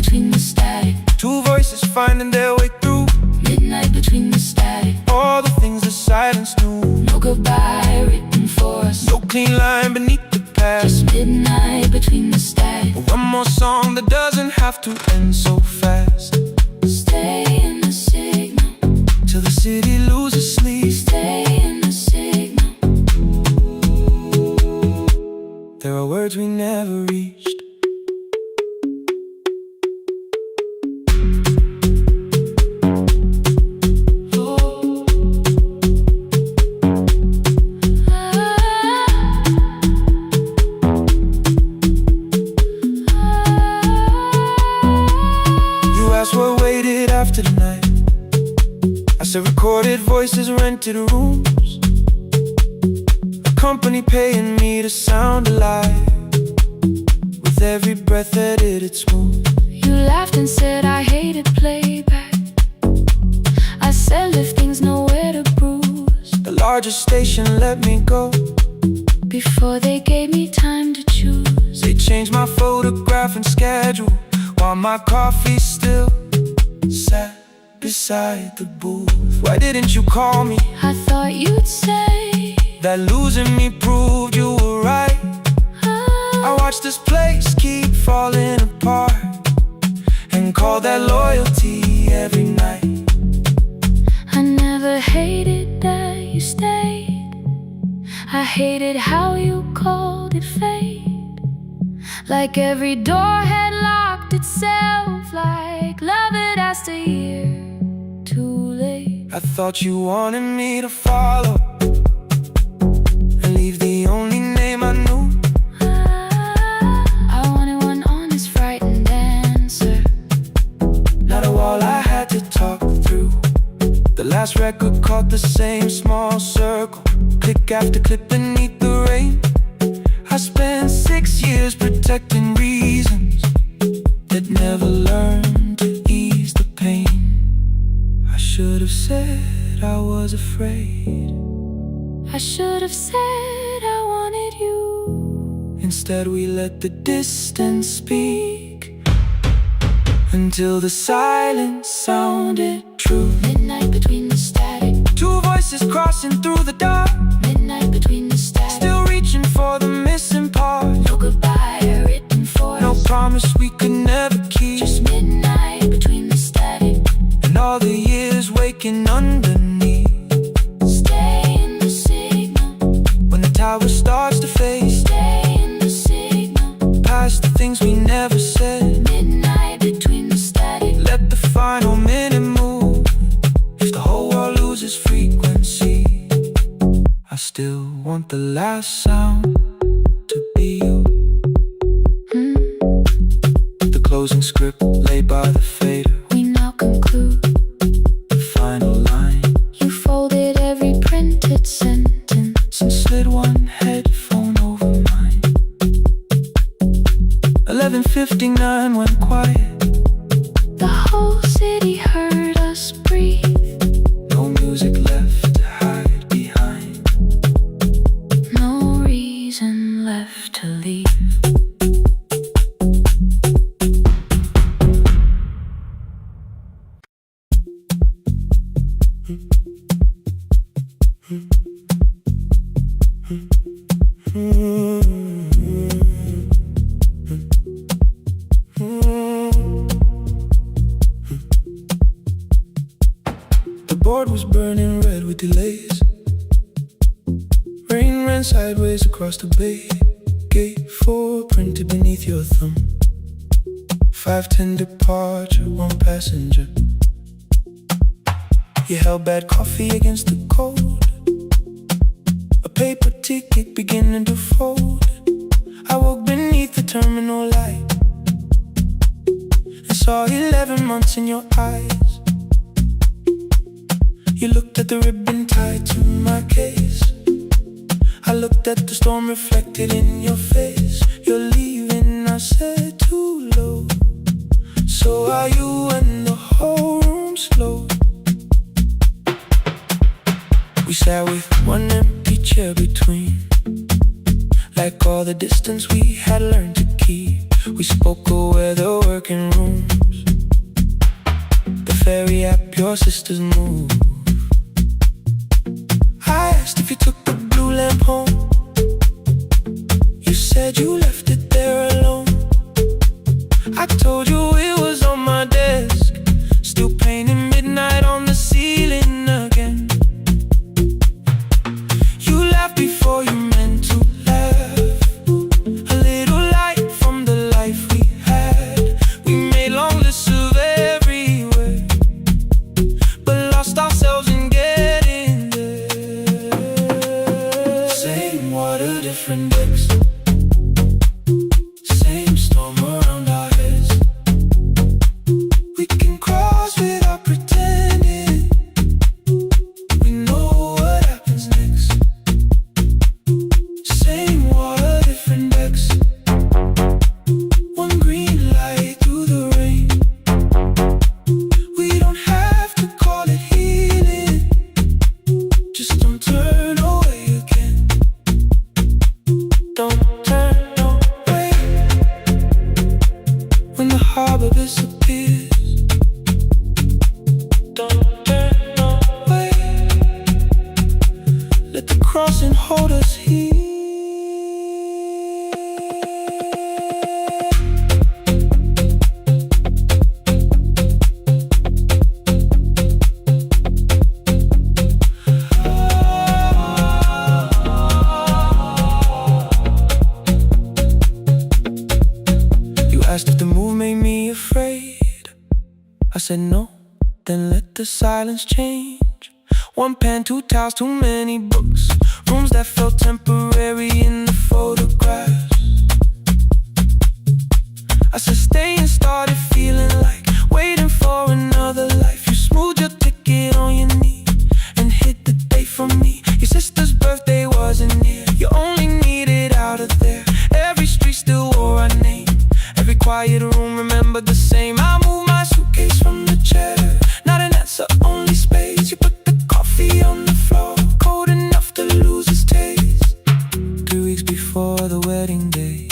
between the static. Two voices finding their way through. Midnight between the static. All the things the silence knew. No goodbye written for us. No clean line beneath the past. Just midnight between the static. One more song that doesn't have to end so fast. Stay in the signal till the city loses sleep. Stay in the signal. There are words we never reached. Recorded voices, rented rooms, a company paying me to sound alive. With every breath edited smooth. You laughed and said I hated playback. I said if things nowhere to bruise. The largest station let me go before they gave me time to choose. They changed my photograph and schedule while my coffee still sat beside the booth. Why didn't you call me? I thought you'd say that losing me proved you were right. I watched this place keep falling apart and call that loyalty every night. I never hated that you stayed. I hated how you called it fate. Like every door had locked itself. Like love had asked a year too late. I thought you wanted me to follow and leave the only name I knew. I wanted one honest, frightened answer, not a wall I had to talk through. The last record caught the same small circle, click after click beneath the rain. I spent 6 years protecting reasons that never learned to ease the pain. I should have said I was afraid. I should have said I wanted you. Instead we let the distance speak until the silence sounded true. Midnight between the static. Two voices crossing through the dark. Midnight between the static. Still reaching for the missing part. No goodbye written for us. No promise we could never keep. Just midnight between the static. And all the years waking underneath. Stay in the signal when the tower starts to fade. Stay in the signal past the things we never said. Midnight between the static. Let the final minute move. If the whole world loses frequency, I still want the last sound to be you. The closing script laid by the fader. We now conclude the final line. You folded every printed sentence and slid one headphone over mine. 11:59 went quiet. The whole city heard us breathe. No music left to hide behind. No reason left to leave. The board was burning red with delays. Rain ran sideways across the bay. Gate 4 printed beneath your thumb. 5:10 departure, 1 passenger. You held bad coffee against the cold. A paper ticket beginning to fold. I woke beneath the terminal light and saw 11 months in your eyes. You looked at the ribbon tied to my case. I looked at the storm reflected in your face. You're leaving, I said, too low. So are you, and the whole room slowed. We sat with one empty chair between, like all the distance we had learned to keep. We spoke bicycle where the working rooms, the ferry app your sisters move. I asked if you took the blue lamp home. You said you left it there alone. I told you it was on my desk, still painting midnight on the ceiling again. You laughed before you meant to laugh, a little light from the life we had. We made long lists of everywhere, but lost ourselves in getting there. Same water, different decks, same storm around our heads. We can cross without pretending we know what happens next. Same water, different decks, one green light through the rain. We don't have to call it healing, just don't turn away again. Don't turn away when the harbor disappears. Don't turn away, let the crossing hold us here. You asked if the move made me afraid. I said no, then let the silence change. One pen, two towels, too many books, rooms that felt temporary in the photographs. I said stay and started feeling like waiting for another life. You smoothed your ticket on your knee and hid the date from me. Your sister's birthday wasn't near, you only needed out of there. Every street still wore our name, every quiet room remembered the same. I moved my suitcase from the chair, not an answer, only space. You put the coffee on the floor, cold enough to lose its taste. 3 weeks before the wedding day,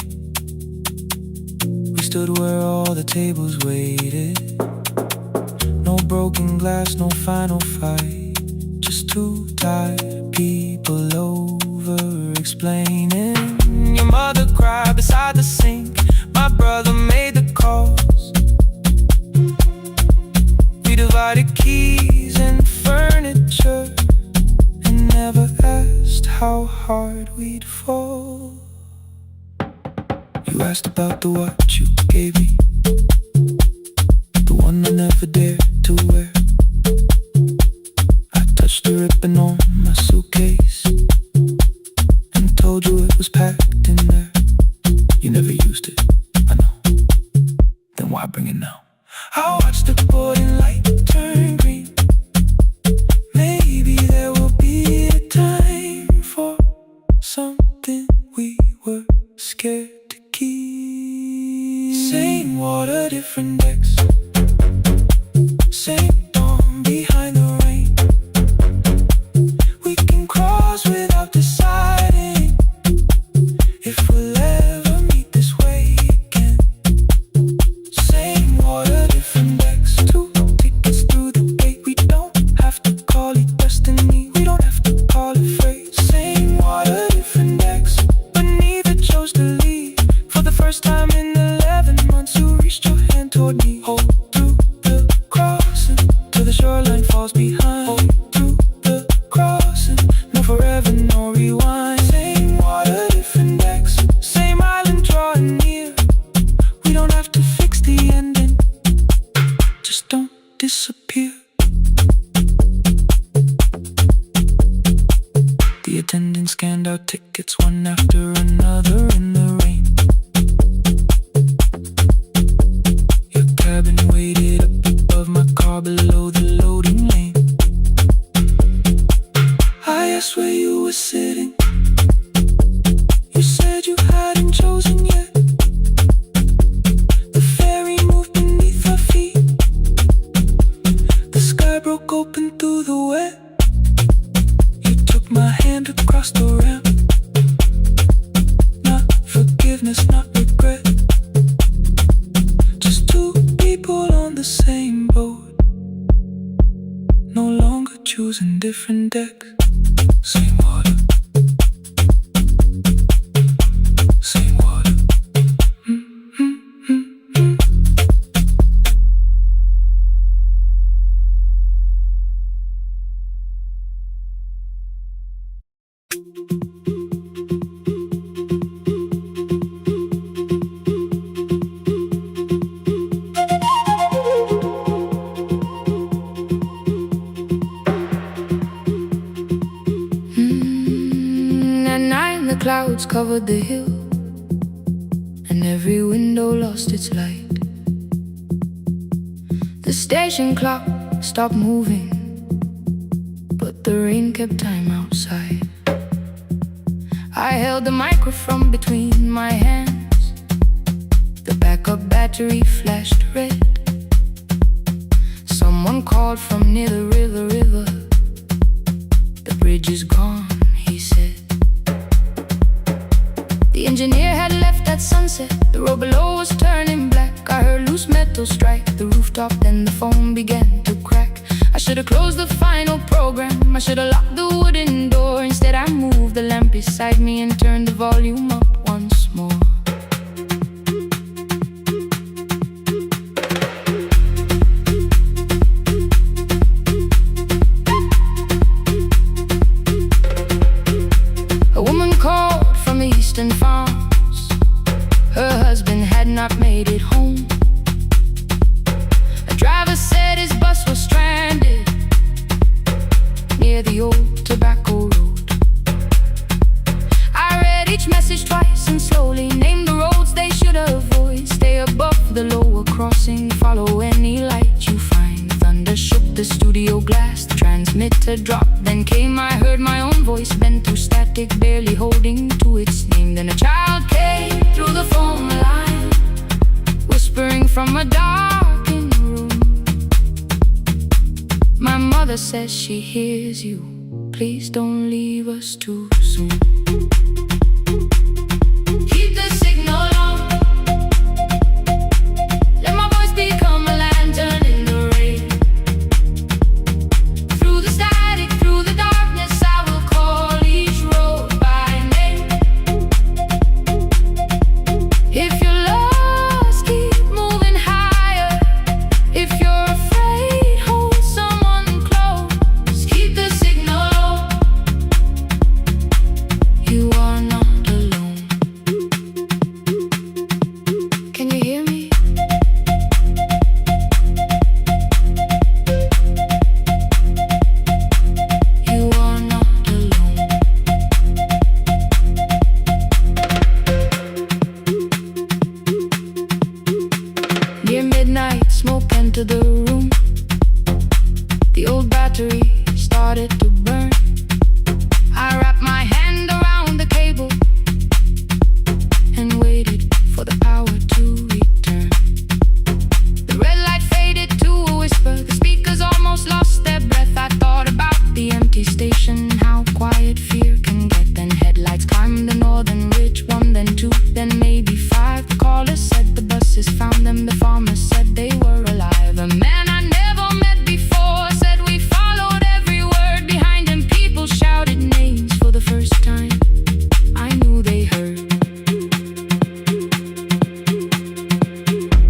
we stood where all the tables waited. No broken glass, no final fight, just two tired people over explaining. Your mother cried beside the sink, my brother made the calls. We divided keys and furniture and never asked how hard we'd fall. You asked about the watch you gave me, the one I never dared to wear. I touched the ribbon on my suitcase and told you it was packed in there. You never used it, I know, then why bring it now? I watched the boarding light turn green. Maybe there will be a time for something we were scared to keep. Same water, different decks, same storm behind the rain. We can cross without deciding if we'll ever meet this way again. Same water, different decks, two tickets through the gate. We don't have to call it destiny, we don't have to call it fate. Same water, different decks, but neither chose to leave. For the first time in 11 months, you reached your hand toward me. Hold through the crossing till the shoreline falls behind. Hold through the crossing, no forever, no rewind. Same water, different decks, same island drawing near. We don't have to fix the ending, just don't disappear. The attendant scanned our tickets one after another in the rain. Your cabin waited up above my car below the loading lane. I asked where you were sitting, you said you hadn't chosen yet. The ferry moved beneath our feet, the sky broke open through the wet. You took my hand across the ramp, blues and different decks. Same water, same water. Clouds covered the hill, and every window lost its light. The station clock stopped moving, but the rain kept time outside. I held the microphone between my hands. The backup battery flashed red. Someone called from near the river. The bridge is gone, he said. The engineer had left at sunset. The road below was turning black. I heard loose metal strike the rooftop, then the phone began to crack. I should have closed the final program. I should have locked the wooden door. Instead I moved the lamp beside me and turned the volume up once more. A woman called from the eastern farms. Her husband had not made it home. A driver said his bus was stranded near the old tobacco road. I read each message twice and slowly named the roads they should avoid. Stay above the lower crossing, follow any light you find. Thunder shook the studio glass, the transmitter dropped. Then came, I heard my own voice bent through static, barely holding to its name. Then a child came through the phone line, whispering from a darkened room. My mother says she hears you. Please don't leave us too soon. Keep the signal on. Let my voice become a lantern in the rain. Through the static, through the darkness, I will call each road by name. If you're lost, keep moving higher. If you're afraid, hold someone close. Keep the signal on. You are not alone. Can you hear me? You are not alone. Near midnight, smoke entered the room. The old battery started to burn. I wrapped my hand around the cable and waited for the power to return. The red light faded to a whisper. The speakers almost lost their breath. I thought about the empty station, how quiet fear can get. Then headlights climbed the northern ridge, one, then two, then maybe five. The caller said the buses found them. The farmer said they were alive. A man I never met before said we followed every word. Behind him people shouted names for the first time. I knew they heard.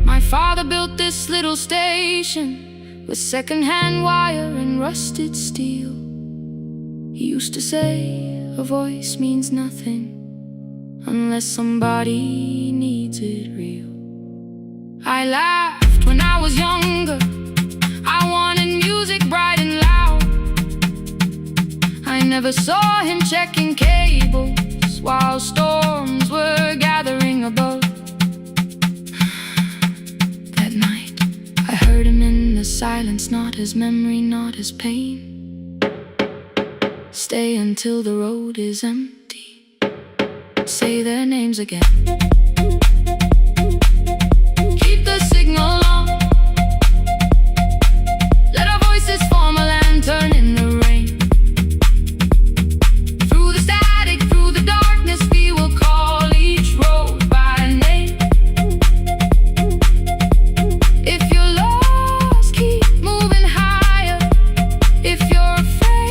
My father built this little station with second-hand wire and rusted steel. He used to say a voice means nothing unless somebody needs it real. I laughed when I was younger. I wanted music bright and loud. I never saw him checking cables while storms were gathering above. That night I heard him in the silence, not his memory, not his pain. Stay until the road is empty. Say their names again. Keep the signal on. Let our voices form a lantern in the rain. Through the static, through the darkness, we will call each road by name. If you're lost, keep moving higher. If you're afraid,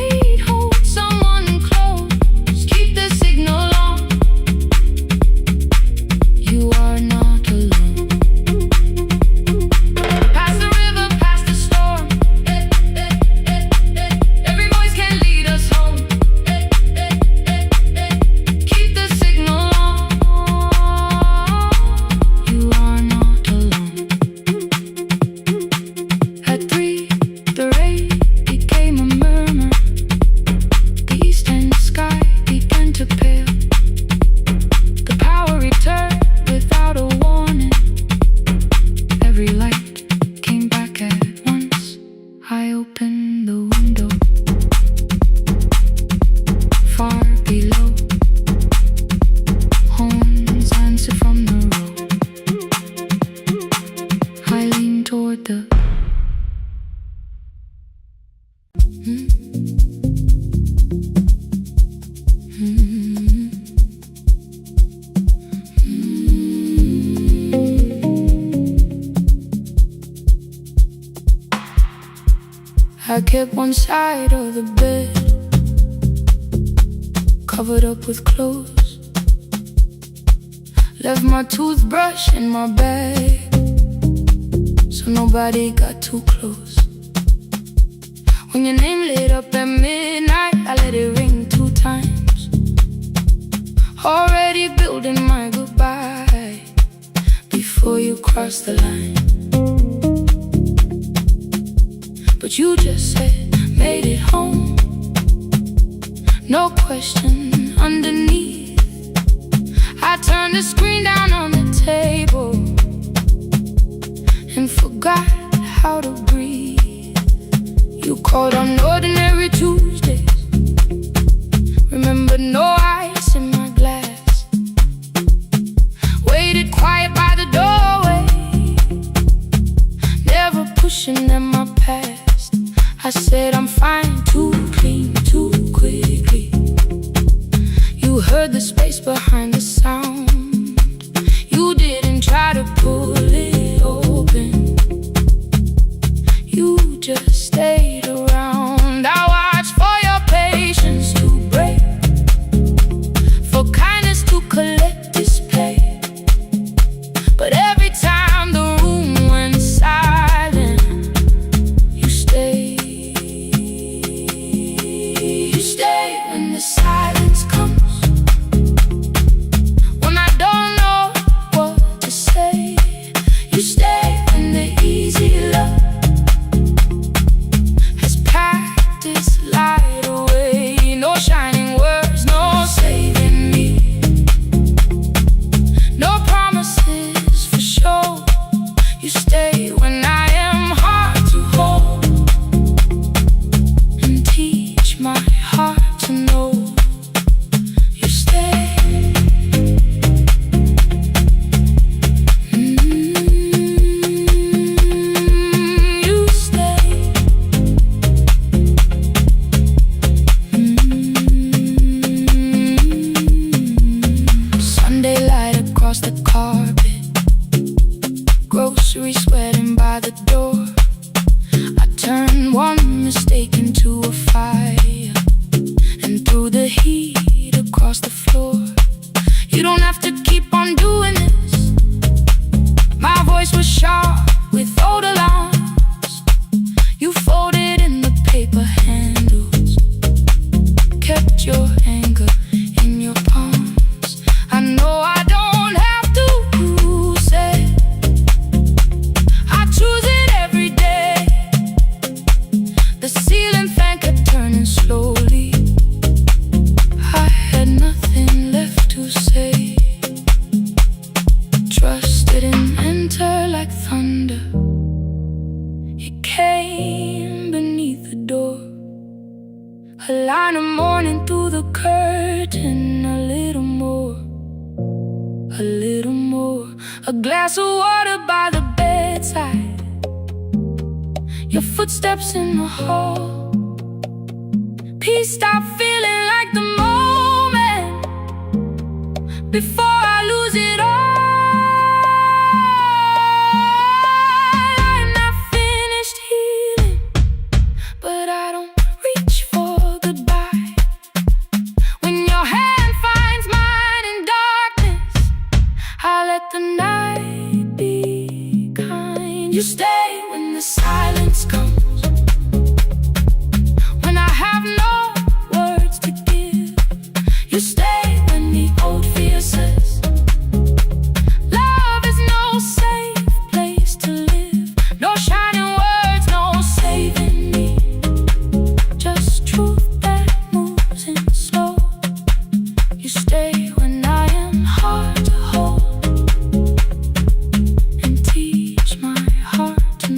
I kept one side of the bed covered up with clothes. Left my toothbrush in my bag so nobody got too close. When your name lit up at midnight, I let it ring 2 times. Already building my goodbye before you cross the line. But you just said, made it home. No question underneath. I turned the screen down on the table and forgot how to breathe. You called on ordinary Tuesdays. Remember, no ice in my glass. Waited quiet by the doorway, never pushing at my past. I said I'm fine, too clean, too quickly. You heard the space behind the sound. You didn't try to pull it open. You just stayed around. I watched for your patience to break, for kindness to collect display. But every time the room went silent, you stayed. You stay when the silence comes, when I don't know what to say. You stay when the easy love has packed its light away. No shining words, no saving me, no promises for sure. You stay when I am hard to hold and teach my heart to know. You stay. You stay. Sunday light across the carpet, groceries sweating by the door. I turned one mistake into a fire and threw the heat across the floor. You don't have to keep on doing this. My voice was sharp with old alarms. You folded in the paper handles, kept your anger in your palms. I know I don't have to say I choose it every day. The ceiling fan kept turning slowly. I had nothing left to say. Trust didn't enter like thunder. It came beneath the door. A line of mourning through the curtain. A little more, a little more. A glass of water by the bedside. Your footsteps in the hall. Peace stopped feeling like the moment before I lose it all. I'm not finished healing, but I don't reach for goodbye. When your hand finds mine in darkness, I let the night be kind. You stay when the silence comes, when I have no words to give. You stay when the old fear says love is no safe place to live. No shining words, no saving me, just truth that moves in slow. You stay when I am hard to hold and teach my heart to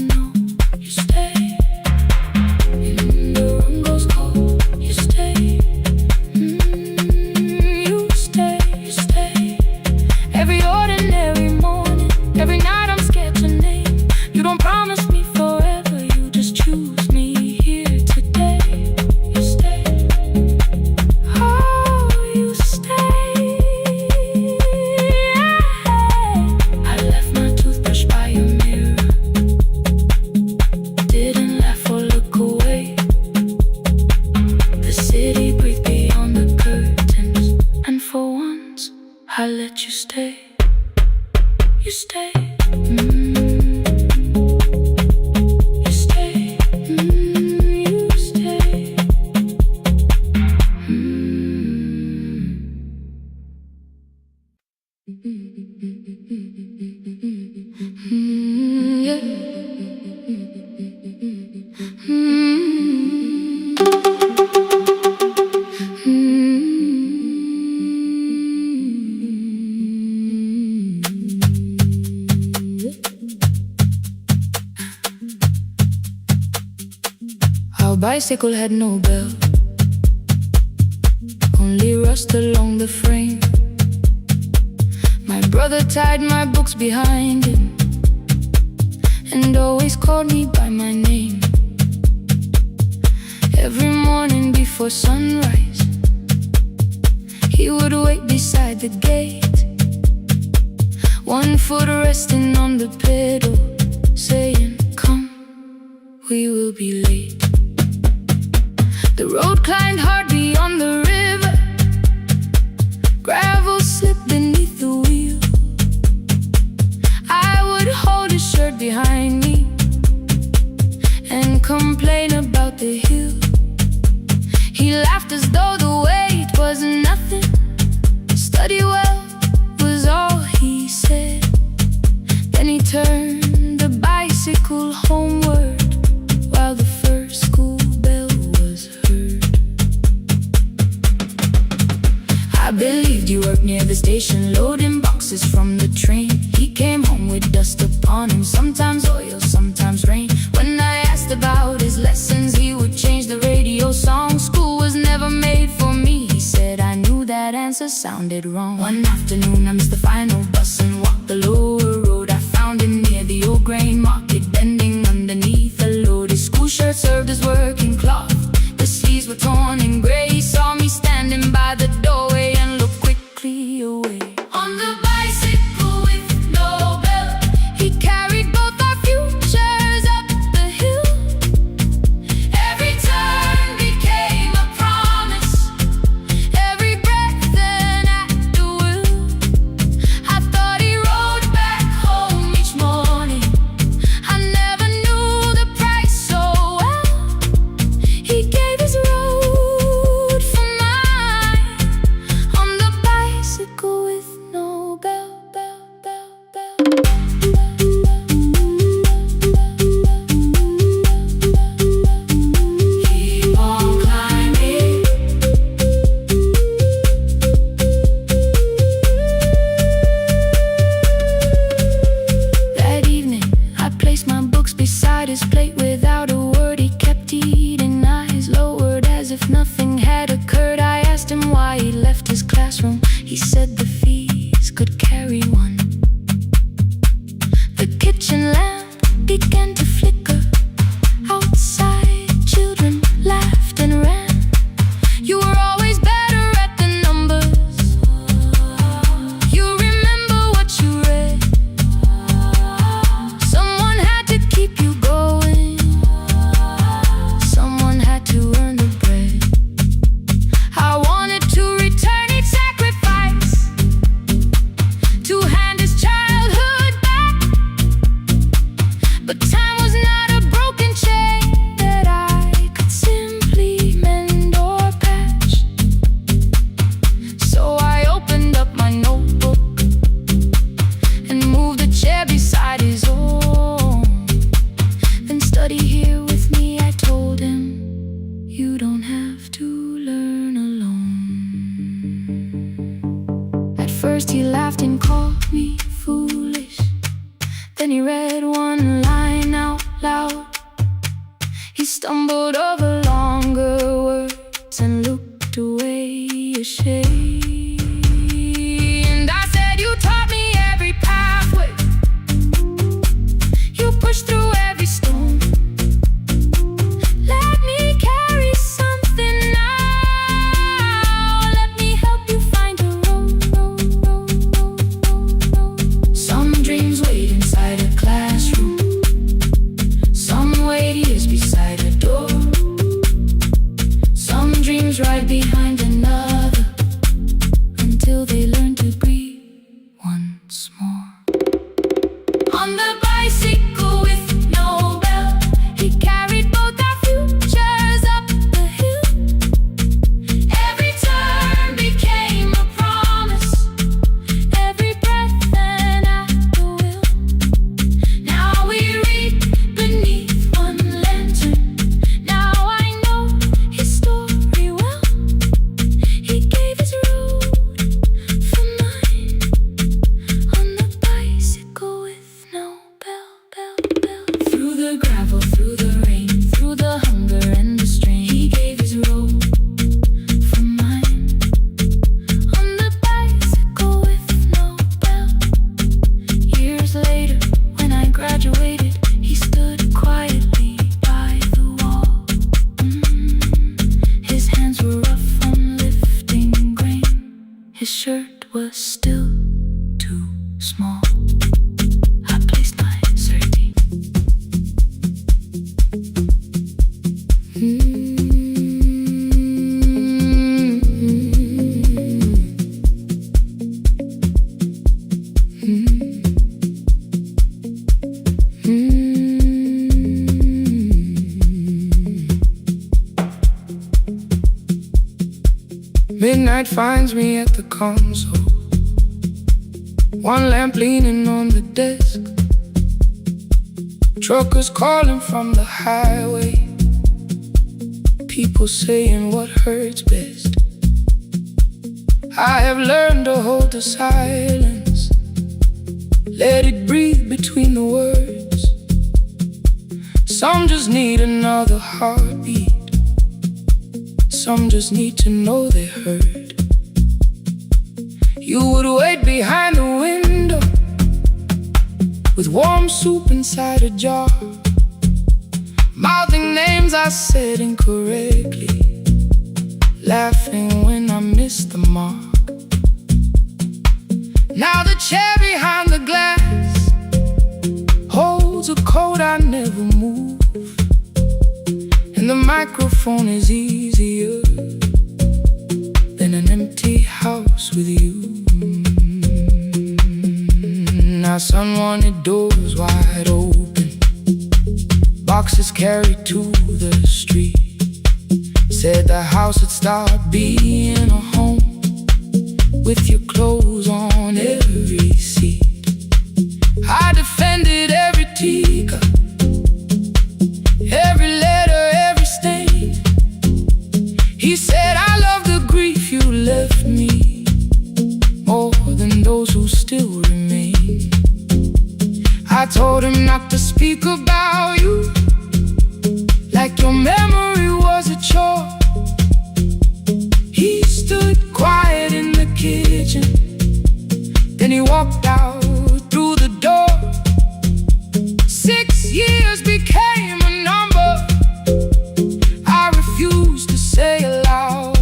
bicycle had no bell, only rust along the frame. My brother tied my books behind him and always called me by my name. Every morning before sunrise, he would wait beside the gate, one foot resting on the pedal, saying, "Come, we will be late." The road climbed hard beyond the river, gravel slipped beneath the wheel. I would hold his shirt behind me and complain about the hill. He laughed as though the weight was nothing. Study well was all he said. Then he turned the bicycle homeward while the first school bell was heard. I believed you worked near the station, loading boxes from the train. He came home with dust upon him, sometimes oil, sometimes rain. When I asked about his lessons, he would change the radio song. School was never made for me, he said. I knew that answer sounded wrong. One afternoon I missed the final bus and walked the lower road. I found him near the old grain market, bending underneath a load. His school shirt served as working cloth, the sleeves were torn and gray. He saw me standing by the doorway and looked quickly away. On the bicycle with no bell, he carried both our futures up the hill. Every turn became a promise, every breath an act of will. I thought he rode back home each morning, I never knew the price so well. He gave his road for mine, on the bicycle with no bell, bell, bell, bell. Keep on climbing. That evening, I placed my books beside his plate without a word. He kept eating, eyes lowered as if nothing had occurred. I asked him why he left his classroom. He said the fees could carry one. The kitchen lamp began to flicker. Outside, children laughed and ran. You were always better at the numbers. You remember what you read. Someone had to keep you going, someone had to earn the bread. I wanted to return each sacrifice, to hand his childhood back. But time was not a broken chain that I could simply mend or patch. So I opened up my notebook and moved the chair beside his own. Then study here with me, I told him. You don't have to learn alone. At first he laughed and called me foolish. Then he read one line out loud. He stumbled over longer words and looked away ashamed. And I said, you taught me every pathway, you pushed through every stone. Let me carry something now, let me help you find a road. Some dreams wait inside a classroom, some wait years beside a door. Some dreams right behind another, until they learn to breathe once more. On the bicycle with no bell, he carried both our futures up the hill. Every turn became a promise, every breath an act of will. Now we read beneath one lantern. Now I know his story well. He gave his road for mine, on the bicycle with no bell, bell, bell. Through the gravel, through the rain, through the hunger and the Midnight finds me at the console, one lamp leaning on the desk. Truckers calling from the highway, people saying what hurts best. I have learned to hold the silence, let it breathe between the words. Some just need another heartbeat, some just need to know they heard. You would wait behind the window with warm soup inside a jar, mouthing names I said incorrectly, laughing when I missed the mark. Now the chair behind the glass holds a coat I never move, and the microphone is easier than an empty house with you. Now sun wanted doors wide open, boxes carried to the street. Said the house would start being a home with your clothes on every seat. I defended every teacup, every letter, every stain. He said I love the grief you left me more than those who still remain. I told him not to speak about you like your memory was a chore. He stood quiet in the kitchen, then he walked out through the door. 6 years became a number I refused to say aloud.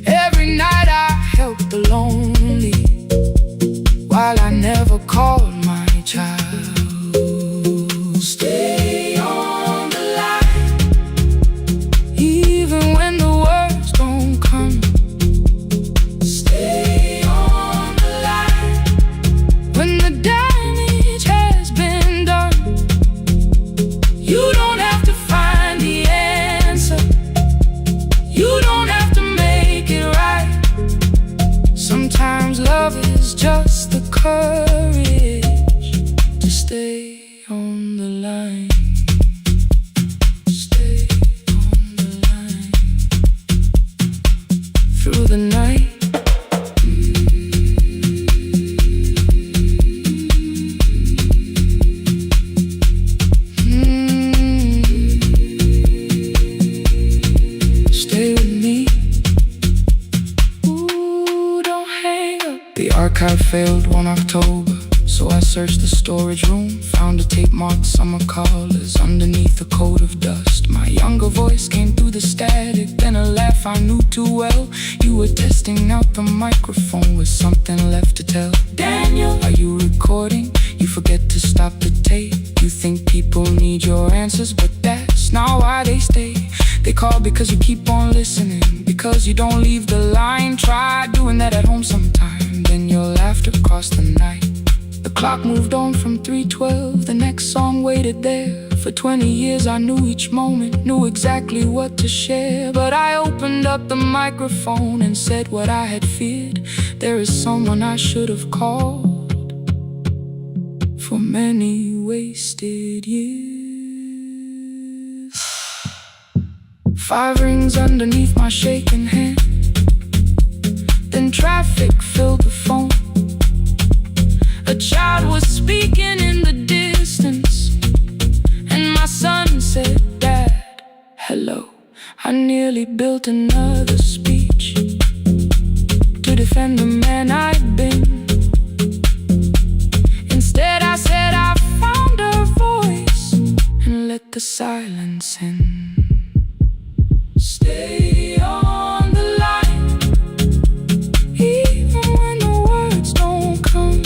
Every night I helped the lonely while I never called my child. Stay on the line, even when the words don't come. Stay on the line, when the damage has been done. You don't have to find the answer, you don't have to make it right. Sometimes love is just the courage to stay on the line. Stay on the line through the night. Stay with me. Ooh, don't hang up. The archive failed one October, so I searched the storage room, found a tape marked summer callers underneath a coat of dust. My younger voice came through the static, then a laugh I knew too well. You were testing out the microphone with something left to tell. Daniel, are you recording? You forget to stop the tape. You think people need your answers, but that's not why they stay. They call because you keep on listening, because you don't leave the line. Try doing that at home sometime, then your laughter crossed the night. The clock moved on from 3:12, the next song waited there. For 20 years I knew each moment, knew exactly what to share. But I opened up the microphone and said what I had feared. There is someone I should have called for many wasted years. 5 rings underneath my shaking hand, then traffic filled the phone. A child was speaking in the distance, and my son said, Dad, hello. I nearly built another speech to defend the man I'd been. Instead I said I found a voice and let the silence in. Stay on the line, even when the words don't come.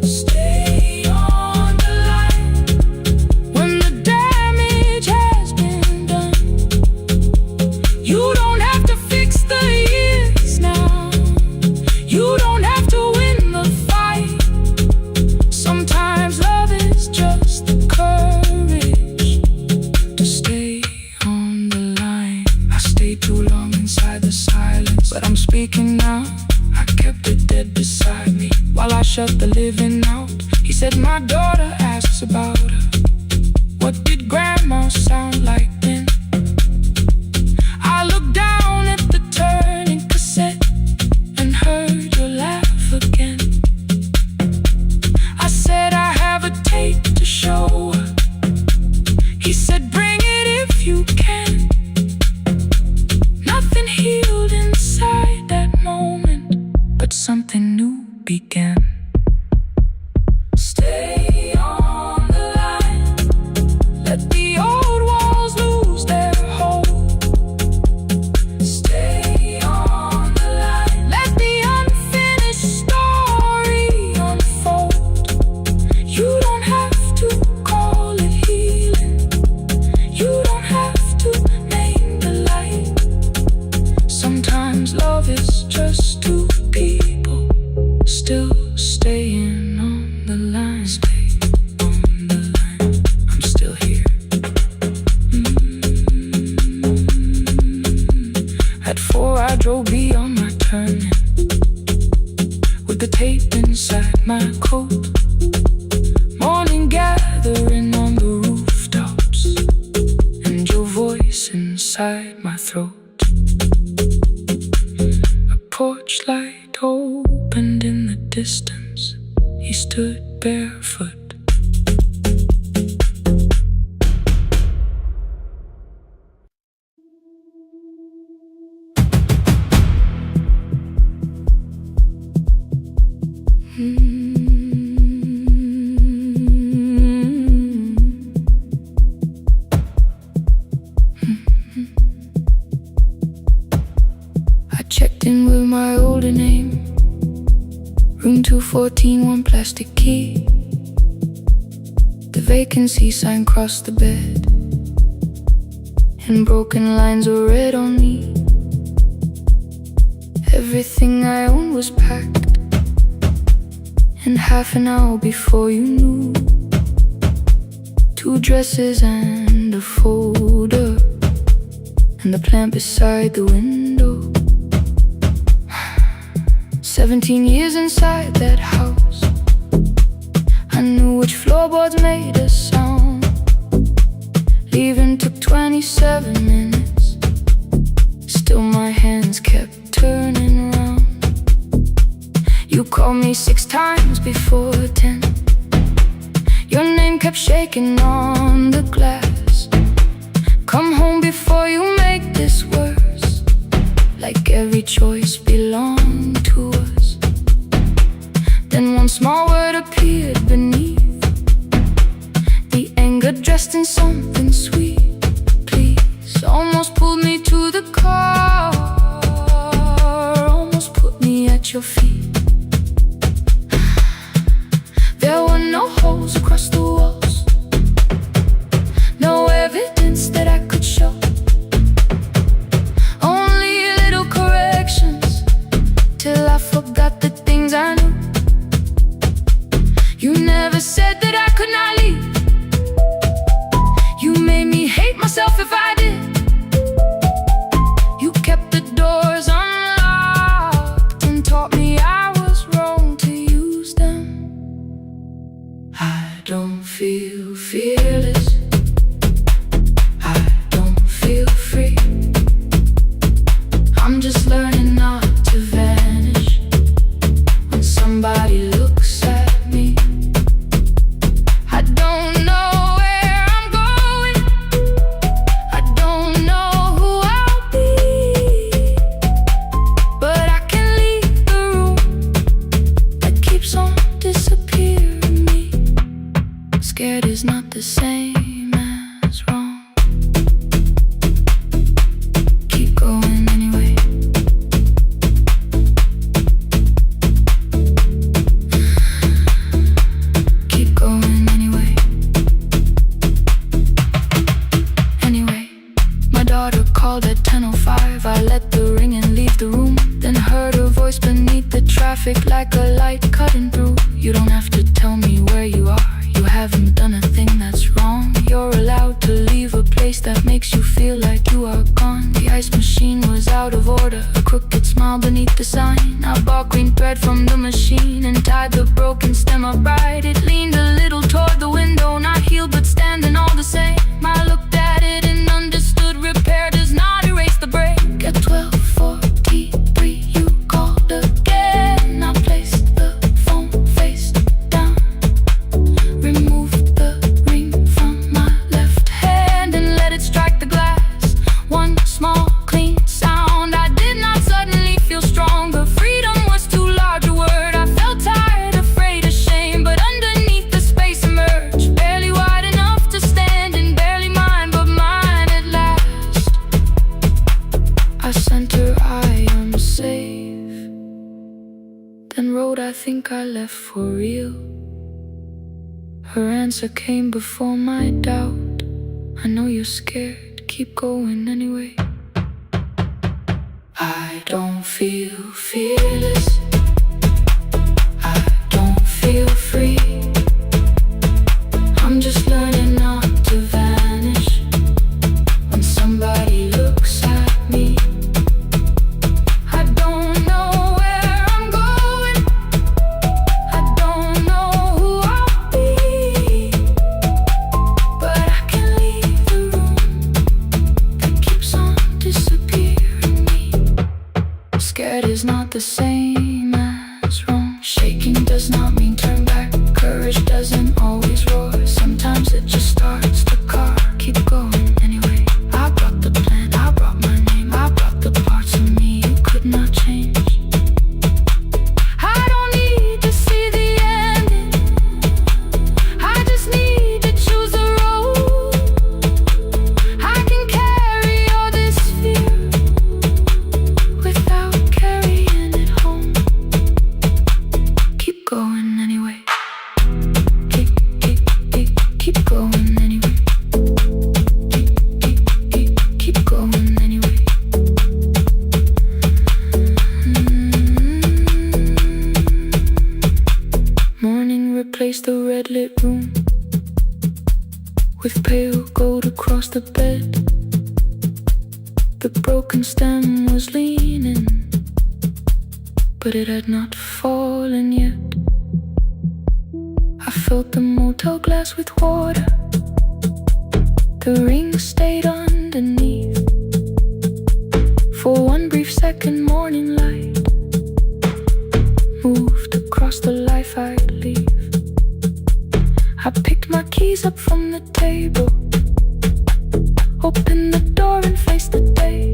Stay on the line, when the damage has been done. You don't have to fix the years now, you don't have to win the fight. Sometimes love is just the courage to talks about her. What did grandma sound like then? I looked down at the turning cassette and heard her laugh again. I said I have a tape to show her. He said bring it if you can. Nothing healed inside that moment, but something new began. Stay on the line, let the old walls lose their hold. Stay on the line, let the unfinished story unfold. You don't have to call it healing, you don't have to name the light. Sometimes love is just two people still staying on the line. Stay on the line, I'm still here. At 4 I drove beyond my turning, with the tape inside my coat. Morning gathering on the rooftops, and your voice inside my throat. A porch light opened in the distance. He stood barefoot. I checked in with my older name. Room 214, one plastic key. The vacancy sign crossed the bed, and broken lines were read on me. Everything I owned was packed, and half an hour before you knew, 2 dresses and a folder, and the plant beside the window. 17 years inside that house, I knew which floorboards made a sound. Leaving took 27 minutes, still my hands kept turning round. You called me 6 times before 10. Your name kept shaking on the glass. Come home before you make this worse, like every choice belonged to us. Then one small word appeared beneath, the anger dressed in something sweet. Please, almost pulled me to the car, almost put me at your feet. There were no holes across the walls, no evidence that I could show. Only little corrections, till I forgot the things I knew. You never said that I could not leave. You made me hate myself if I did. You kept the doors unlocked and taught me I was wrong to use them. I don't feel fearless, I don't feel free. I'm just learning not to vanish when somebody looks at me. I don't know where I'm going, I don't know who I'll be, but I can leave the room that keeps on disappearing me. Scared is not the same as wrong. Keep going anyway. Keep going anyway. Anyway, my daughter called at 10:05. I let the ring and leave the room, then heard her voice beneath the traffic like a light cutting through. You don't have to tell me where you are, you haven't done a thing that's wrong. You're allowed to leave a place that makes you feel like you are gone. The ice machine was out of order, a crooked smile beneath the sign. I bought green thread from the machine and tied the broken stem upright. It leaned a little toward the window, I left for real. Her answer came before my doubt. I know you're scared, keep going anyway. I don't feel fearless, I don't feel free. I'm just learning not to vanish when somebody looks at me. I don't know where I'm going, I don't know who I'll be, but I can leave the room that keeps on disappearing me. Scared is not the same as wrong. Shaking does not mean turn back. Courage doesn't always roar. Sometimes it just starts the car. Keep going anyway. I brought the plan, I brought my name, I brought the parts of me you could not change. I don't need to see the ending, I just need to choose a road. I can carry all this fear without carrying it home. Keep going anyway. Keep going anyway. Keep going anyway. Morning replaced the red lit room with pale gold across the bed. The broken stem was leaning, but it had not fallen yet. I filled the motel glass with water, the ring stayed underneath. For one brief second, morning light moved across the life I'd leave. I picked my keys up from the table, opened the door and faced the day.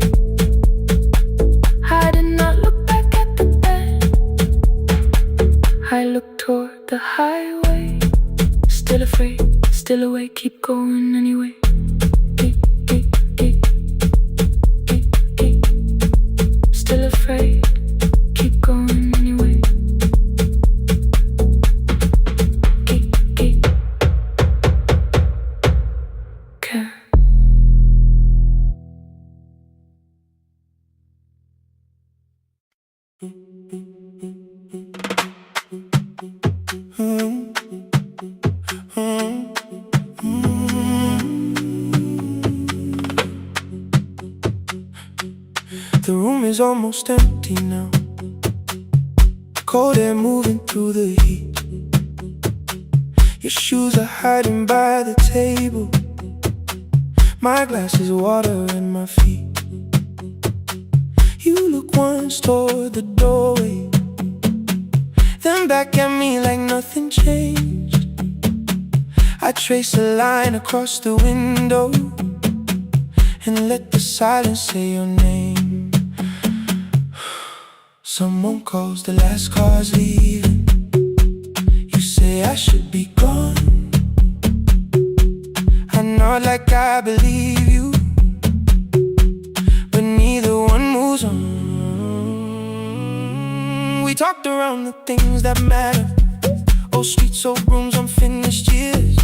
I did not look back at the bed, I looked toward the highway. Still afraid, still awake, keep going anyway. Still afraid, keep going anyway. Care. The room is almost empty now, cold air moving through the heat. Your shoes are hiding by the table, my glass is water in my feet. You look once toward the doorway, then back at me like nothing changed. I trace a line across the window and let the silence say your name. Someone calls, the last car's leaving. You say I should be gone. I nod like I believe you, but neither one moves on. We talked around the things that matter, old streets, old rooms, unfinished years.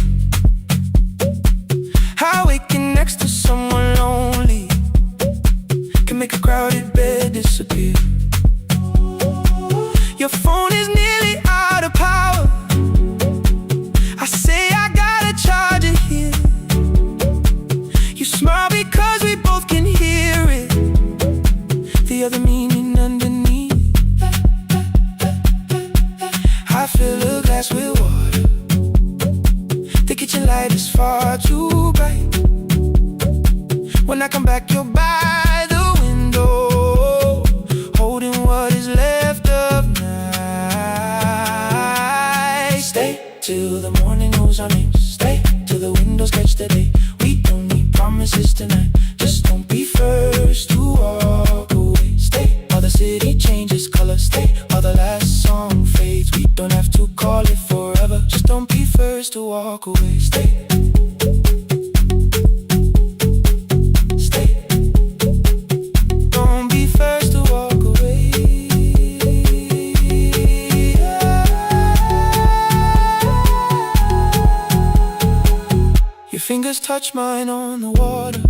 How waking next to someone lonely can make a crowded bed disappear. Your phone is nearly out of power, I say I gotta charge it here. You smile because we both can hear it, the other meaning underneath. I fill a glass with water, the kitchen light is far too bright. When I come back you're by the window, holding what is left of night. Stay till the morning knows our names, stay till the windows catch the day. We don't need promises tonight, just don't be first to walk away. Stay while the city changes color, stay while the last song fades. We don't have to call it forever, just don't be first to walk away. Stay. Don't be first to walk away. fingers touch mine on the water.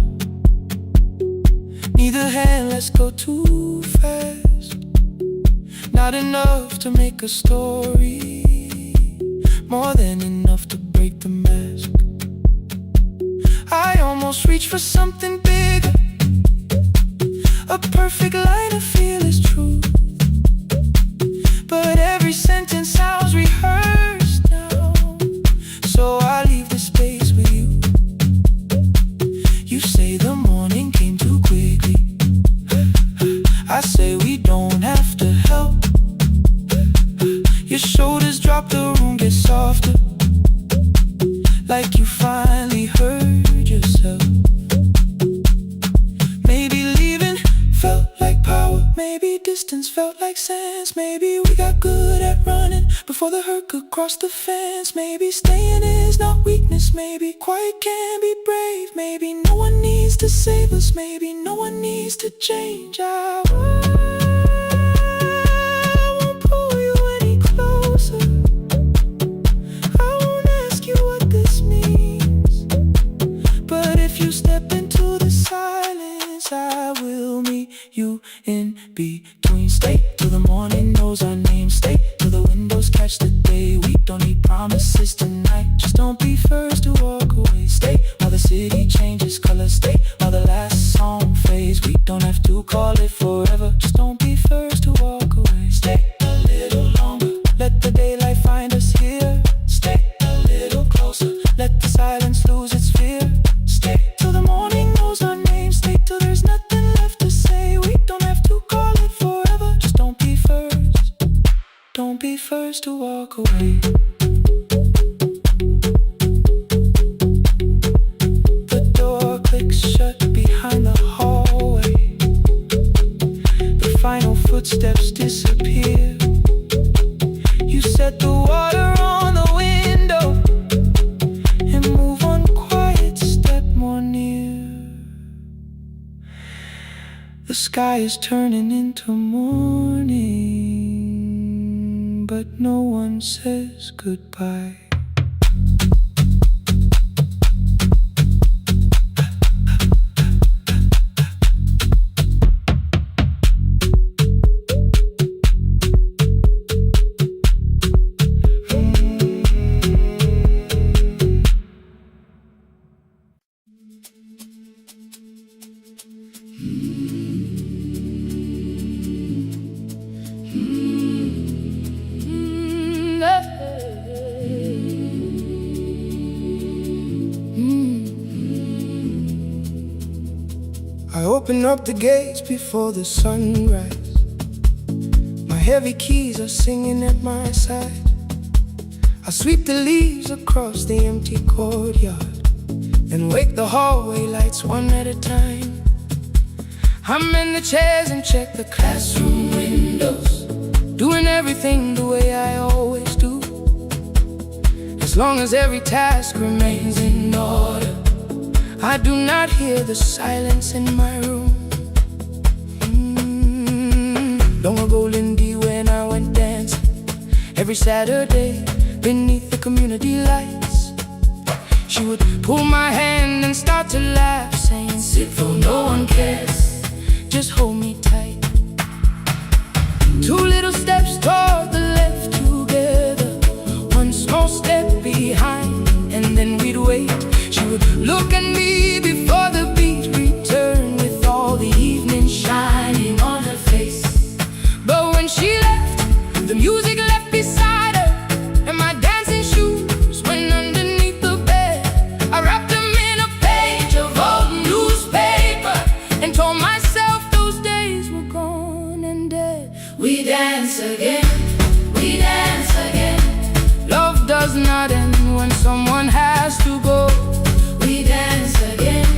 Neither hand lets go too fast. Not enough to make a story, more than enough to break the mask. I almost reach for something bigger, a perfect line of fearless truth. But every sentence sounds rehearsed now, so I leave the space with you. You say the morning came too quickly. I say we don't have to help. Your shoulders drop, the room gets softer, like you finally heard yourself. Maybe leaving felt like power, maybe distance felt like sense. Maybe we got good at running before the hurt could cross the fence. Maybe staying is not weakness, maybe quiet can be brave. Maybe no one needs to save us, maybe no one needs to change. I won't pull you any closer. I won't ask you what this means. But if you step into the silence, I will meet you in between. Stay till the morning knows our name. Stay till the windows catch the day. We don't need promises tonight, just don't be first to walk away. Stay while the city changes color. Stay while the last song fades. We don't have to call it forever, just don't be first to walk away. Stay a little longer, let the daylight find us here. Stay a little closer, let the silence lose its fear. Stay till the morning knows our name. Stay till there's nothing left to say. We don't have to call it forever, just don't be first. Don't be first to walk away. The door clicks shut behind the hallway. The final footsteps disappear. You set the water on the window and move one quiet step more near. The sky is turning into morning, but no one says goodbye. I open up the gates before the sunrise. My heavy keys are singing at my side. I sweep the leaves across the empty courtyard and wake the hallway lights one at a time. I'm in the chairs and check the classroom windows, doing everything the way I always do. As long as every task remains in order, I do not hear the silence in my room. Long ago, Lindy, when I went dancing every Saturday beneath the community lights, she would pull my hand and start to laugh, saying, "Sit for no one cares, just hold me tight." Two little steps toward the left together, one small step behind, and then we'd wait. She would look at me before the beat returned, with all the evening shining on her face. But when she left, the music left beside her, and my dancing shoes went underneath the bed. I wrapped them in a page of old newspaper and told myself those days were gone and dead. We dance again, we dance again. Love does not end when someone has to go. We dance again,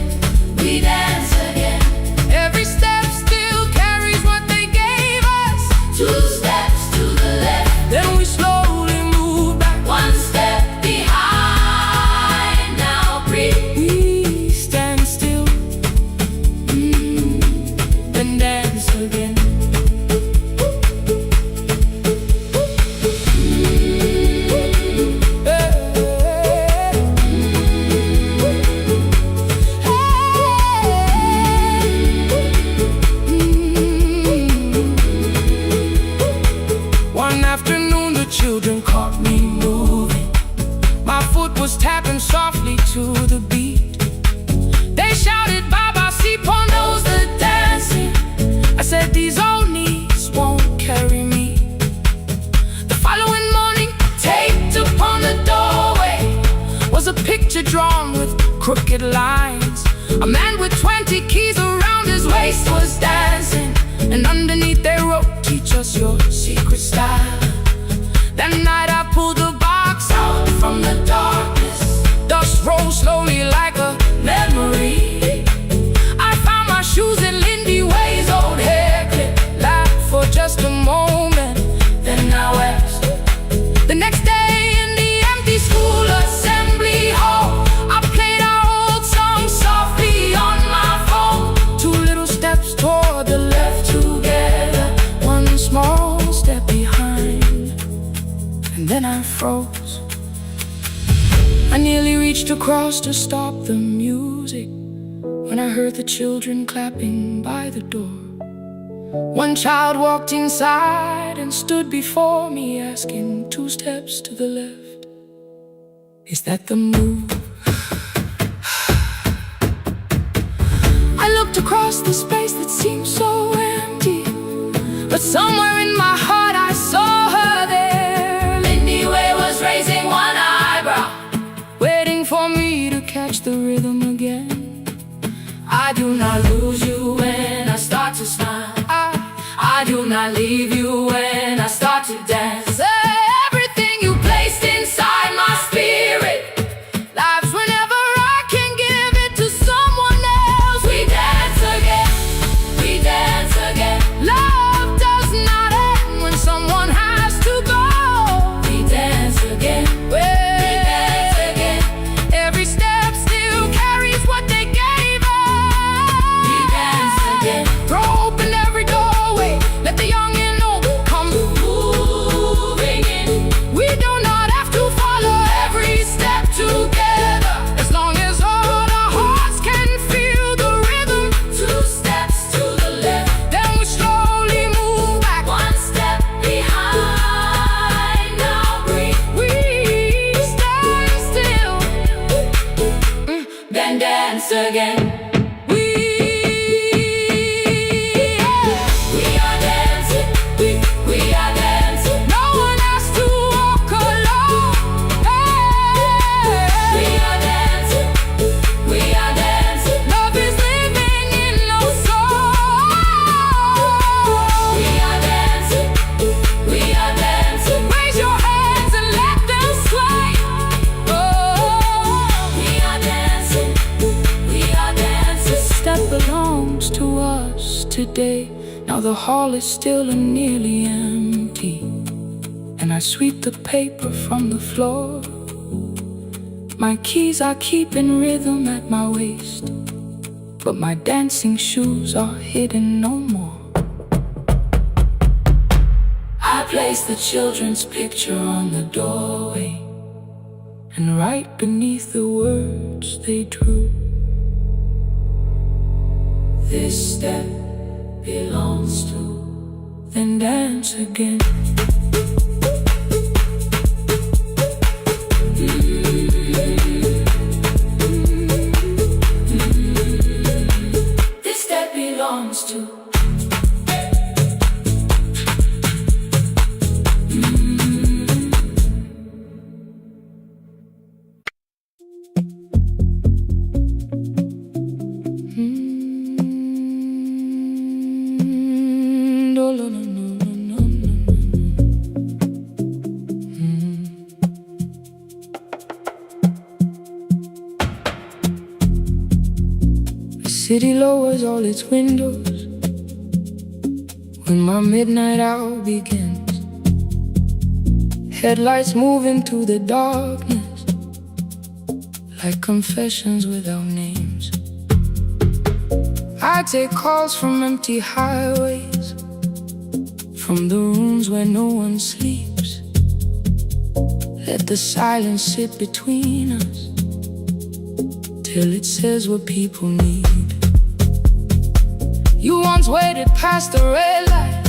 softly to the beat. They shouted, Baba, Sipo knows the dancing. I said, these old knees won't carry me. The following morning, taped upon the doorway was a picture drawn with crooked lines. A man with 20 keys around his waist was dancing, and underneath they wrote, teach us your secret style. That night I pulled the box out from the darkness. Dust rose slowly like a memory. I found my shoes in Lindy Way's old hair clip. Laughed for just a moment, then I wept. The next day in the empty school assembly hall, I played our old song softly on my phone. 2 little steps toward the left together, 1 small step behind. And then I froze. I nearly reached across to stop the music when I heard the children clapping by the door. 1 child walked inside and stood before me, asking 2 steps to the left, is that the move? I looked across the space that seemed so empty, but somewhere in my heart I saw her there. Lindy Way was raising 1 eyebrow, waiting for me to catch the rhythm again. I do not lose you when I start to smile. I do not leave you when I start to dance. Everything you placed inside my spirit lives whenever I can give it to someone else. We dance again, we dance again. Love does not end when someone has to go. We dance again, we dance again. Every step still carries what they gave us. We dance again. Throw open every doorway, let the young and old come moving in. We do not have to follow every step together, as long as all our hearts can feel the rhythm. 2 steps to the left, then we slowly move back, 1 step behind. Now breathe, we stand still, then dance again. We are dancing, we are dancing. No one has to walk alone. Hey. We are dancing, we are dancing. Love is living in our soul. We are dancing, we are dancing. Raise your hands and let them sway. Oh, we are dancing, we are dancing. This step belongs to us today. Now the hall is still and nearly empty, and I sweep the paper from the floor. My keys I keep in rhythm at my waist, but my dancing shoes are hidden no more. I place the children's picture on the doorway, and right beneath the words they drew, this step belongs to, then dance again. This step belongs to. City lowers all its windows when my midnight hour begins. Headlights moving through the darkness like confessions without names. I take calls from empty highways, from the rooms where no one sleeps. Let the silence sit between us till it says what people need. You once waited past the red light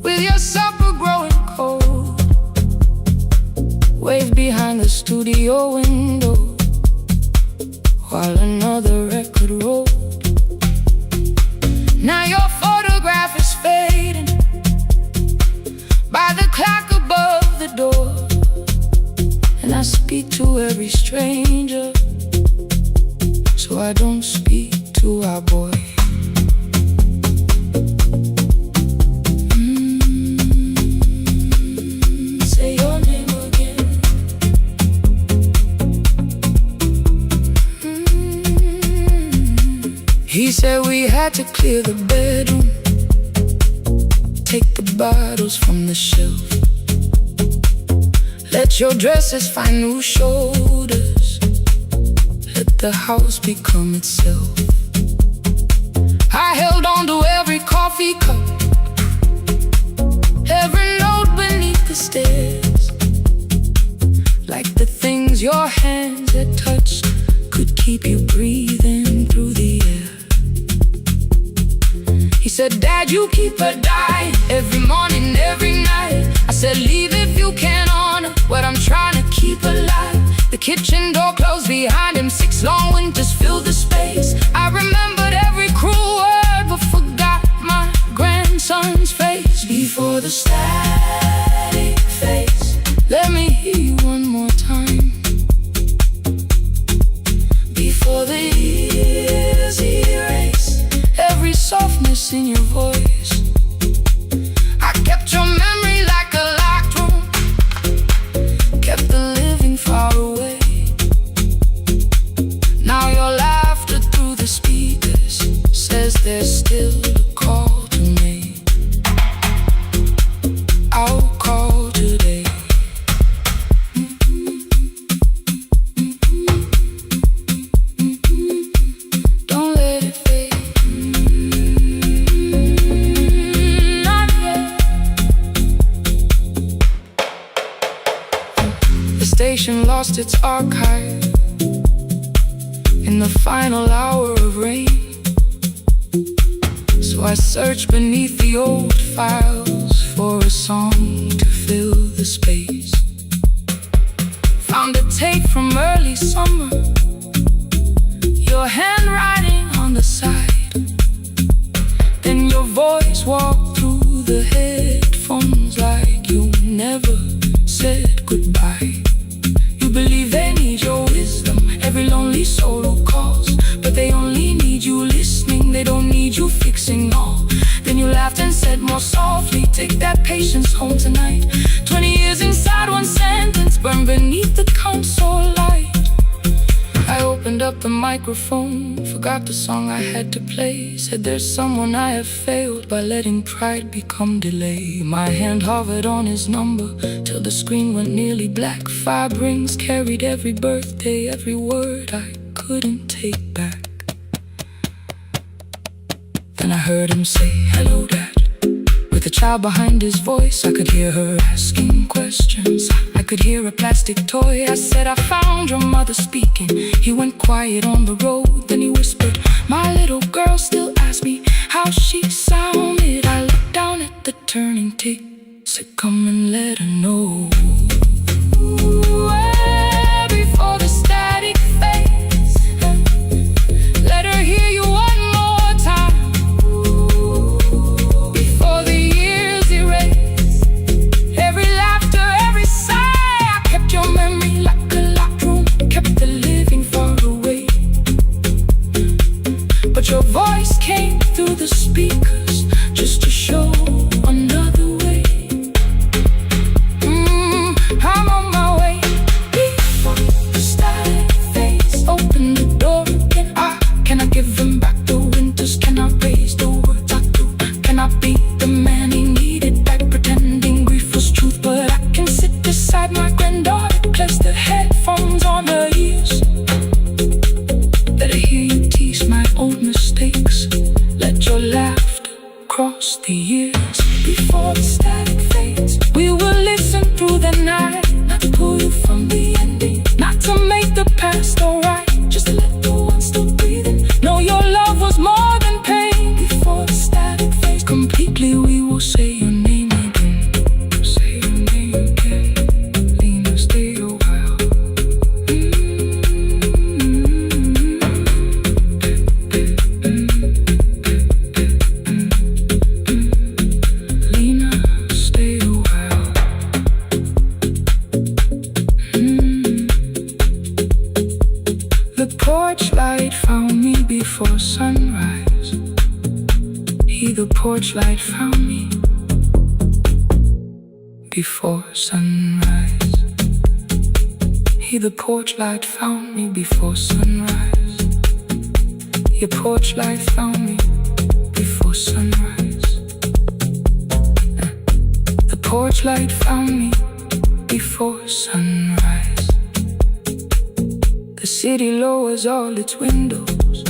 with your supper growing cold, waved behind the studio window while another record rolled. Now your photograph is fading by the clock above the door, and I speak to every stranger, so I don't speak to our boy. Say your name again. He said we had to clear the bedroom, take the bottles from the shelf, let your dresses find new shoulders, let the house become itself. I held on to every coffee cup, every note beneath the stairs, like the things your hands had touched could keep you breathing through the air. He said, Dad, you keep her dying every morning, every night. I said, leave if you can honor what I'm trying to keep alive. The kitchen door closed behind him, 6 long winters filled the space. I remembered every cruel word but forgot my grandson's face. Before the static fades, let me hear you one more time. Before the years erase every softness in your voice, I kept your memory like a locked room, kept the living far away. Now your laughter through the speakers says there's still a call to me. I'll call today. Don't let it fade. Not yet. The station lost its archive in the final hour of rain, so I searched beneath the old files for a song to fill the space. Found a tape from early summer, your handwriting on the side, then your voice walked through the headphones like you never said goodbye. You believe they need your wisdom, every lonely soul who calls, but they only need you listening, they don't need you fixing all. Then you laughed and said more softly, take that patience home tonight. 20 years inside one sentence, burned beneath the console light. I opened up the microphone, forgot the song I had to play. Said there's someone I have failed by letting pride become delay. My hand hovered on his number till the screen went nearly black. 5 rings carried every birthday, every word I couldn't take back. Then I heard him say, hello, Dad. With a child behind his voice, I could hear her asking questions. I could hear a plastic toy. I said, I found your mother speaking. He went quiet on the road, then he whispered, my little girl still asks me how she sounded. I looked down at the turning tick, said, come and let her know. Before the static fades, let her hear you one more time. Before the years erase every laughter, every sigh, I kept your memory like a locked room, kept the living far away. But your voice came through the speakers just to show another way. light found me before sunrise. He, the porch light, found me before sunrise. He, the porch light, found me before sunrise. Your porch light found me before sunrise. The porch light found me before sunrise. The city lowers all its windows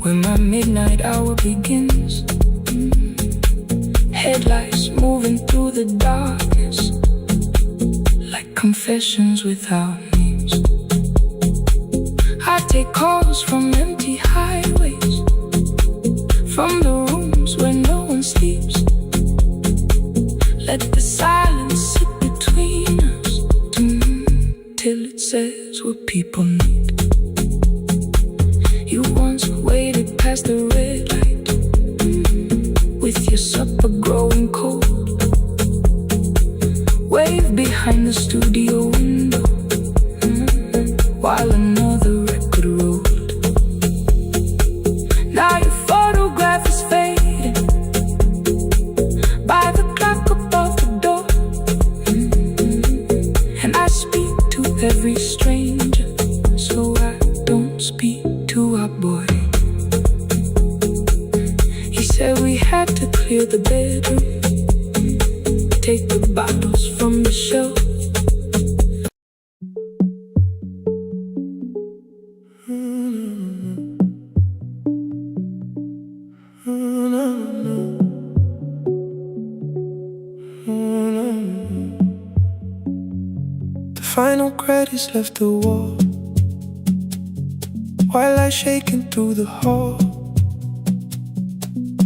when my midnight hour begins. Headlights moving through the darkness like confessions without names. I take calls from empty highways, from the rooms where no one sleeps. Let the silence sit between us till it says what people need. You once waited past the red light with your supper growing cold. Wave behind the studio window while another record rolled. Now your photograph is fading by the clock above the door. And I speak to every stranger, so I don't speak to our boy. He said we had to clear the bedroom, take the bottles from the shelf. The final credits left the wall while I shaking through the hall.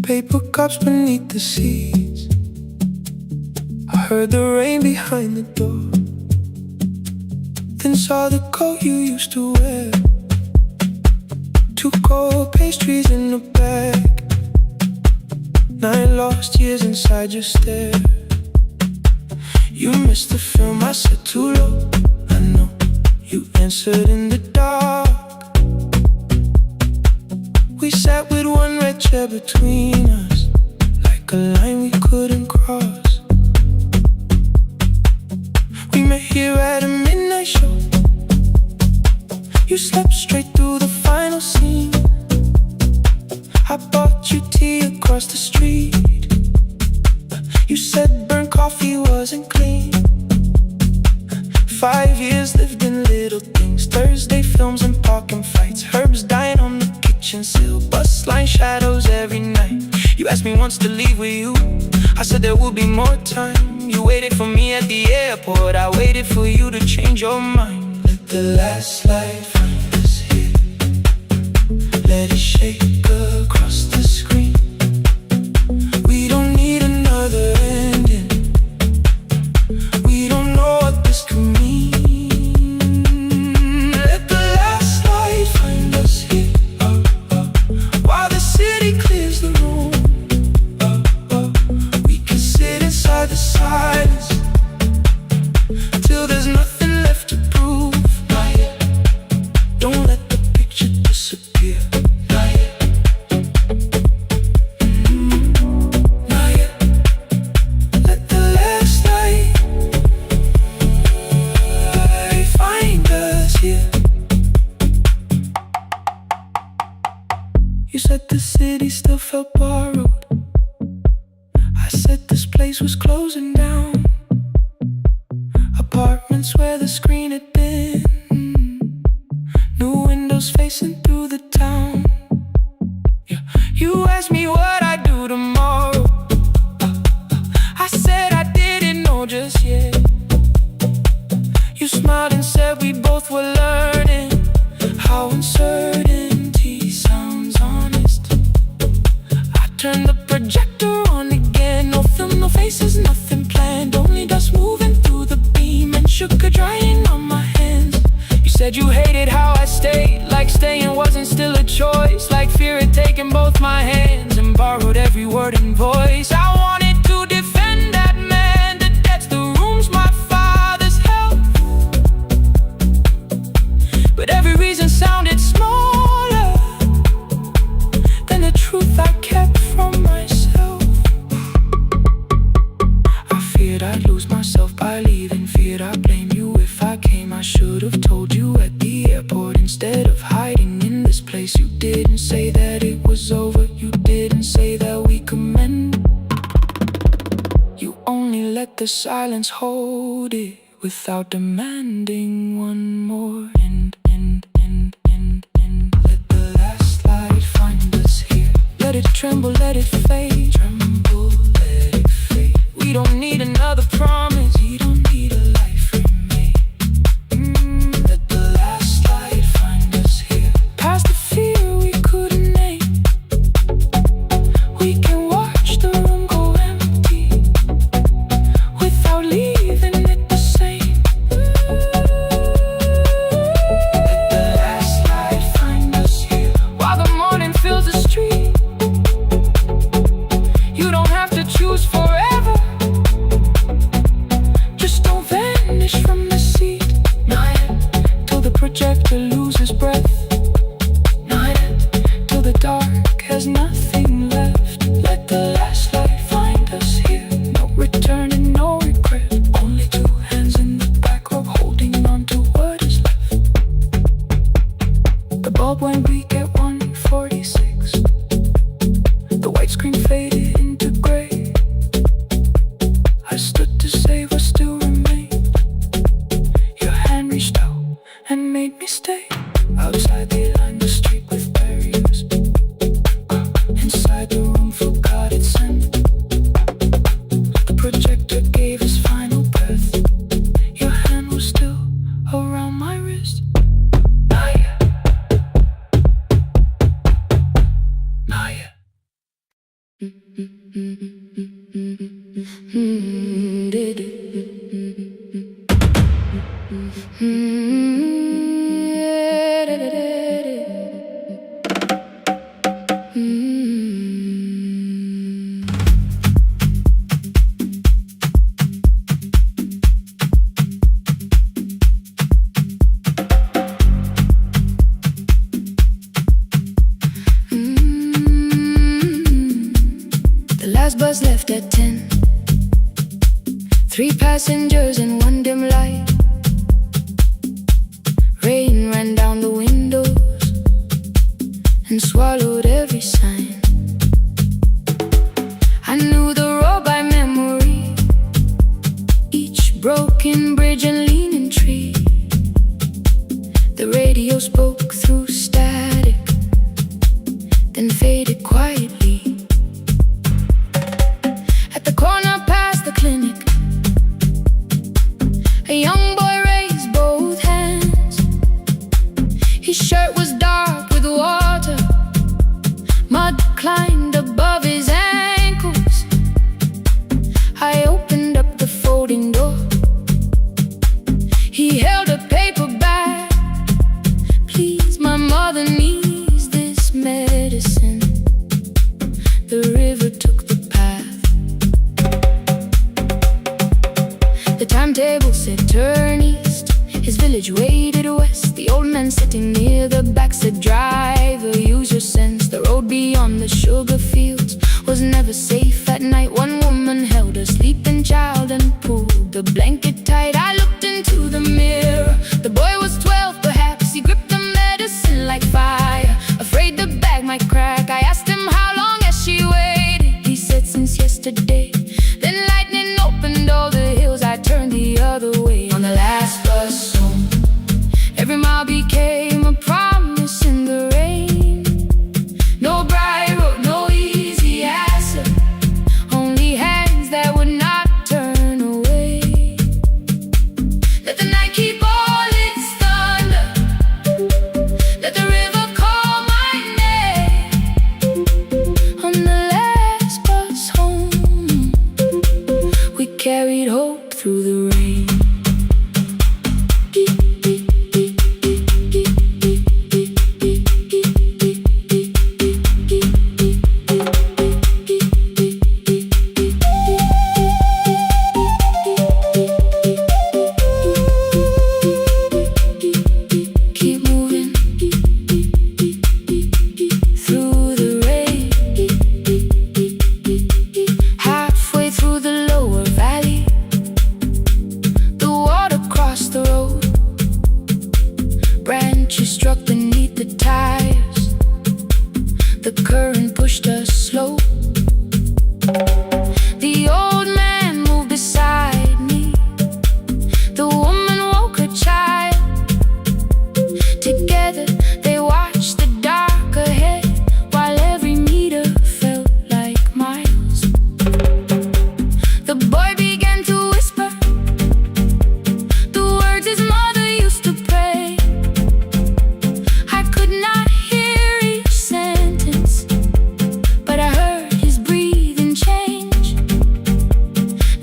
Paper cups beneath the seats. I heard the rain behind the door, then saw the coat you used to wear. 2 cold pastries in a bag, 9 lost years inside your stare. You missed the film, I said too low. I know you answered in the dark. We sat with one red chair between us, like a line we couldn't cross. We met here at a midnight show. You slept straight through the final scene. I bought you tea across the street. You said burnt coffee wasn't clean. 5 years lived in little things. Thursday films and parking fights. Herbs dying on the kitchen sill. Bus line shadows every night. You asked me once to leave with you. I said there would be more time. You waited for me at the airport. I waited for you to change your mind. Let the last light find us here. Let it shake across the screen. We don't need another ending. We don't know what this could mean. Let the last light find us here, while the city clears the room. We can sit inside the silence till there's nothing left to prove. Not yet. Don't let the picture disappear. Not yet. Not yet. Let the last light find us here. You said the city still felt borrowed. I said this place was closing down. Apartments where the screen had been. New windows facing through the town. Yeah. You asked me what I'd do tomorrow. I said I didn't know just yet. You smiled and said we both were learning how uncertainty sounds honest. I turned the projector on again. No film, no faces, nothing planned. Only dust moving through the beam and sugar drying on my hands. You said you hated how I stayed, like staying wasn't still a choice. Like fear had taken both my hands and borrowed every word and voice. I wanted to defend that man, the debts, the rooms my father's held. But every reason sounded small. told you at the airport. Instead of hiding in this place, you didn't say that it was over. You didn't say that we could mend. You only let the silence hold it without demanding one more. Let the last light find us here. Let it tremble, let it fade. Tremble, let it fade. We don't need another promise. We don't need a life remade. Let the last light find us here. Past the fear we couldn't name. We can watch the room go empty without leaving it the same. Let the last light find us here. While the morning fills the street, you don't have to choose forever. Just don't vanish from the seat. Not yet, till the projector loses breath. Not yet, till the dark has nothing left. Let the last light find us here. No return and no regret. Only two hands in the back row holding on to what is left. The bulb went weak at 1:46. The white screen faded into gray. I stood to save what still remained. Your hand reached out and made me stay. Outside they lined the street with barriers. Inside the room forgot its scent. The projector gave his final breath. Your hand was still around my wrist. Not yet. Not yet. The last bus left at 10. 3 passengers and 1 dim light. Rain ran down the windows and swallowed every sign. I knew the road by memory, each broken bridge and leaning tree. The radio spoke through static, then faded quietly. At the corner past the clinic, a young boy raised both hands. His shirt was dark with water. Mud climbed above his ankles. I opened up the folding door. He held a paper bag. Please, my mother needs this medicine. The river took the path. The timetable said turn east. His village waded west. The old man sitting near the back said driver, use your sense. The road beyond the sugar fields was never safe at night. One woman held a sleeping child and pulled the blanket tight. I looked into the mirror. The boy was 12 perhaps. He gripped the medicine like fire, afraid the bag might crack. I asked him how long has she waited. He said since yesterday. Then lightning opened all the hills. I turned the other way on the last bus home. Every mile became a promise in the rain. No bright road, no easy answer. Only hands that would not turn away. Let the night keep all its thunder. Let the river call my name. On the last bus home, we carried hope through the rain. She struck beneath the tires. The current pushed us slow. The old man moved beside me. The woman woke her child. Together they watched the dark ahead, while every meter felt like miles. The boy began to whisper the words his mother used to pray. I could not hear each sentence, but I heard his breathing change.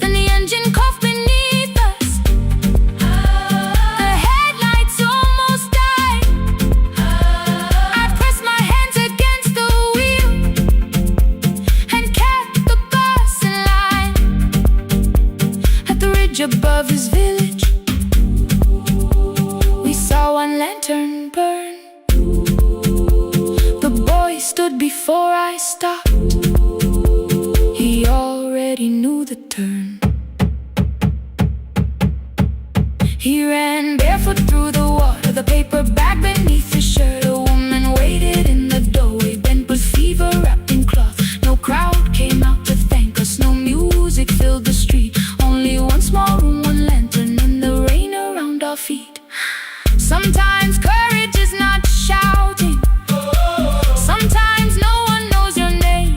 Then the engine coughed beneath us. The headlights almost died. I pressed my hands against the wheel and kept the bus in line. At the ridge above his village, we saw one lantern burn. The boy stood before I stopped. He already knew the turn. He ran barefoot through the water, the paper bag beneath his shirt. A woman waited in the doorway, bent with fever, wrapped in cloth. No crowd came out to thank us, no music filled the street. Only one small room, one lantern, and the rain around our feet. Sometimes courage is not shouting. Sometimes no one knows your name.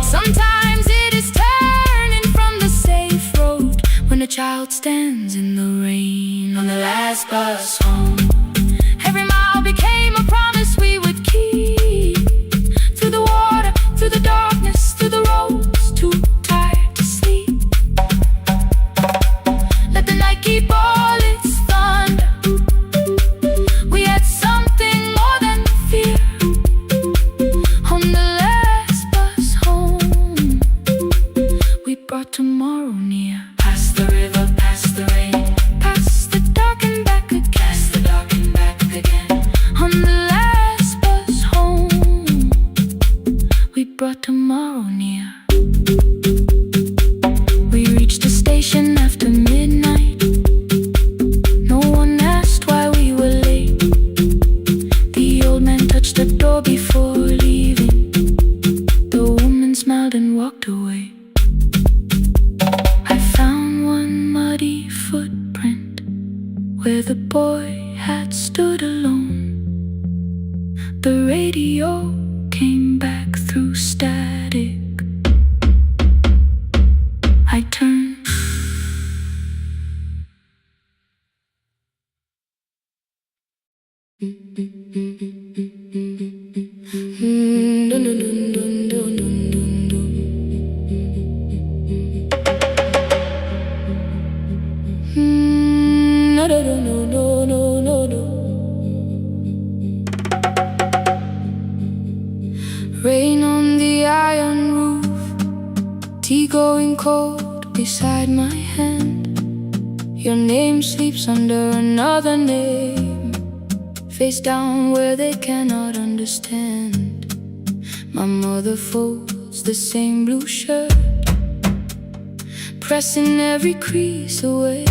Sometimes it is turning from the safe road when a child stands in the rain on the last bus home. Every mile became a promise we would keep. Through the water, through the darkness, through the roads too tired to sleep. Let the night keep all its thunder. We had something more than fear. On the last bus home, we brought tomorrow near. Past the river, past the rain, past the dark and back again. Past the dark and back again. On the last bus home, we brought tomorrow near. We reached the station after midnight. No one asked why we were late. The old man touched the door before leaving. The woman smiled and walked away. I found one muddy footprint where the boy had stood alone. The radio came back through static. I turned. Rain on the iron roof, tea going cold beside my hand. Your name sleeps under another name, face down where they cannot understand. My mother folds the same blue shirt, pressing every crease away.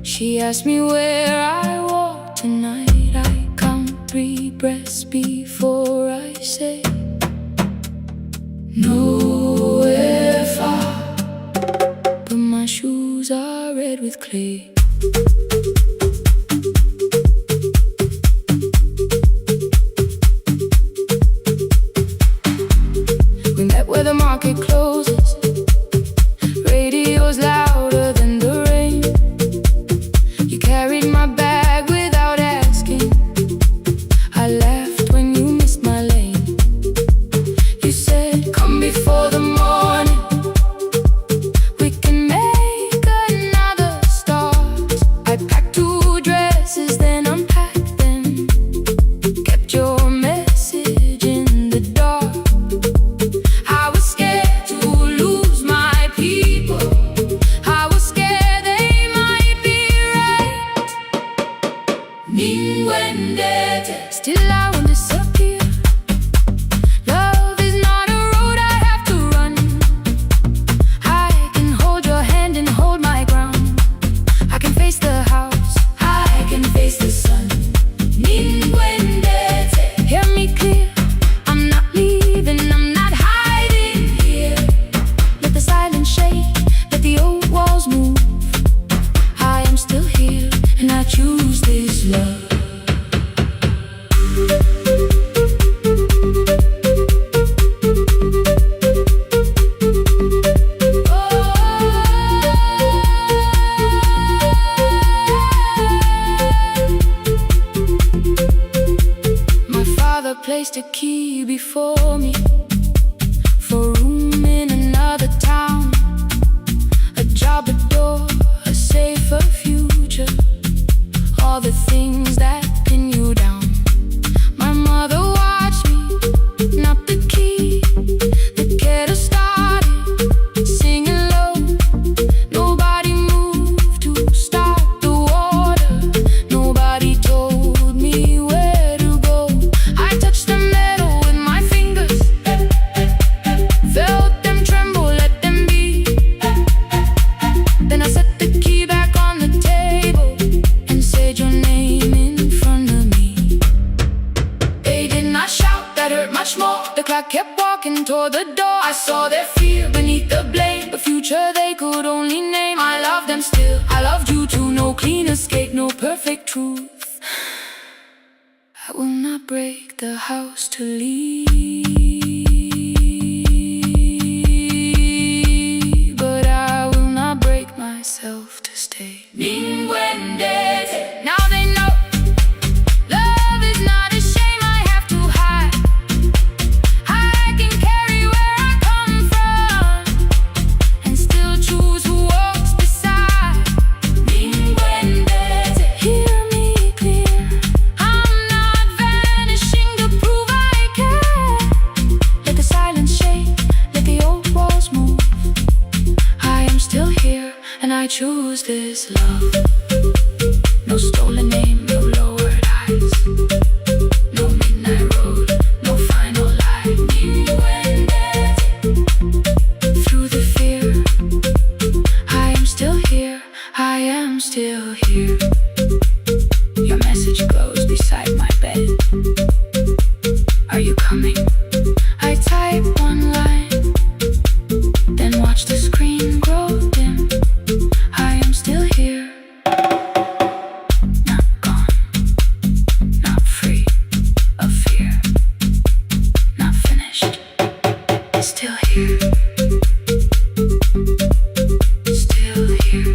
She asked me where I walk tonight. I count 3 breaths before I say nowhere far, but my shoes are red with clay. We met where the market closes. Radio's louder than the rain. You carried my bag without asking. I laughed when you missed my lane. You said, come before the morning, we can make another start. I packed 2 dresses, then unpacked them. Kept your message in the dark. I was scared to lose my people. I was scared they might be right. Still I won't disappear. Love is not a road I have to run. I can hold your hand and hold my ground. I can face the house, I can face the sun. this love. Placed a key before me for room in another town, a job, a door, a safer future, all the things that pin you down. My mother watched me knock the key, the kettle started singing low. Nobody moved to stop the water, nobody told me where to go. I touched the metal with my fingers, felt them tremble, let them be. Then I set the key back on the table and said your name in front of me. They did not shout, that hurt much more. The clock kept walking toward the door. I saw their fear beneath the blame, the future they could only name. I loved them still, I loved you too. No clean escape, no perfect truth. I will not break the house to leave, but I will not break myself to stay. Now they know love is not a shame I have to hide. I can carry where I come from and still choose who walks beside. Hear me clear, I'm not vanishing to prove I care. Let the silence shake, let the old walls move. I am still here and I choose this love. No stolen name, no lowered eyes, no midnight road, no final lie. Through the fear, I am still here, I am still here. Your message glows beside my bed. Are you coming? I type one line, then watch the screen grow dim. I am still here, not gone, not free of fear, not finished. Still here, still here,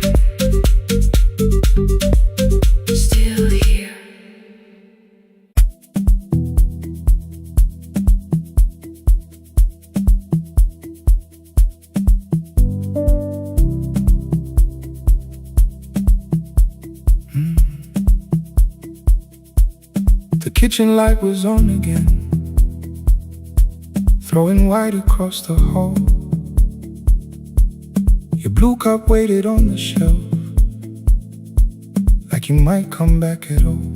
still here. The kitchen light was on again, throwing white across the hall. Your blue cup waited on the shelf, like you might come back at all.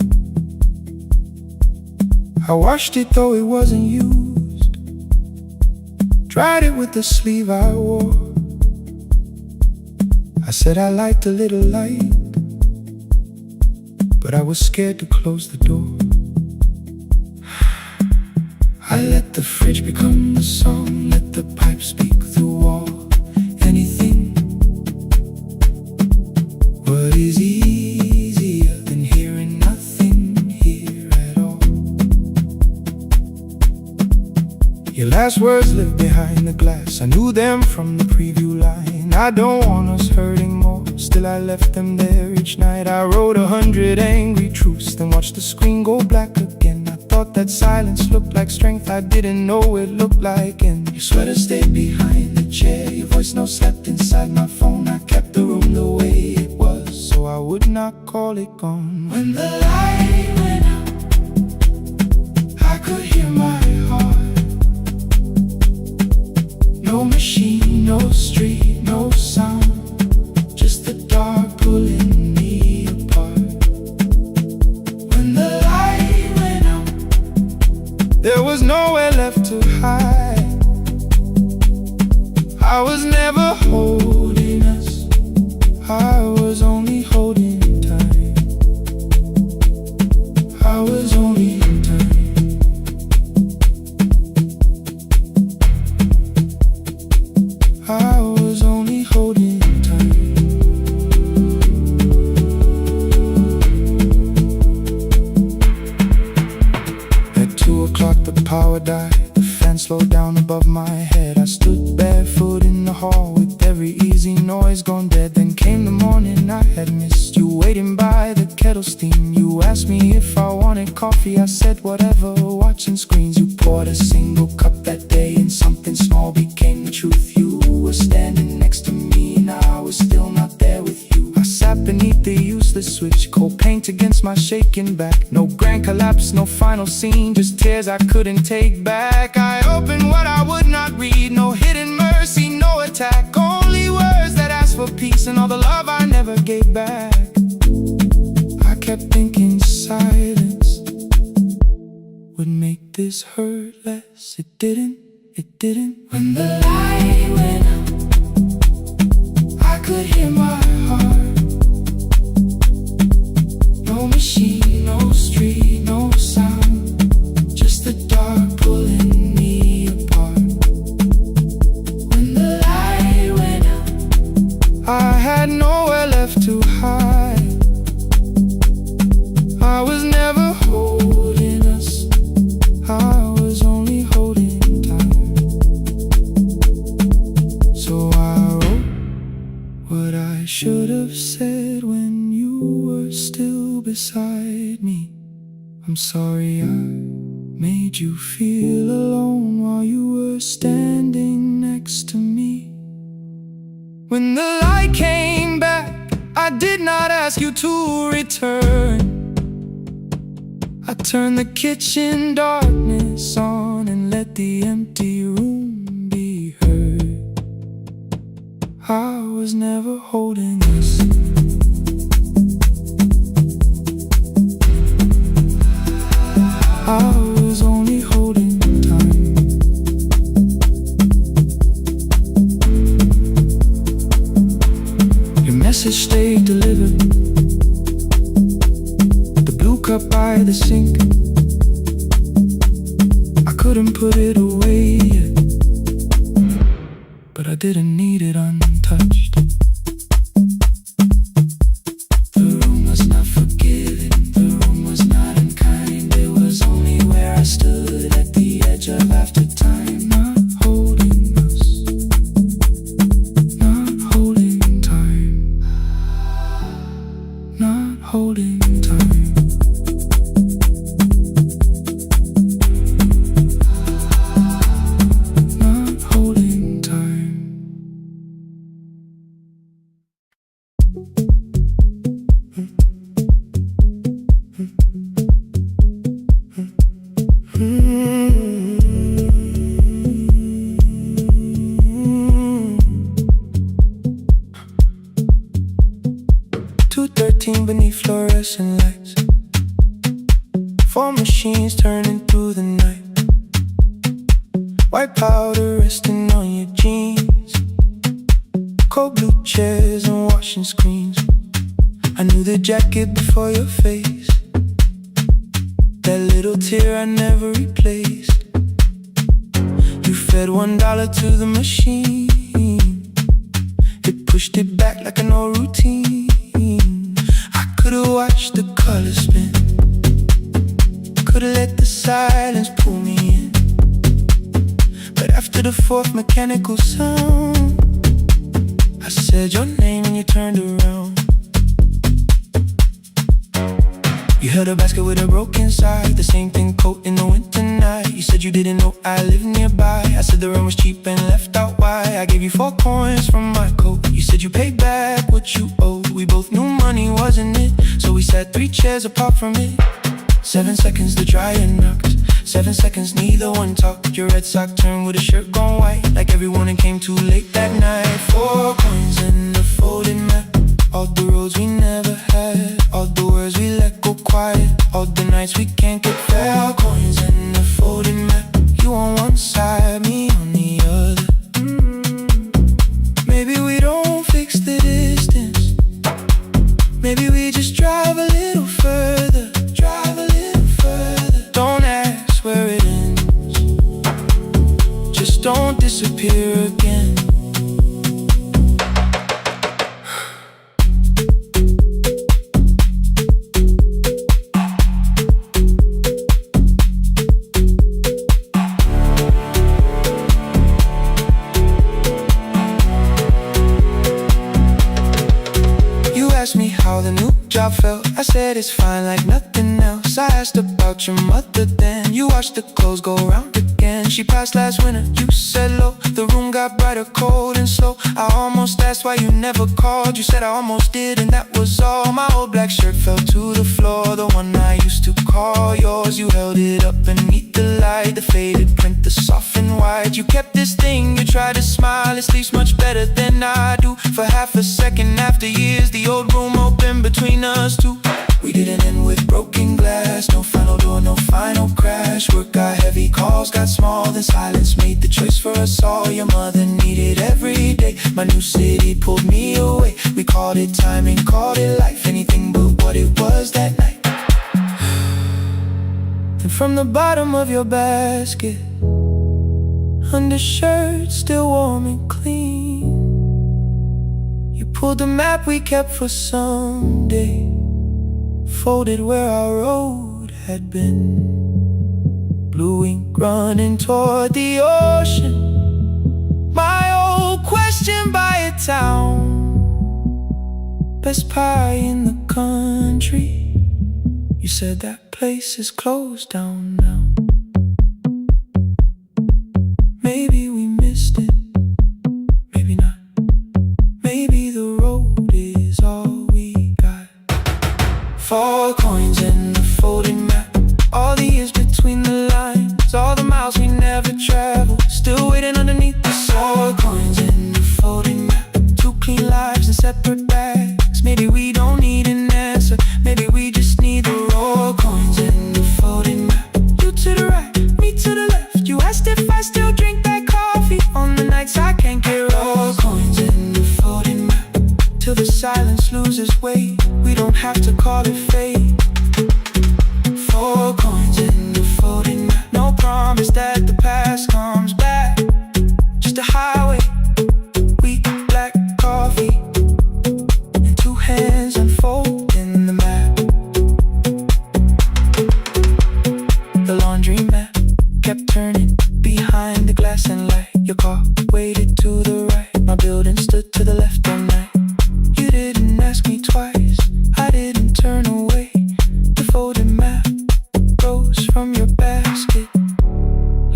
I washed it though it wasn't used, dried it with the sleeve I wore. I said I liked a little light, but I was scared to close the door. I let the fridge become the song, let the pipe speak through all. Anything. What is easier than hearing nothing here at all? Your last words live behind the glass, I knew them from the preview line. I don't want us hurting more, still I left them there each night. I wrote 100 angry truths, then watched the screen go black again. I thought that silence looked like strength, I didn't know it looked like end. Your sweater stayed behind the chair, your voice note slept inside my phone. I kept the room the way it was, so I would not call it gone. When the light went out, I could hear my heart. No machine, no street, no sound, just the dark pulling me apart. When the light went out, there was nowhere left to hide. I was never holding us, I was only holding time. I was only time. I was only holding time. the power died. The fan slowed down above my head. I stood barefoot in the hall with every easy noise gone dead. Then came the morning I had missed you, waiting by the kettle steam. You asked me if I wanted coffee, I said whatever, watching screens. You poured a single cup that day and something small became the truth. You were standing next to me and I was still not there with you. I sat beneath the useless switch, cold paint against my shaking back. No grand collapse, no final scene, just tears I couldn't take back. I opened what I would not read, no hidden mercy, no attack. Only words that asked for peace and all the love I never gave back. I kept thinking silence would make this hurt less. It didn't. When the light went out, I could hear my heart. No machine, no street, no sound, just the dark pulling me apart. When the light went out, I had nowhere left to hide. I was never holding us, I was only holding time. So I wrote what I should have said when you were still beside me. I'm sorry I made you feel alone while you were standing next to me. When the light came back, I did not ask you to return. I turned the kitchen darkness on and let the empty room be heard. I was never holding us, I was only holding time. Your message stayed delivered, the blue cup by the sink. I couldn't put it away yet, but I didn't need it untouched. The room was not forgiving, the room was not unkind. It was only where I stood at the edge of after time. Not holding us, not holding time, not holding time. Not holding time. 2:13 beneath fluorescent lights, 4 machines turning through the night. White powder resting on your jeans, cold blue chairs and washing screens. I knew the jacket before your face, that little tear I never replaced. You fed $1 to the machine, it pushed it back like an old routine. I could've watched the colors spin, could've let the silence pull me in, but after the 4th mechanical sound, I said your name and you turned around. You held a basket with a broken side, the same thing coat in the winter night. You said you didn't know I lived nearby. I said the rent was cheap and left out why. I gave you 4 coins from my coat. You said you paid back what you owed. We both knew money wasn't it, so we sat 3 chairs apart from it. 7 seconds the dryer knocked, 7 seconds neither one talked. Your red sock turned with a shirt gone white, like everyone came too late that night. 4 coins and a folded map, all the roads we never had, all the words we let go quiet, all the nights we can't get fair. Coins and a folded map, you on one side, me on the other. Maybe we don't fix the distance, maybe we just drive a little further, drive a little further. Don't ask where it ends, just don't disappear again. I felt. I said it's fine like nothing else. I asked about your mother then. You watched the clothes go round again. She passed last winter, you said low. The room got brighter, cold and slow. I almost asked why you never called. You said I almost did and that was all. My old black shirt fell to the floor, the one I used to call yours. You held it up beneath the light, the faded print, the soft and white. You kept this thing, you tried to smile. It sleeps much better than I do. For half a second after years, the old room opened between us two. We didn't end with broken glass, no final door, no final crash. Work got heavy, calls got small, then silence made the choice for us all. Your mother needed every day, my new city pulled me away. We called it timing, called it life, anything but what it was that night. Then from the bottom of your basket, undershirt still warm and clean, you pulled the map we kept for someday, folded where our road had been. Blue ink running toward the ocean, my old question by a town. Best pie in the country, you said that place is closed down now. Maybe we missed it, maybe not. Maybe the road is all we got. 4 coins in the folded map, all the years between the lines, all the miles we never traveled, still waiting underneath the sun. 4 coins in the folded map, 2 clean lives in separate bags. Maybe we don't need an answer, maybe we just need the raw coins in the folded map. You to the right, me to the left. You asked if I still drink that coffee on the nights I can't get raw coins in the folded map, till the silence loses weight. We don't have to call it fate. 4 coins in the folded map, no promise that the past comes back, just a highway, weak black coffee, and 2 hands unfolding the map. The laundry mat kept turning behind the glass and light. Your car waited to the right, my building stood to the left all night. You didn't ask me twice, I didn't turn away. The folded map rose from your basket,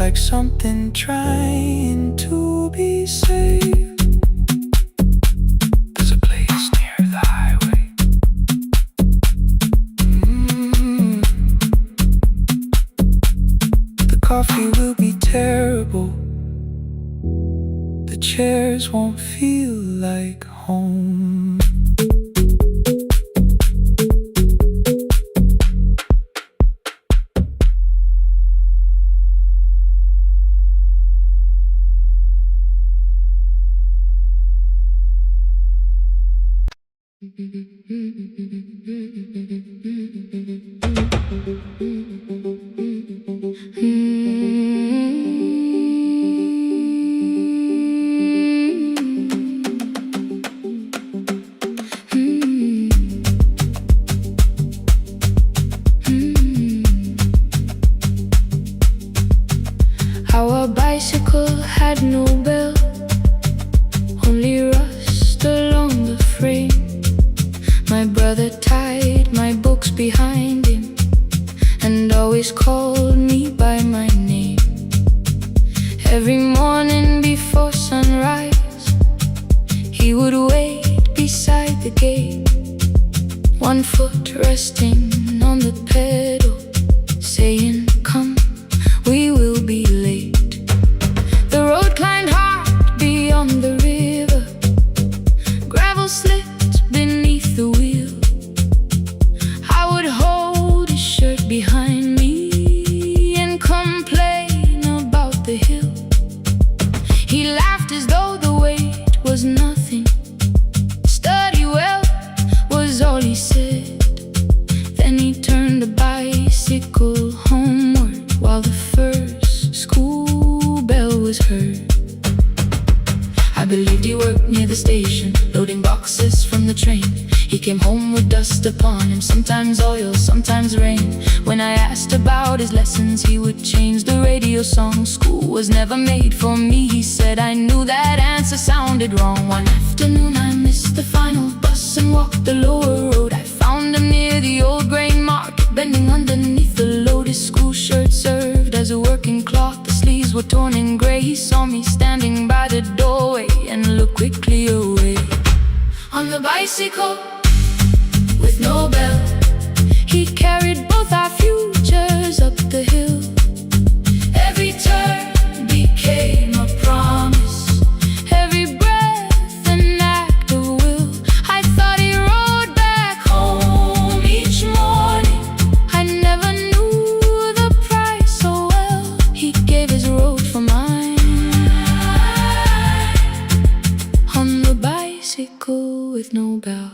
like something trying to be saved. There's a place near the highway. The coffee will be terrible, the chairs won't feel like home. Our bicycle had no bell, only rust along the frame. My brother tied my books behind him and always called me by my name. Every morning before sunrise, he would wait beside the gate, 1 foot resting on the pedal, saying, "Come, we will be late." The road climbed hard beyond the river, gravel slipped beneath the wheel. I would hold his shirt behind me and complain about the hill. He laughed as though the weight was nothing. Study well was all he said. Then he turned the bicycle homeward while the first school bell was heard. I believed he worked near the station, loading boxes from the train. He came home with dust upon him, sometimes oil, sometimes rain. When I asked about his lessons, he would change the radio song. School was never made for me, he said. I knew that answer sounded wrong. One afternoon I missed the final bus and walked the lower road. I Found him near the old grain market, bending underneath the lotus. School shirt served as a working cloth. The sleeves were torn and gray. He saw me standing by the doorway and looked quickly away. On the bicycle with no bell, he carried both our futures up the hill. Every turn became a promise, every breath an act of will. I thought he rode back home each morning. I never knew the price so well. He gave his road for mine. On the bicycle with no bell.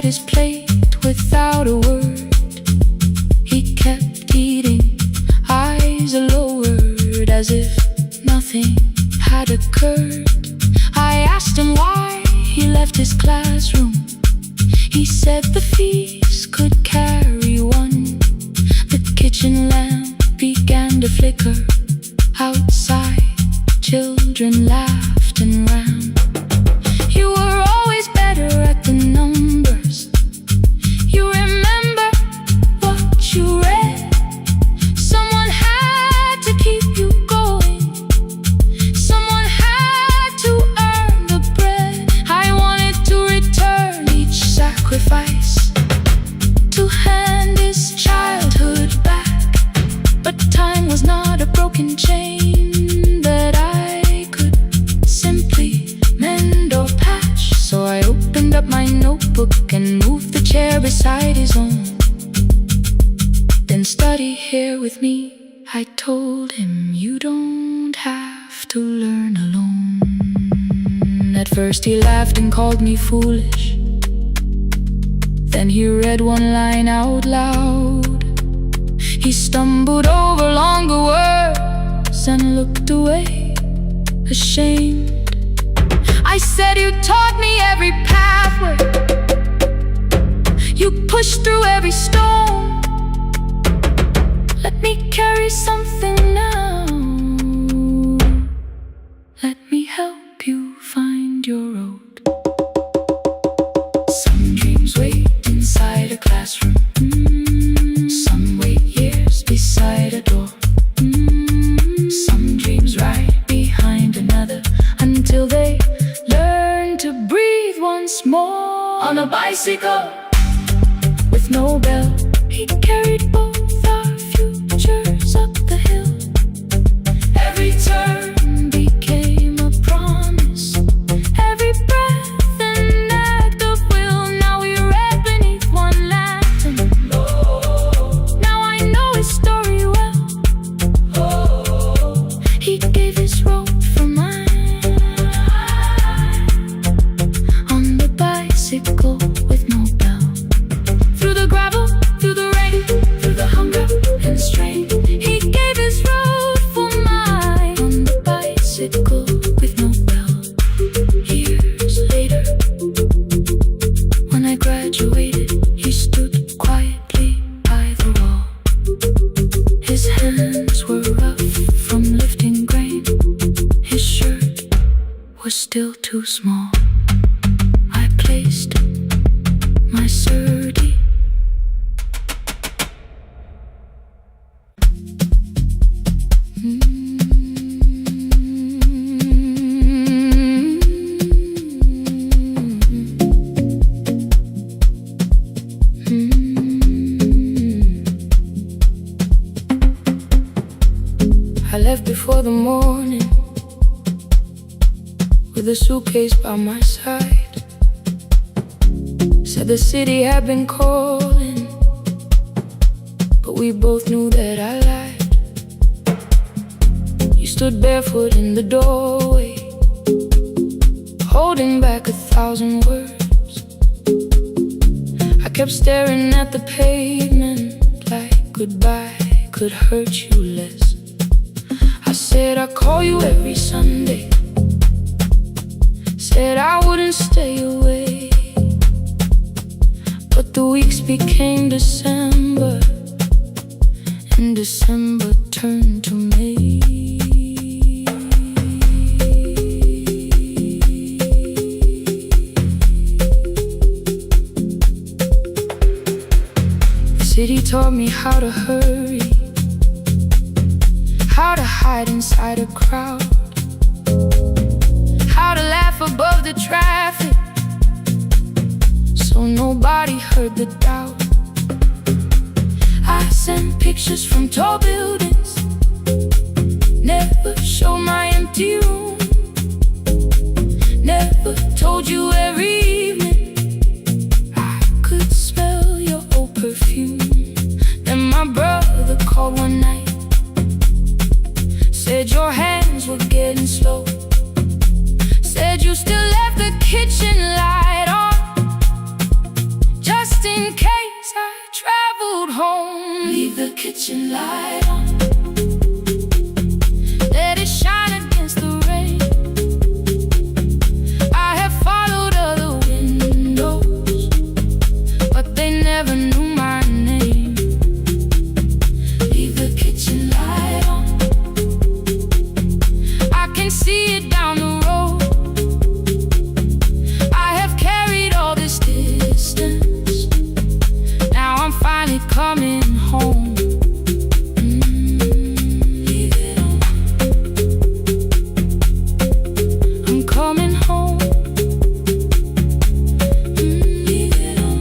His plate without a word. He kept eating, eyes lowered, as if nothing had occurred. I asked him why he left his classroom. He said the feast could carry one. The kitchen lamp began to flicker. Outside, children laughed and ran. You were always better at the numbers. You remember what you read. Someone had to keep you going. Someone had to earn the bread. I wanted to return each sacrifice, to hand his childhood back. But time was not a broken chain that I could simply mend or patch. So I opened up my notebook and moved the chair beside his own. Then study here with me, I told him. You don't have to learn alone. At first he laughed and called me foolish. Then he read one line out loud. He stumbled over longer words and looked away, ashamed. I said, you taught me every pathway. You pushed through every stone. Let me carry something now. Let me help you find your road. Some dreams wait inside a classroom. Some wait years beside a door. Some dreams right behind another, until they learn to breathe once more. On a bicycle with no bell, he carried both our futures up the hill. Every turn became a promise, every breath an act of will. Now we read beneath one lantern. Now I know his story well. He gave his road for mine. On the bicycle with no bell. Through the gravel, through the rain, through the hunger and strain, he gave his road for mine. On the bicycle with no bell. Years later, when I graduated, he stood quietly by the wall. His hands were rough from lifting grain. His shirt was still too small. I placed my surdy. I left before the morning, with a suitcase by my side. Said the city had been calling, but we both knew that I lied. You stood barefoot in the doorway, holding back 1,000 words. I kept staring at the pavement like goodbye could hurt you less. I said I'd call you every Sunday, Said I wouldn't stay away, but the weeks became December, and December turned to May. The city taught me how to hurry, how to hide inside a crowd, how to laugh above the traffic so nobody heard the doubt. I sent pictures from tall buildings, never showed my empty room, never told you every evening I could smell your old perfume. Then my brother called one night, said your hands were getting slow, said you still left the kitchen light on, just in case I traveled home. Leave the kitchen light on, let it shine against the rain. I have followed other windows, but they never knew my name. Leave the kitchen light on, I can see it down the road. I have carried all this distance, now I'm finally coming home. Leave it on, I'm coming home. Leave it on,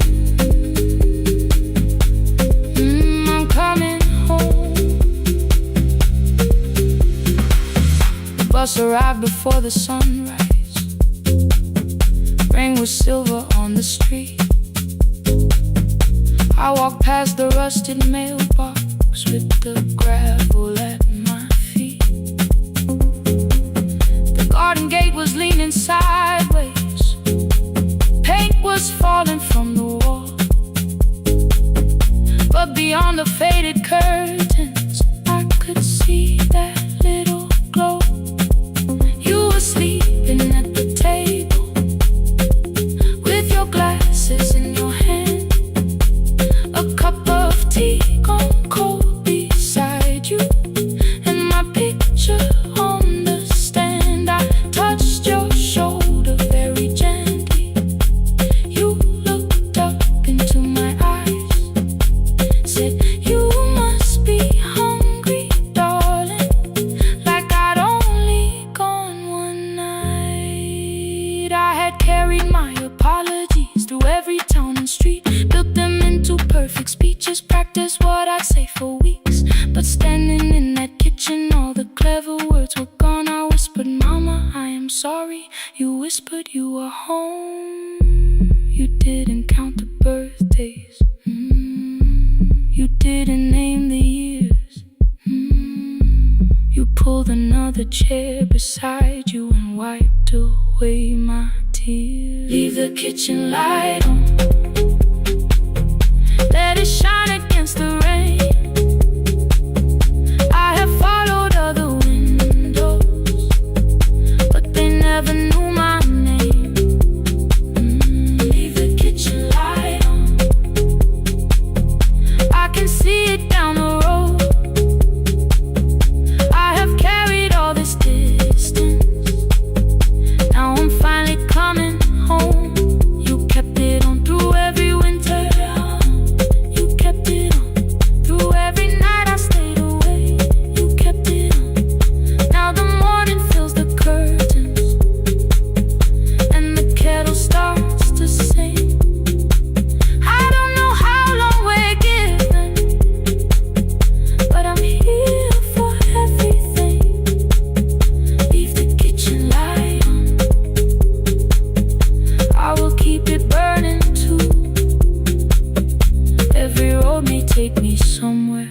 I'm coming home. The bus arrived before the sunrise, rain was silver on the street. I walked past the rusted mailbox with the gravel at my feet. The garden gate was leaning sideways, paint was falling from the wall, but beyond the faded curtains I could see that little glow. You were sleeping at the table with your glasses in your hand, a cup of tea gone cold beside you, and my picture on the stand. I touched your shoulder very gently. You looked up into my eyes, said you must be hungry, darling, like I'd only gone one night. I had carried my apologies through every town and street, built them into perfect speeches, practiced what I'd say for weeks. But standing in that kitchen, all the clever words were gone. I whispered, Mama, I am sorry. You whispered you were home. You didn't count the birthdays, you didn't name the years. You pulled another chair beside you and wiped away my tears. Leave the kitchen light on, let it shine against the rain. I have followed other windows, but they never knew my name. Leave the kitchen light on, I can see it down the road. I have carried all this distance, now I'm finally coming home. You kept it on through every winter, you kept it on through every night I stayed away. You kept it on, now the morning fills the curtains and the kettle starts to sing. I don't know how long we're given, but I'm here for everything. Leave the kitchen light on, I will keep it burning too. Every road may take me somewhere,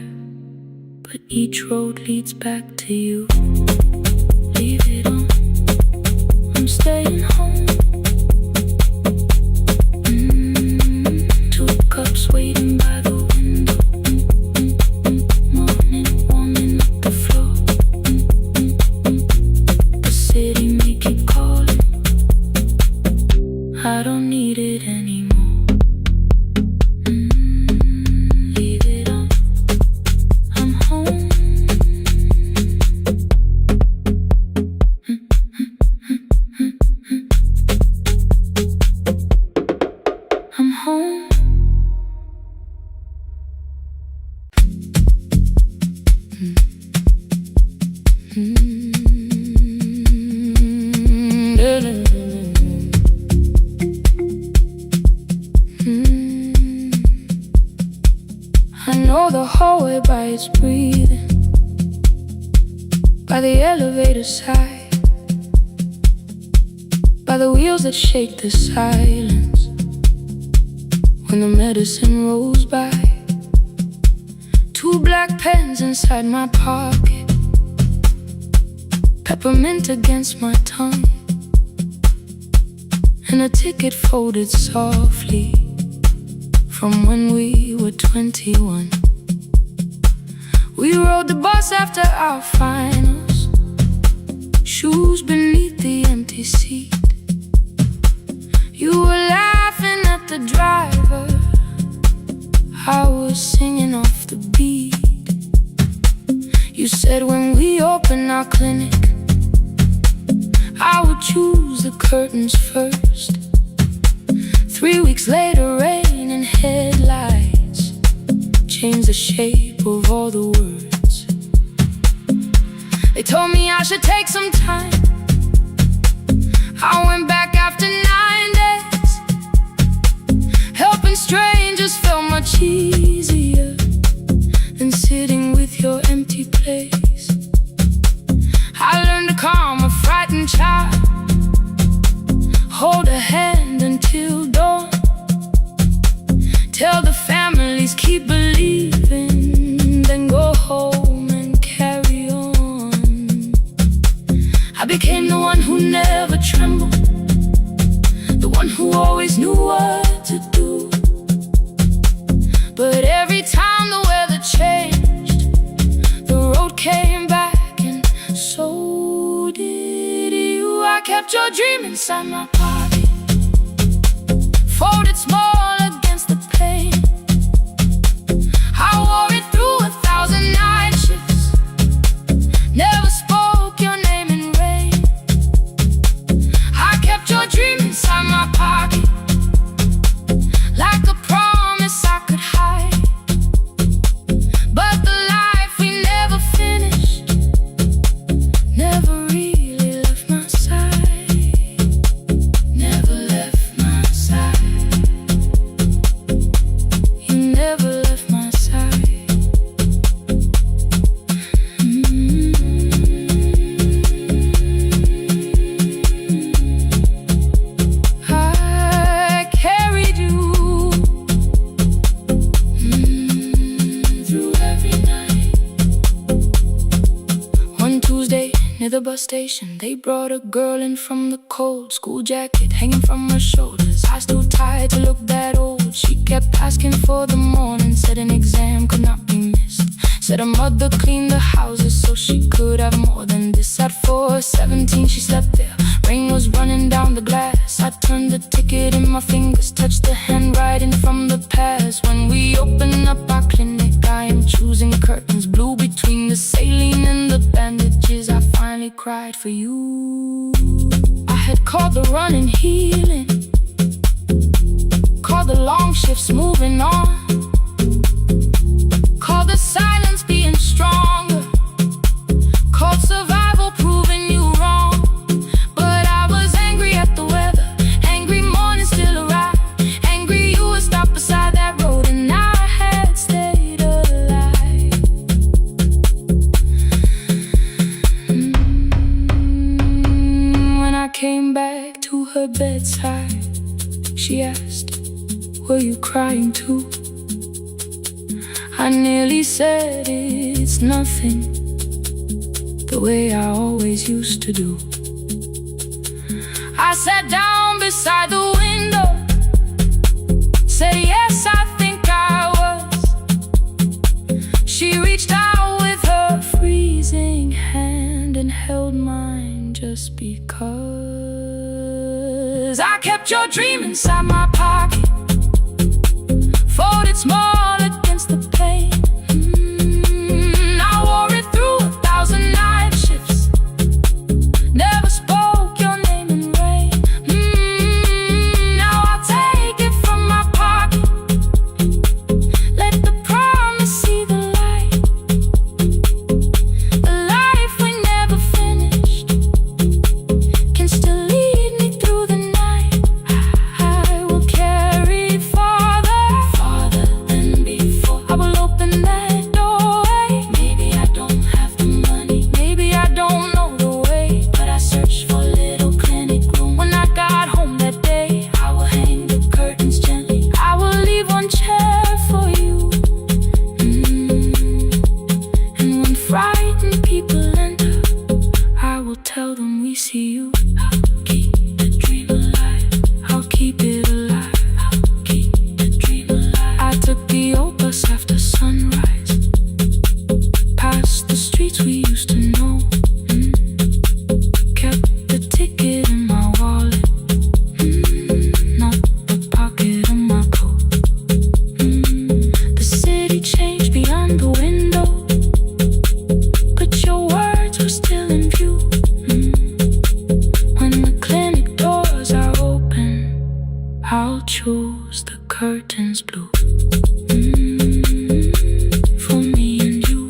but each road leads back to you. Leave it on, I'm staying home. Two cups waiting by the window, morning warming up the floor. The city may keep calling, don't need it anymore. Leave it on. I'm home. I'm home. I know the hallway by its breathing, by the elevator side, by the wheels that shake the silence when the medicine rolls by. 2 black pens inside my pocket, peppermint against my tongue, and a ticket folded softly from when we were 21. We rode the bus after our finals, shoes beneath the empty seat. You were laughing at the driver, I was singing off the beat. You said when we open our clinic, I would choose the curtains first. 3 weeks later, rain and headlights changed the shape of all the words. They told me I should take some time. I went back after 9 days. Helping strangers felt much easier than sitting with your empty place. I learned to calm a frightened child, hold a hand until dawn, tell the families keep believing, then go home and carry on. I became the one who never trembled, the one who always knew what to do. But every time the weather changed, the road came back, and so did you. I kept your dream inside my pocket, folded small against the pain. I wore it through 1,000 night shifts, never spoke your name in rain. I kept your dream inside my pocket, like a promise I could hide. But the life we never finished never really left my side, never left my side. You never left my side. I carried you through every night. One Tuesday near the bus station, they brought a girl in from the cold, school jacket hanging from her shoulders, eyes too tired to look that old. She kept asking for the morning, said an exam could not be missed, said her mother cleaned the houses so she could have more than this. At 4:17 she slept there, rain was running down the glass. I turned the ticket in my fingers, touched the handwriting from the past. When we open up our clinic, I am choosing curtains blue between the saline and the bandages. I finally cried for you. I had called the running healing, called the long shifts moving on, called the silence being stronger, called survival proving you wrong. But I was angry at the weather, angry morning still arrived, angry you were stopped beside that road and I had stayed alive. When I came back to her bedside, she asked, were you crying too? I nearly said it's nothing, the way I always used to do. I sat down beside the window, said yes, I think I was. She reached out with her freezing hand and held mine just because. I kept kept your dream inside my pocket, folded small against the pain. I wore it through 1,000 night shifts, never spoke your name in rain. Now I'll take it from my pocket, let the promise see the light. The life we never finished can still lead me through the night. I will carry farther, farther than before. I will open that doorway. Maybe I don't have the money, maybe I don't know the way, but I searched for a little clinic room. When I got home that day, I will hang the curtains gently. I will leave one chair for you. And when frightened people enter, I will tell them we see you. I'll keep the dream alive, I'll keep it alive, I'll keep the dream alive. I took the old bus after sunrise, past the streets we used to know. Kept the ticket in my wallet, not the pocket of my coat. The city changed beyond the window, but your words were still in view. When the clinic doors are open, I'll choose the curtains blue. For me and you.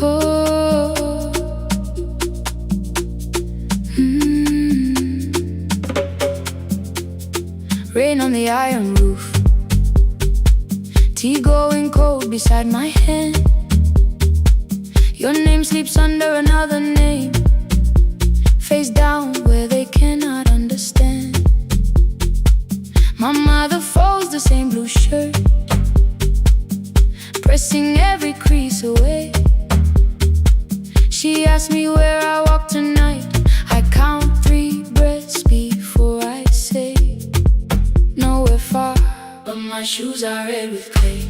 Oh. Rain on the iron roof, tea going cold beside my hand. Your name sleeps under another name, face down where they cannot understand. My mother folds the same blue shirt, pressing every crease away. She asked me where I walk tonight. I count 3 breaths before I say nowhere far, but my shoes are red with clay.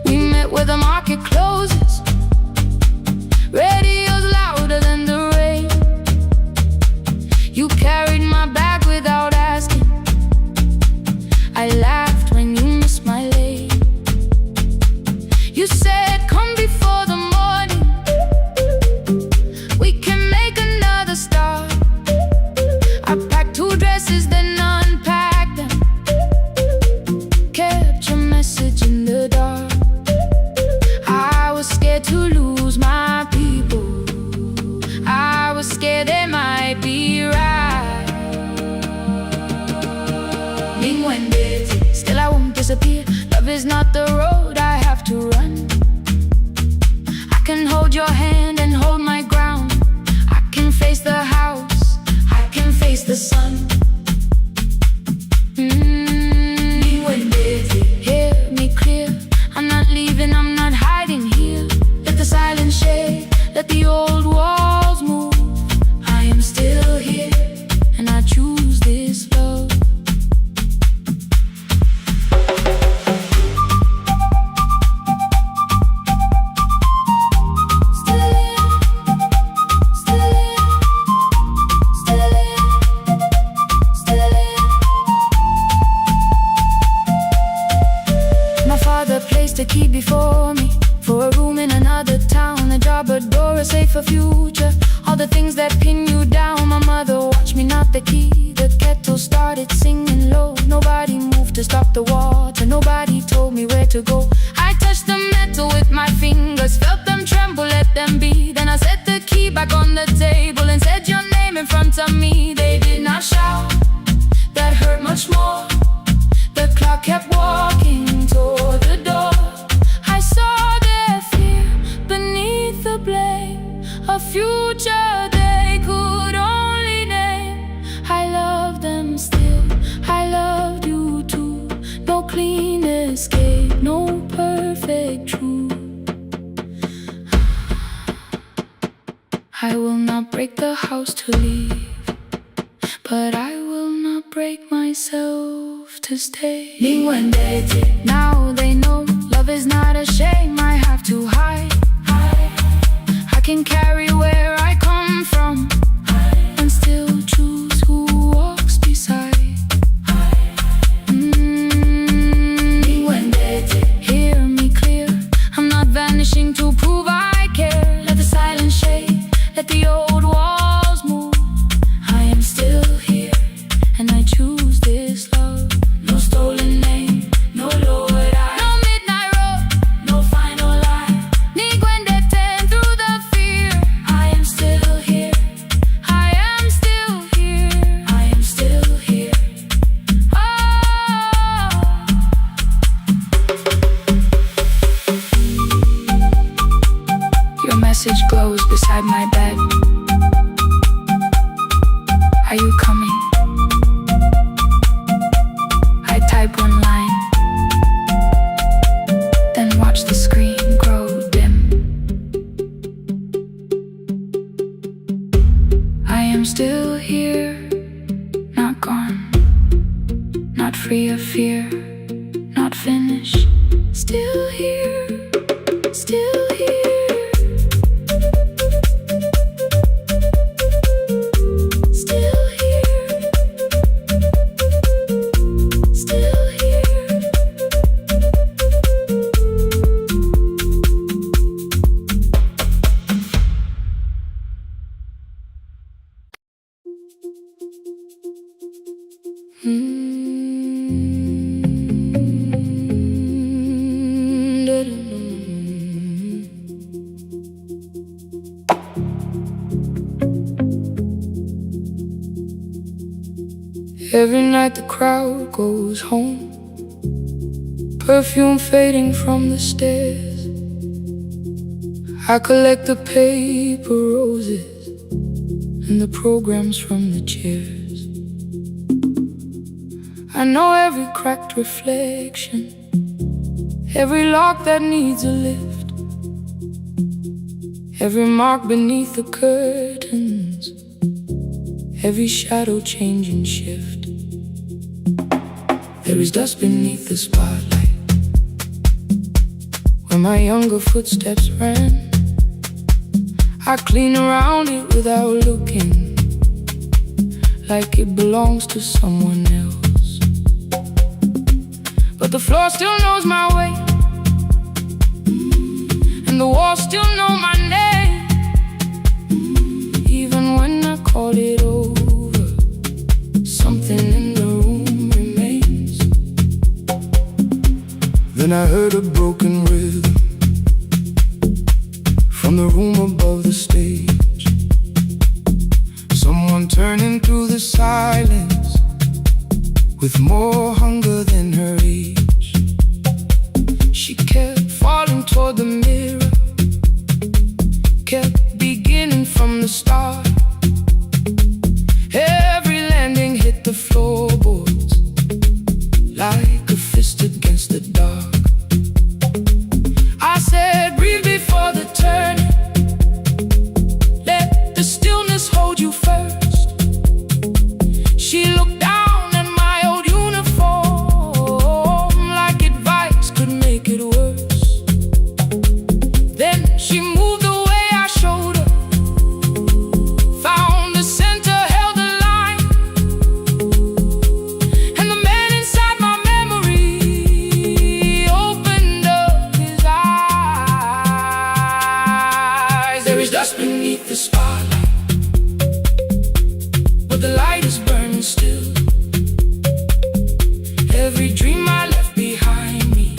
We met where the market closes, radio's louder than the rain. You carried my bag without asking, I laughed when you missed my lane. You said come before the morning, we can make another start. I packed 2 dresses then unpacked them, kept your message in the dark. I was scared to lose my people, I was scared they might be right. Still I won't disappear, love is not the road I have to run. I can hold your hand and hold my ground, I can face the house, I can face the sun. Hear me clear, I'm not leaving, I'm not hiding here. Let the silence shake, let the old walls move. I am still here, and I choose this love. The key before me, for a room in another town, a job, a door, a safer future. All the things that pin you down. My mother watched me knot the key, the kettle started singing low. Nobody moved to stop the water, nobody told me where to go. I touched the metal with my fingers, felt them tremble, let them be. Then I set the key back on the table and said your name in front of me. They did not shout, that hurt much more. The clock kept walking toward the door. I saw their fear beneath the blame, a future there. the house to leave, but I will not break myself to stay. Now they know love is not a shame I have to hide. I can carry where I come from and still choose who walks beside. Hear me clear, I'm not vanishing to prove I care. Let the silence shade, let the old walls move. I am still here, and I choose this love. No stolen name, no lowered eye, no midnight road, no final lie. Ni ten through the fear. I am still here, I am still here, I am still here. Your message glows beside my bed. Are you coming? I type one line, then watch the screen grow dim. I am still here, not gone, not free of fear, not finished. Still here, still here. Still here, still here. Every night the crowd goes home, perfume fading from the stairs. I collect the paper roses and the programs from the chairs. I know every cracked reflection, every lock that needs a lift, every mark beneath the curtains, every shadow change and shift. There is dust beneath the spotlight where my younger footsteps ran. I clean around it without looking, like it belongs to someone else. But the floor still knows my way, and the walls still know my name. Even when I call it over, something in the room remains. Then I heard a broken rhythm from the room above the stage. Someone turning through the silence with more hunger than her age. She kept falling toward the mirror, kept beginning from the start. Every landing hit the floorboards like a fist against the dark. I said, breathe before the turning, let the stillness hold you first. She looked down at my old uniform like advice could make it worse. Then she moved the way I showed her, found the center, held the line, and the man inside my memory opened up his eyes. There is dust beneath the spotlight, but the light is burning still. Every dream I left behind me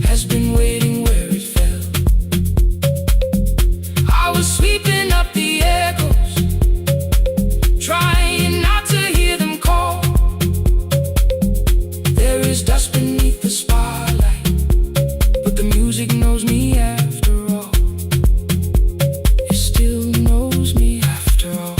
has been waiting where it fell. I was sweeping up the echoes, trying not to hear them call. There is dust beneath the spotlight, but the music knows me after all. It still knows me after all.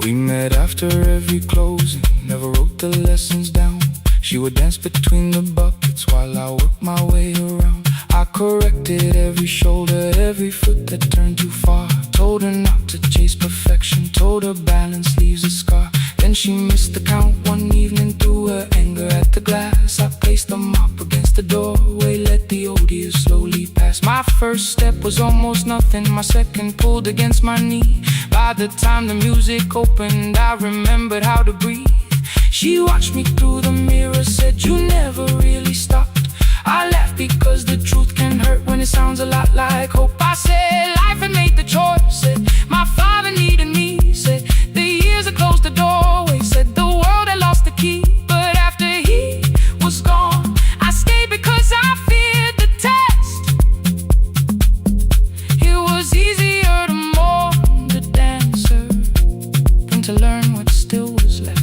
We met after every closing, never wrote the lessons down. She would dance between the buckets while I worked my way around. I corrected every shoulder, every foot that turned too far. Told her not to chase perfection, told her balance leaves a scar. Then she missed the count one evening, threw her anger at the glass. I placed the mop against the doorway, let the odious slowly pass. My first step was almost nothing, my second pulled against my knee. By the time the music opened, I remembered how to breathe. She watched me through the mirror, said, "You never really stopped." I laughed because the truth can hurt when it sounds a lot like hope. I said life had made the choice, said my father needed me, said the years had closed the doorway, said the world had lost the key. But after he was gone, I stayed because I feared the test. It was easier to mourn the dancer than to learn what still was left.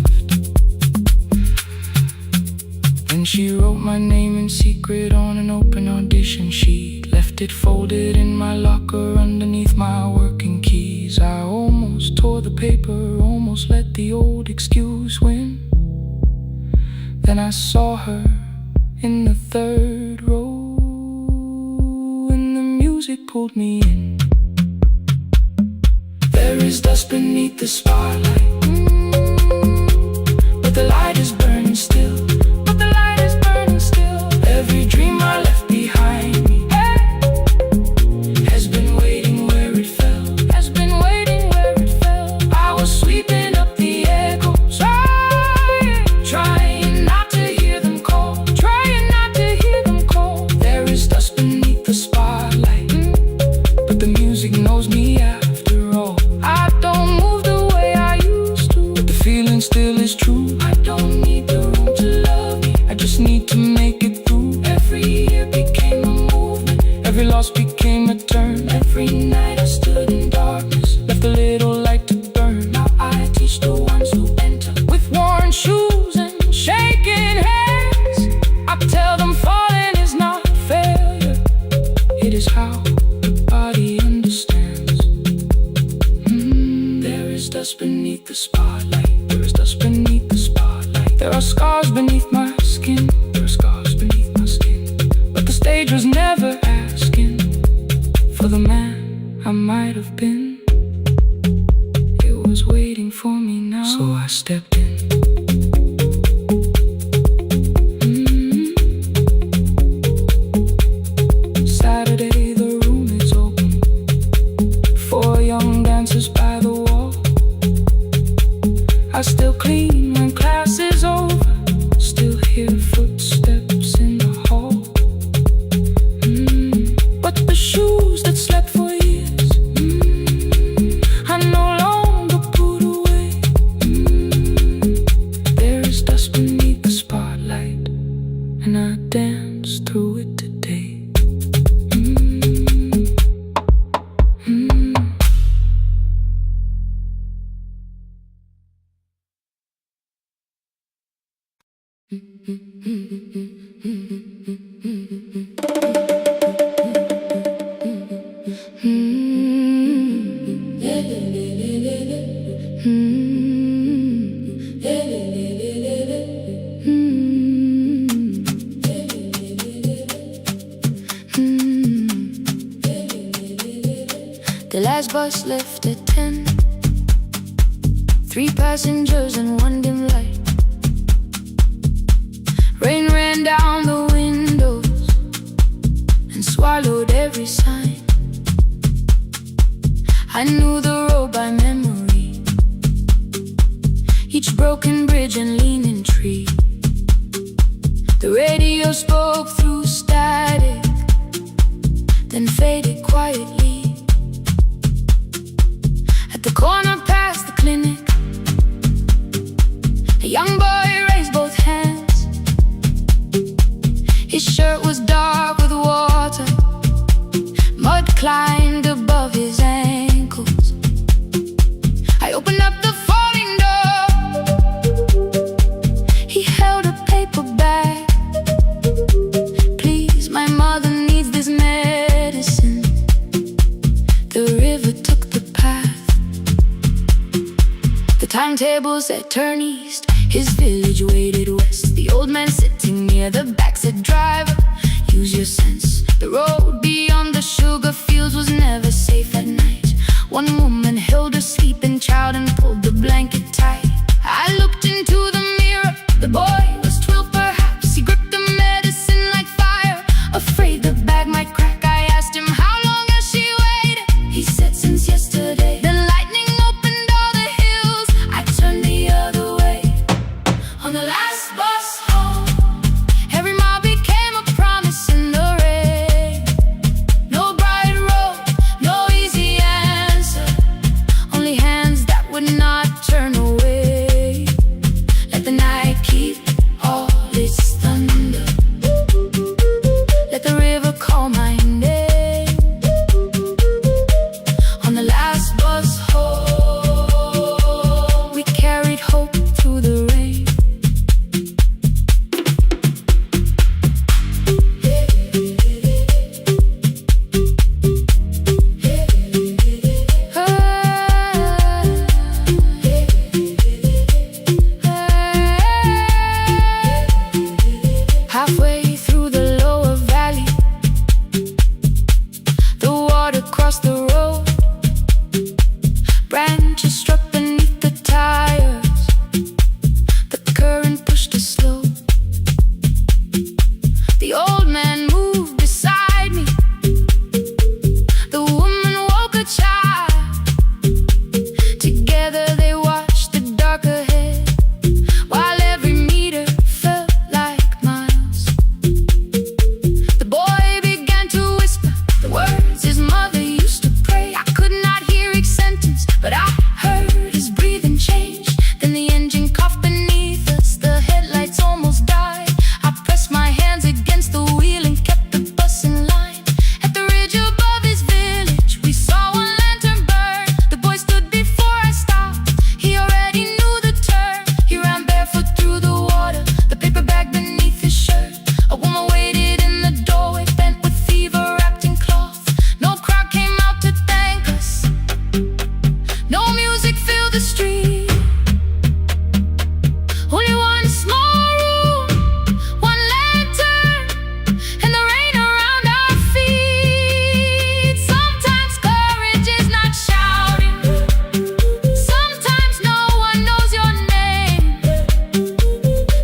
Then she wrote my name in secret on an open audition sheet, left it folded in my locker underneath my working keys. I almost tore the paper, almost let the old excuse win. Then I saw her in the third row, and the music pulled me in. There is dust beneath the spotlight, but the light is burning still. Every dream I left behind me has been waiting where it fell, has been waiting where it fell. I was sweeping up the echoes, trying not to hear them call, trying not to hear them call. There is dust beneath the spotlight, but the music knows me after all. I don't move the way I used to, but the feeling still is true. I don't need the room to love me, I just need to make it through. Every year became a movement, every loss became a turn. Every night I stood in darkness, left a little light to burn. Now I teach the ones who enter with worn shoes and shaking hands. I tell them falling is not failure, it is how the body understands. There is dust beneath the spotlight, there is dust beneath the spotlight. There are scars beneath my skin, there are scars beneath my skin. But the stage was never asking for the man I might have been. It was waiting for me now, so I stepped in. Saturday, the room is open, 4 young dancers by the wall. I still clean when class is over, still hear footsteps in the hall. But the shoes that slept for years, I no longer put away. There is dust beneath the spotlight, and I dance through it today. The last bus left at 10, 3 passengers and 1 dim light. Rain ran down the windows and swallowed every sign. I knew the road by memory, each broken bridge and leaning tree. The radio spoke through static, then faded quietly. At the corner past the clinic, a young boy raised both hands. His shirt was dark with water, mud climbed above his ankles. I opened up the folding door, he held a paper bag. "Please, my mother needs this medicine." The river took the path, the timetable said turn east, his village waited west. The old man sitting near the back said driver, use your sense. The road beyond the sugar fields was never safe at night. One woman held her sleeping child and pulled the blanket tight. I looked into the mirror, the boy was 12 perhaps. He gripped the medicine like fire, afraid the bag might crack. I asked him, how long has she waited? He said, since yesterday. The lightning opened all the hills. I turned the other way. On the last bus home, every mile became a promise in the rain. No bright road, no easy answer, only hands that would not turn away. Let the night keep all its thunder, let the river call my name. On the last bus home, we carried hope through the rain. Halfway through the lower valley, the water crossed the road. Branches struck beneath the tires, the current pushed us slow. The old man moved beside me, the woman woke a child. Together they watched the dark ahead, while every meter felt like miles. The boy began to whisper the words his mother used to pray. I could not hear each sentence, but I heard his breathing change. Then the engine coughed beneath us, the headlights almost died. I pressed my hands against the wheel and kept the bus in line. At the ridge above his village, we saw one lantern burn. The boy stood before I stopped, he already knew the turn. He ran barefoot through the water, the paper bag beneath his shirt. A woman waited in the doorway, bent with fever, wrapped in cloth. No crowd came out to thank us, no music filled the street. Only one small room, one lantern, and the rain around our feet. Sometimes courage is not shouting, sometimes no one knows your name.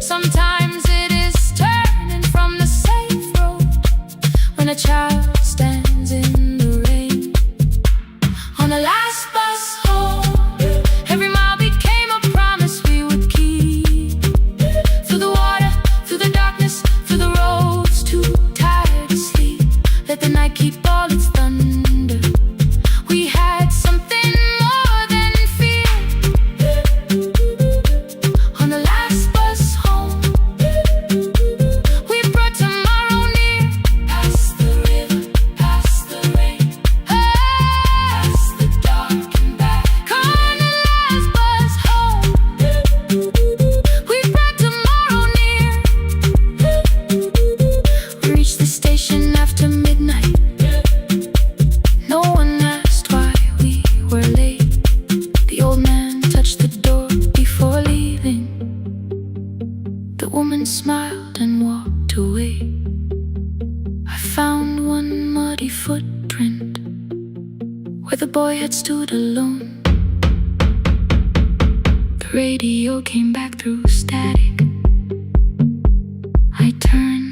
Sometimes it is turning from the safe road when a child stands in the rain. On the last bus home, every mile became a promise we would keep. Through the water, through the darkness, through the roads too tired to sleep. Let the night keep all its thunder. We had something more than fear. On the last bus home, we brought tomorrow near. Past the river, past the rain, past the dark and back. On the last bus home, we brought tomorrow near. We reached the station after midnight. No one asked why we were late. The old man touched the door before leaving. The woman smiled and walked away. I found one muddy footprint where the boy had stood alone. The radio came back through static. I turned.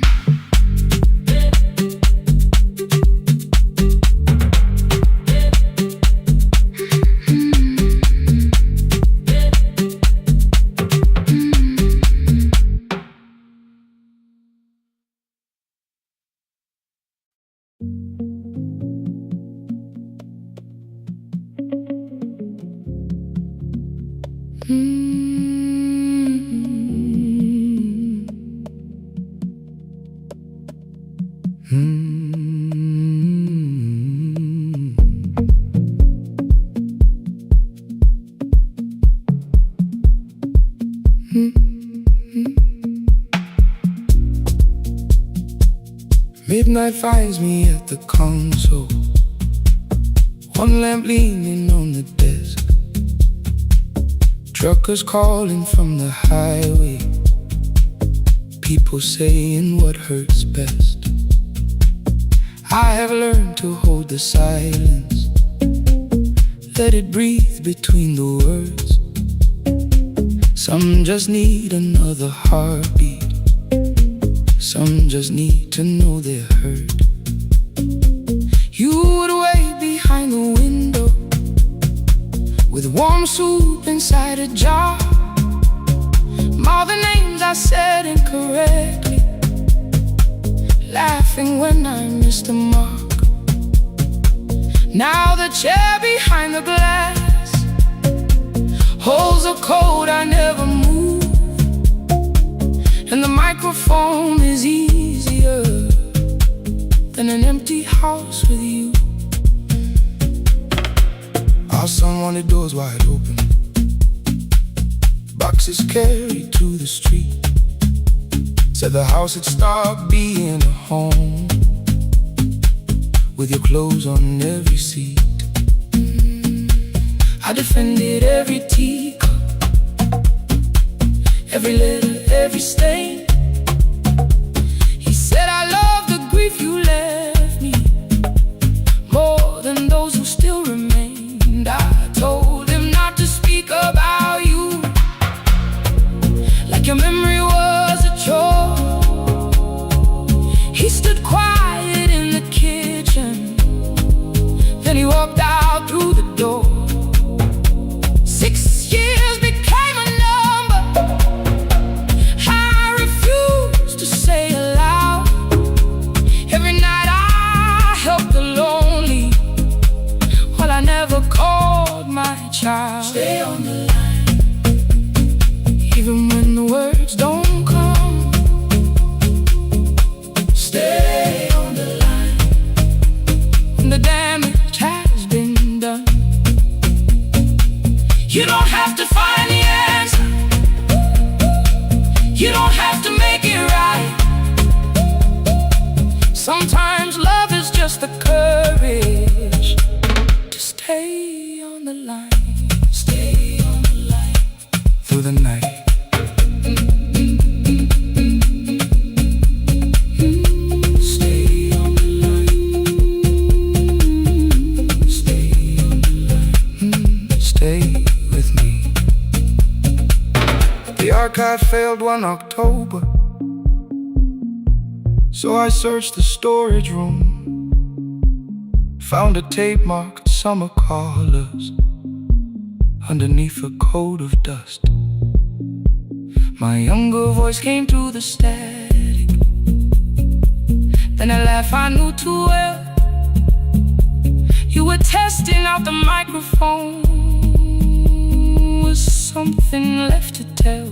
Midnight finds me at the console, one lamp leaning on the desk. Truckers calling from the highway, people saying what hurts best. I have learned to hold the silence, let it breathe between the words. Some just need another heartbeat, some just need to know they're heard. You would wait behind the window with warm soup inside a jar. All the names I said incorrectly, laughing when I missed the mark. Now the chair behind the glass holds a code I never move, and the microphone is easier than an empty house with you. Our son wanted doors wide open, boxes carried to the street. Said the house had stopped being a home, with your clothes on every seat. I defended every teacup, every letter, every stain. He said I love the grief you left me more than those who still remained. I told him not to speak about you like your memory was a chore. He stood quiet in the kitchen, then he walked out through the door. 6 years became a number I refused to say aloud. Every night I helped the lonely, while I never called my child. Stay on the line, even when the words don't come. Stay on the line, when the damage has been done. You don't have to find the answer, you don't have to make it right. Sometimes love is just the courage to stay on the line. Stay on the line through the night. Stay on the line. Stay on the line. Stay with me. The archive failed one October, so I searched the storage room, found a tape marked summer callers underneath a coat of dust. My younger voice came through the static, then a laugh I knew too well. You were testing out the microphone, was something left to tell?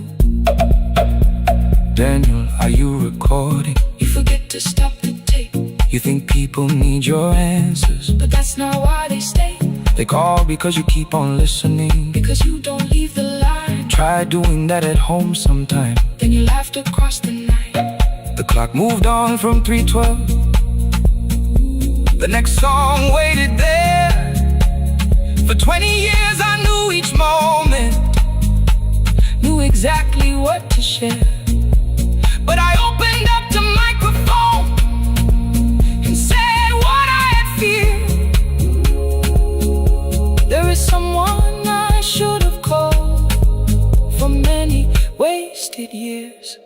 Daniel, are you recording? You forget to stop the tape. You think people need your answers, but that's not why they stay. They call because you keep on listening, because you don't leave the line. Try doing that at home sometime, then you laughed across the night. The clock moved on from 3:12. The next song waited there. For 20 years I knew each moment, knew exactly what to share. But I opened up the microphone and said what I had feared. There is someone I should have called for many wasted years.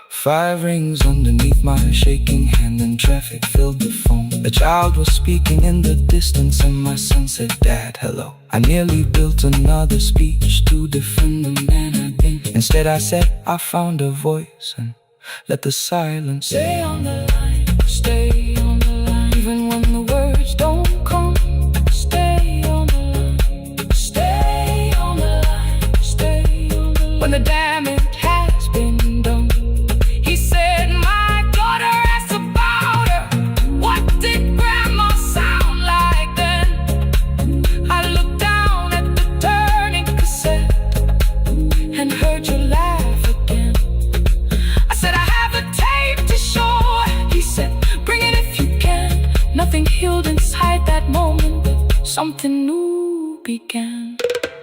5 rings underneath my shaking hand, and traffic filled the phone. A child was speaking in the distance, and my son said, "Dad, hello." I nearly built another speech to defend the man I've been. Instead I said, I found a voice, and let the silence stay on the line. Stay on the line, even when the words don't come. Stay on the line. Stay on the line. Stay on the line. When the damage has been done. He said, my daughter asked about her. What did grandma sound like then? I looked down at the turning cassette and heard you laugh again. I said, I have a tape to show. He said, bring it if you can. Nothing healed inside that moment, but something new began.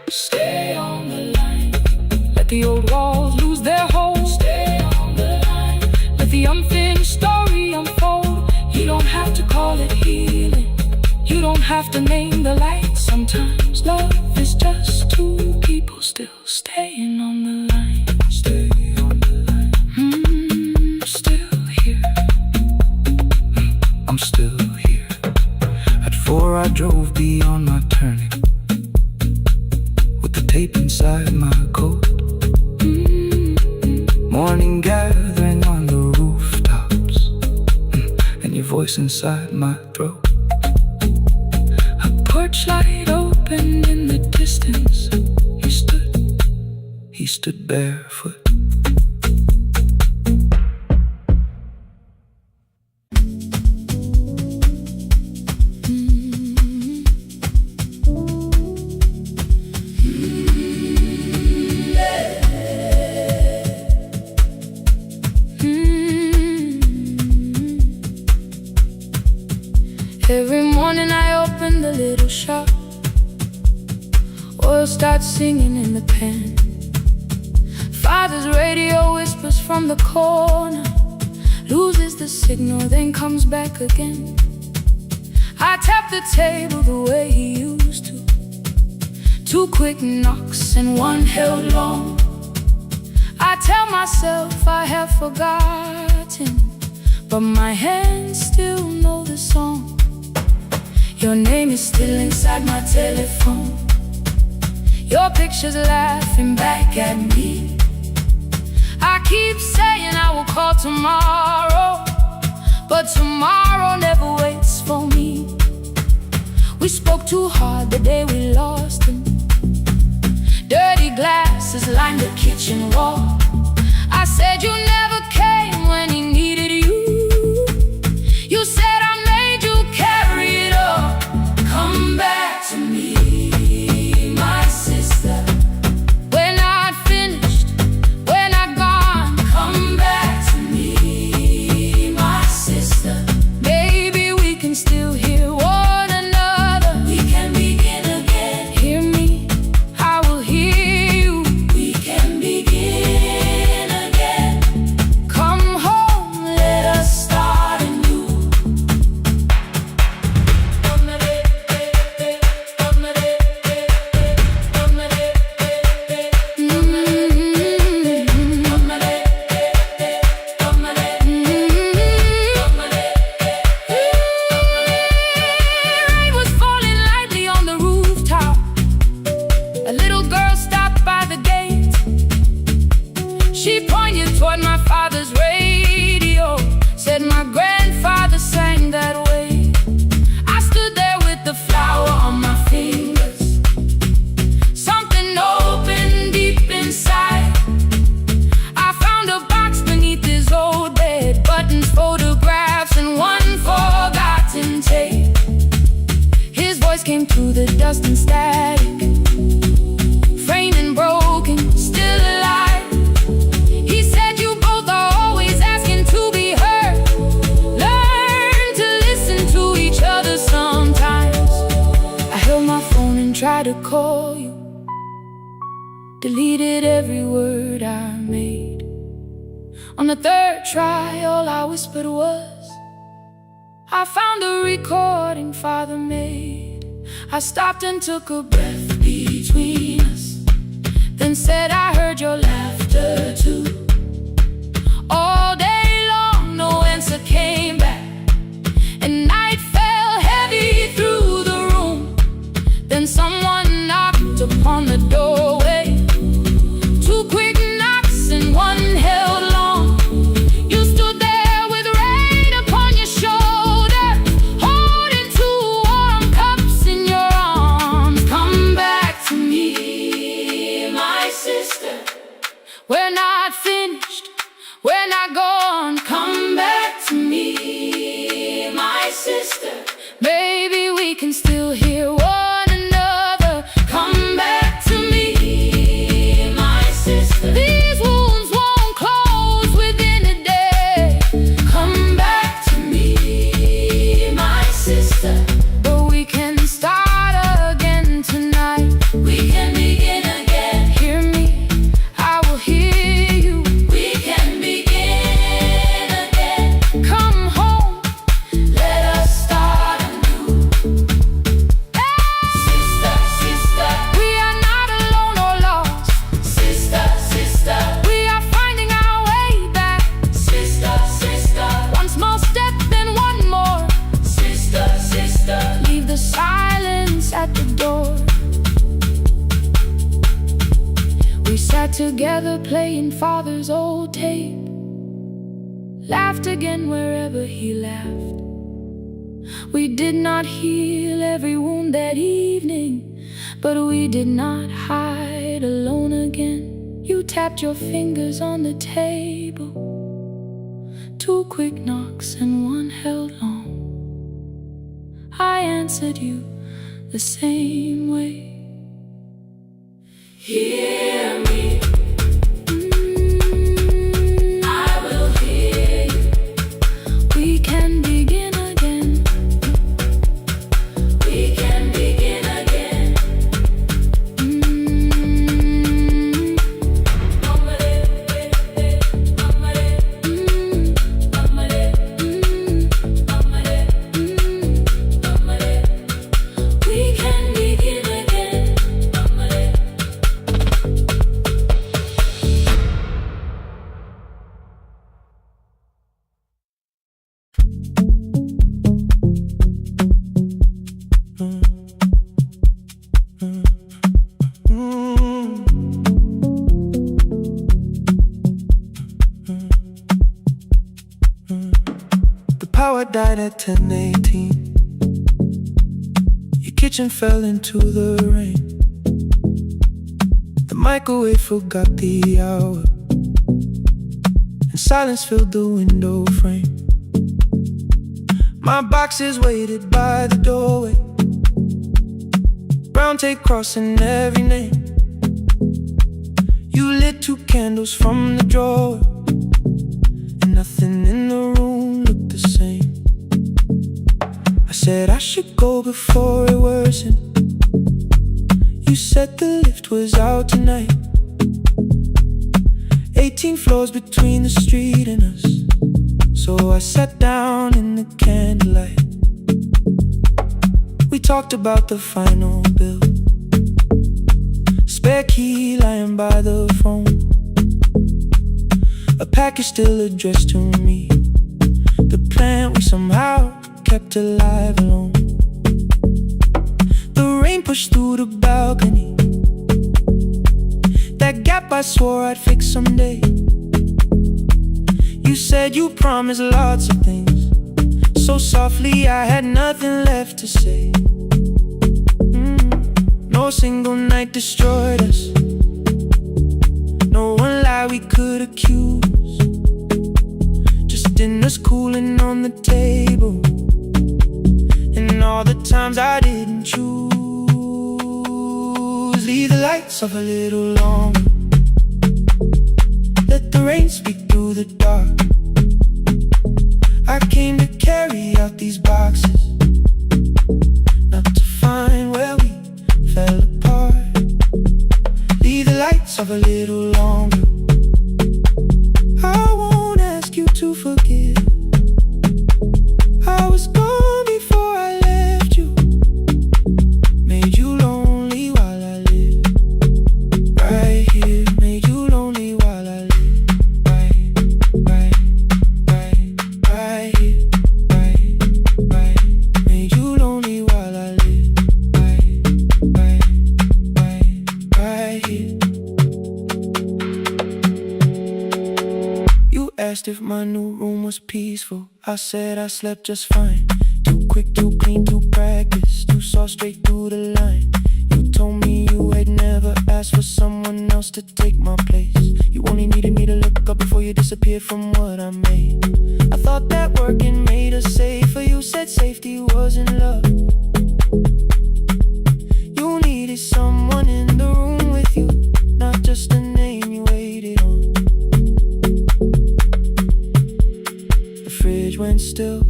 Stay on the line. Let the old walls lose their hold. Stay on the line. Let the unfinished story unfold. You don't have to call it healing. You don't have to name the light. Sometimes love is just two people still staying on the line. Stay on the line. Still here. I'm still here. At 4 I drove beyond my turning, with the tape inside my coat. Morning gathering on the rooftops, and your voice inside my throat. A porch light opened in the distance. He stood barefoot. Every morning I open the little shop. Oil starts singing in the pan. Father's radio whispers from the corner, loses the signal, then comes back again. I tap the table the way he used to. 2 quick knocks and 1 held long. I tell myself I have forgotten, but my hands still know the song. Your name is still inside my telephone. Your picture's laughing back at me. I keep saying I will call tomorrow, but tomorrow never waits for me. We spoke too hard the day we lost him. Dirty glasses lined the kitchen wall. I said you never came when he needed you. You said I made you carry it all. Come back to me, my sister. We're not finished, we're not gone. Come back to me, my sister. Maybe we can still hear one another. We can begin again. Hear me, I will hear you. We can begin again. Come home, let us start anew. Rain was falling lightly on the rooftop. A little girl stopped by the gate. She pointed toward my father's radio, said my grandfather sang that way. I stood there with the flower on my fingers. Something opened deep inside. I found a box beneath his old bed, buttons, photographs, and 1 forgotten tape. His voice came through the dust and static, framed and broken, still alive. He said you both are always asking to be heard. Learn to listen to each other sometimes. I held my phone and tried to call you, deleted every word I made. On the 3rd try, all I whispered was, I found a recording Father made. I stopped and took a breath between us, then said I heard your laughter too. All day long no answer came back, and night fell heavy through the room. Then someone knocked upon the doorway. 2 quick knocks and 1 held long. You stood there with rain upon your shoulder, holding 2 warm cups in your arms. Come back to me, my sister. We're not finished, we're not gone. Come back to me, my sister. Maybe we can still hear one another. Come back to me, my sister. These wounds won't close within a day. Come back to me, my sister. But we can start again tonight. We can begin. Sat together playing father's old tape, laughed again wherever he laughed. We did not heal every wound that evening, but we did not hide alone again. You tapped your fingers on the table, 2 quick knocks and 1 held long. I answered you the same way. Hear me, I will hear you. We can begin again. We can begin again. We can begin again. The power died at 10:18. Your kitchen fell into the rain. The microwave forgot the hour, and silence filled the window frame. My boxes waited by the doorway, brown tape crossing every name. You lit 2 candles from the drawer, and nothing in the room looked the same. I said I should go before it worsened. You said the lift was out tonight. 18 floors between the street and us, so I sat down in the candlelight. We talked about the final bill, spare key lying by the phone, a package still addressed to me, the plant we somehow kept alive alone. The rain pushed through the balcony, that gap I swore I'd fix someday. You said you promised lots of things, so softly I had nothing left to say. No single night destroyed us, no one lie we could accuse, just dinners cooling on the table, and all the times I didn't choose. Leave the lights off a little longer, let the rain speak through the dark. I came to carry out these boxes, not to find where we fell apart. Leave the lights off a little longer, I won't ask you to forgive. I was gone before I left you, made you lonely while I lived right here, made you lonely while I lived right here, right, made you lonely while I lived right here. You asked if my new room was peaceful, I said I slept just fine. Too quick, too clean, too practiced, you saw straight through the line. You told me you had never asked for someone else to take my place. You only needed me to look up before you disappeared from what I made. I thought that working made us safer, you said safety was in love. You needed someone in the room with you, not just a name you waited on. The fridge went still,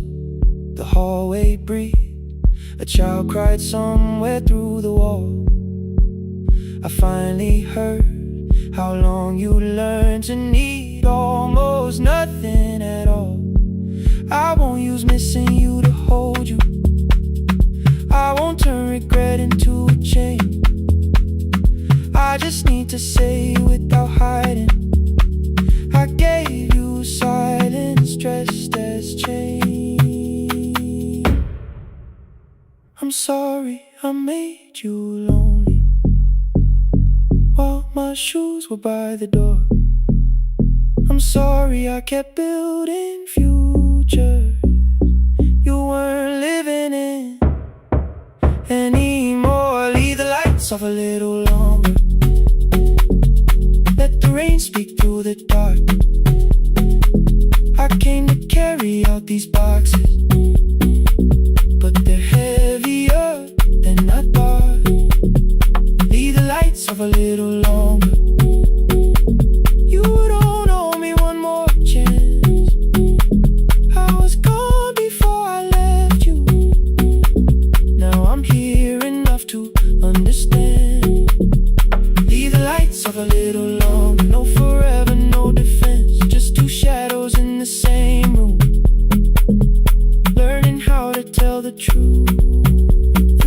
the hallway breathed, a child cried somewhere through the wall. I finally heard how long you learned to need almost nothing at all. I won't use missing you to hold you, I won't turn regret into a chain. I just need to say without hiding, I gave you silence dressed as change. I'm sorry I made you lonely while my shoes were by the door. I'm sorry I kept building futures you weren't living in anymore. Leave the lights off a little longer, let the rain speak through the dark. I came to carry out these boxes, but they're heavier than I thought. Leave the lights off a little longer. You don't owe me one more chance. I was gone before I left you. Now I'm here enough to understand. Leave the lights off a little longer. No forever, no defense, just two shadows in the same room, learning how to tell the truth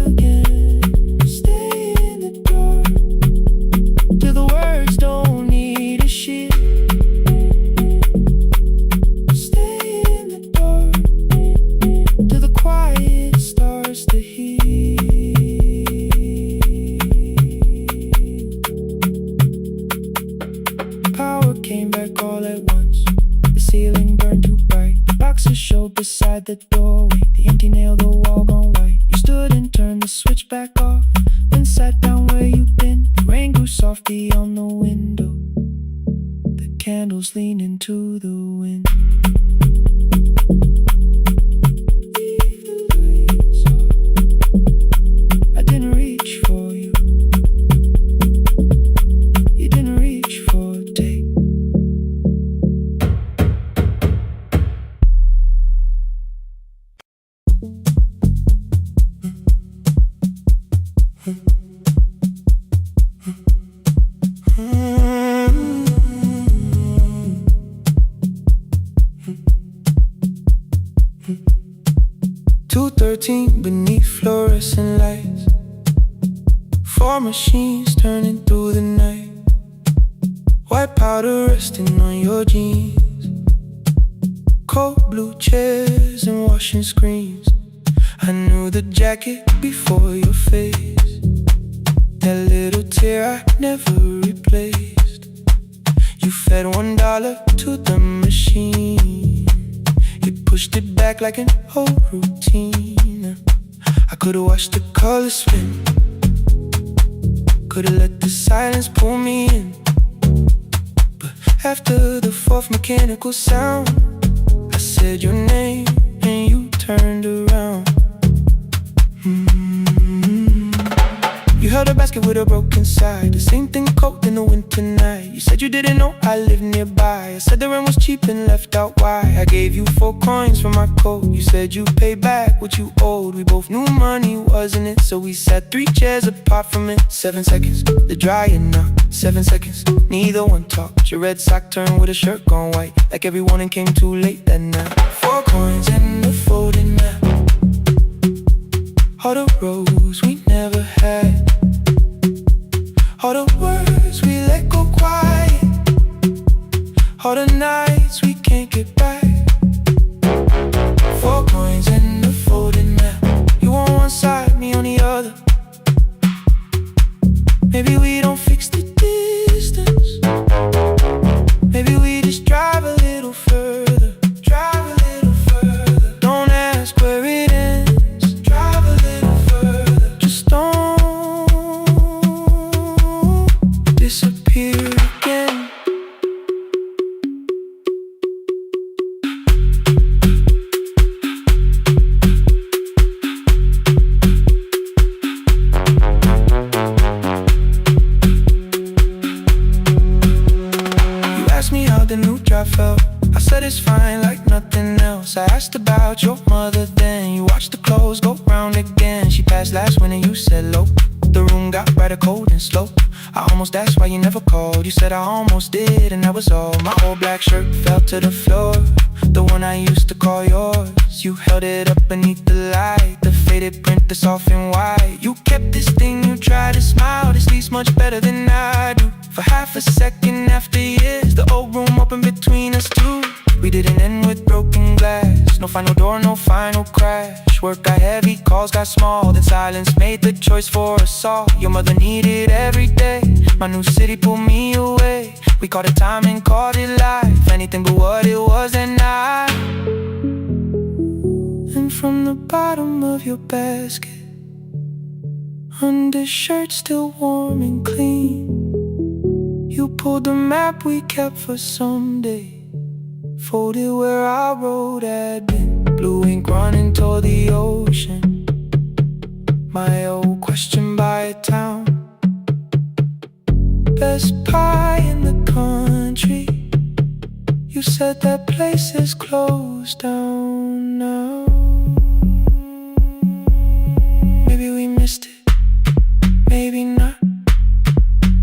again. Stay in the dark till the words don't need a shield. Stay in the dark till the quiet starts to heal. Power came back all at once. The ceiling burned too bright. The boxes showed beside the doorway. The empty nail, the wall gone white. You stood and turned the switch back off, then sat down where you'd been. The rain grew softly on the window, the candles leaned into the wind. Leave the lights off. I didn't reach for you. You didn't reach for a take. 2:13 beneath fluorescent lights, 4 machines turning through the night. White powder resting on your jeans, cold blue chairs and washing screens. I knew the jacket before your face, that little tear I never replaced. You fed $1 to the machine, you pushed it back like an old routine. I could've watched the colors spin, could've let the silence pull me in. But after the 4th mechanical sound, I said your name and you turned around. You held a basket with a broken side, the same thing cold in the winter night. You said you didn't know I lived nearby. I said the rent was cheap and left out why. I gave you 4 coins for my coat. You said you paid back what you owed. We both knew money wasn't it, so we sat 3 chairs apart from it. 7 seconds, the dryer knocked. 7 seconds, neither one talked. Your red sock turned with a shirt gone white, like every morning came too late that night. 4 coins and a folding map, all the roads we never had, all the words we let go quiet, all the nights we can't get back. 4 coins and a folding map, you on one side, me on the other. Maybe we don't fix the distance, maybe we just drive a little further. Drive a little further, don't ask where it ends. Drive a little further, just don't disappear again. You asked me how the new drive felt, I said it's fine like nothing else. I asked about your mother then, you watched the clothes go round again. She passed last winter, you said low. The room got brighter, cold and slow. I almost asked why you never called. You said I almost did and that was all. My old black shirt fell to the floor, the one I used to call yours. You held it up beneath the light, the faded print that's off and white. You kept this thing, you tried to smile, this leaves much better than I do. For half a second after years, the old room opened between us two. We didn't end with broken glass, no final door, no final crash. much work got heavy, calls got small, then silence made the choice for us all. Your mother needed every day, my new city pulled me away. We called it time and called it life, anything but what it was that night. And from the bottom of your basket, undershirt still warm and clean, you pulled the map we kept for someday, folded where our road had been. Blue ink running toward the ocean, my old question by a town. Best pie in the country, you said that place is closed down now. Maybe we missed it, maybe not.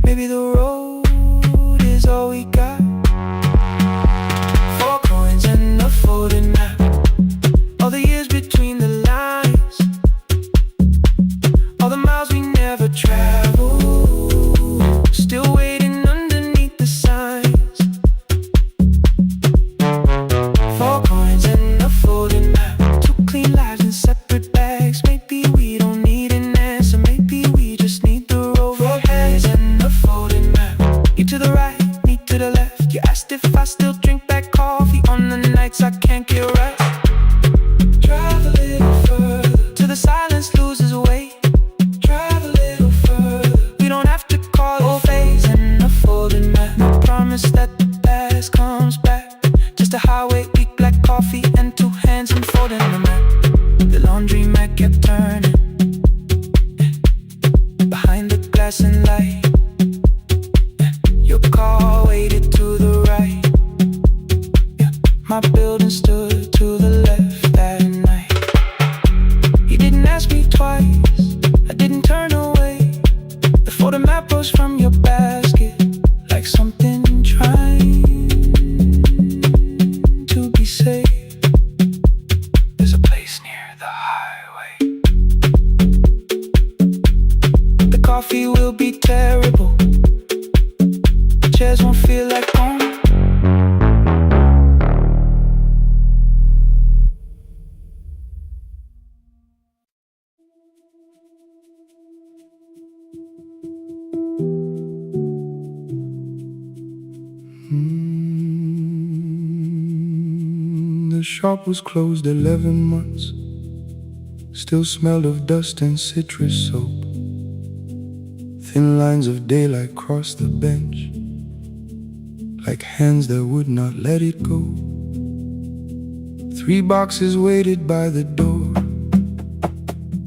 Maybe the road is all we got. 4 coins and a folded map, all the years between the lines, all the miles we never traveled, still waiting underneath the signs. 4 coins and a folded map, 2 clean lives in separate bags. Maybe we don't need an answer, maybe we just need the road. 4 hands and a folded map, you to the right, me to the left. You asked if I still drink that coffee on the nights I can't get right. Drive a little further till the silence loses weight. Drive a little further, we don't have to call it phase and a folded map. No promise that the past comes back, just a highway, weak black coffee and 2 hands unfolding the map. The laundry mat kept turning behind the glass and light. Your car waited to the right, my building stood to the left that night. You didn't ask me twice, I didn't turn away. The photo map rose from your basket like something trying to be safe. There's a place near the highway. The coffee will be terrible, the chairs won't feel like home. The shop was closed 11 months, still smelled of dust and citrus soap. Thin lines of daylight crossed the bench, like hands that would not let it go. 3 boxes waited by the door,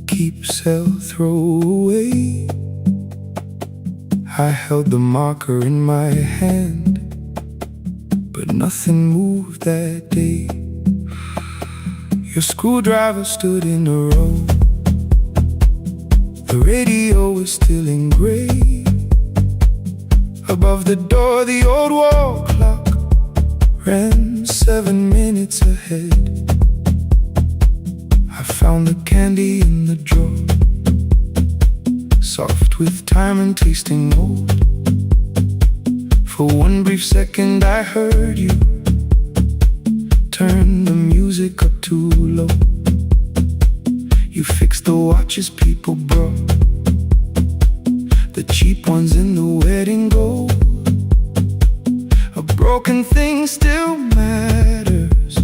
keep, sell, throw away. I held the marker in my hand, but nothing moved that day. Your screwdriver stood in a row, the radio was still in gray. Above the door, the old wall clock ran 7 minutes ahead. I found the candy in the drawer, soft with time and tasting old. For one brief second I heard you turn the music up too low. You fixed the watches people brought, the cheap ones in the wedding gold. A broken thing still matters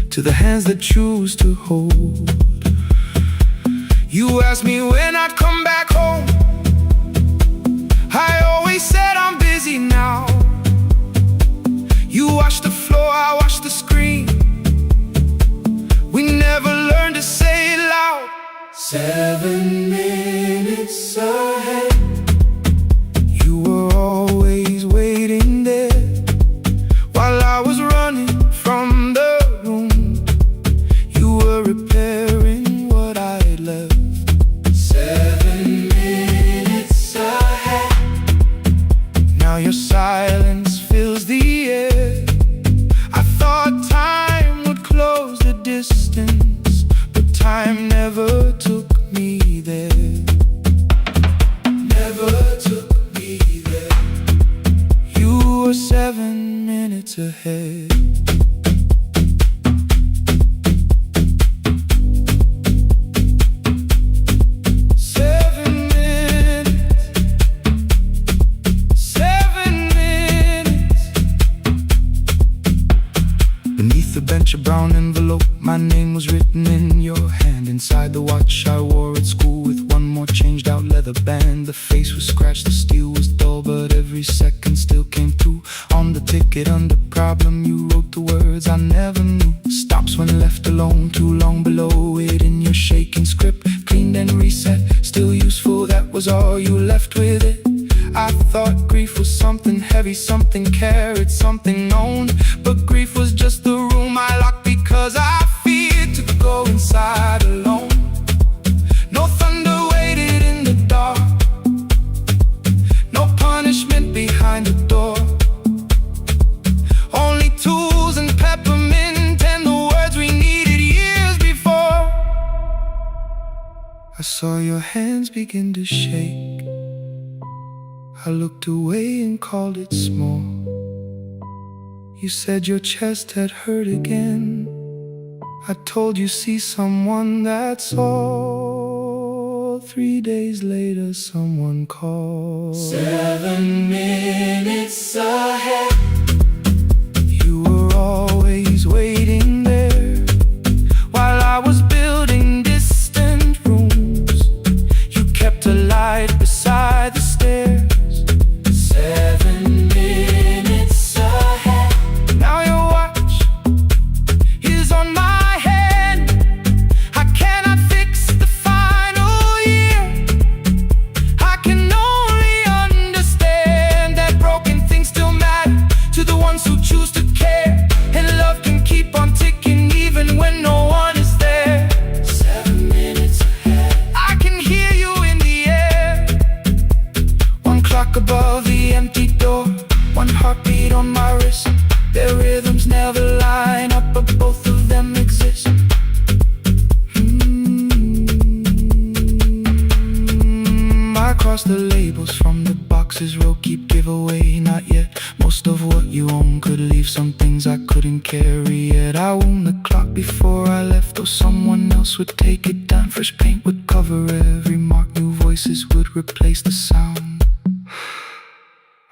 to the hands that choose to hold. You asked me when I'd come back home, I always said I'm busy now. You washed the floor, I washed the screen, we never learned to say it loud. 7 minutes ahead, you were always waiting there, while I was running from the room. You were repairing what I had left. 7 minutes ahead, now your silence fills the air. I thought time would close the distance, but time never took me there. Never took me there. You were 7 minutes ahead. brown envelope. My name was written in your hand. Inside the watch I wore at school, with one more changed out leather band. The face was scratched, the steel was dull, but every second still came through. On the ticket under problem you wrote the words I never knew. Stops when left alone, too long below it in your shaking script. Cleaned and reset, still useful, that was all you left with it. I thought grief was something heavy, something carried, something known. But grief was just the room I locked because I feared to go inside alone. No thunder waited in the dark, no punishment behind the door. Only tools and peppermint and the words we needed years before. I saw your hands begin to shake. I looked away and called it small. You said your chest had hurt again. I told you see someone, that's all. 3 days later someone called. 7 minutes ahead. You were always waiting there while I was building distant rooms. You kept a light beside the stairs. 7 minutes ahead. Now your watch is on my head. I cannot fix the final year. I can only understand that broken things still matter to the ones who choose to care. And love can keep on ticking even when no one is there. 7 minutes ahead. I can hear you in the air. One clock above the empty door, one heartbeat on my wrist. Their rhythms never line up, but both of them exist. I cross the labels from the boxes, row keep giveaway, not yet. Most of what you own could leave some things I couldn't carry yet. I wound the clock before I left, though someone else would take it down. Fresh paint would cover every mark, new voices would replace the sound.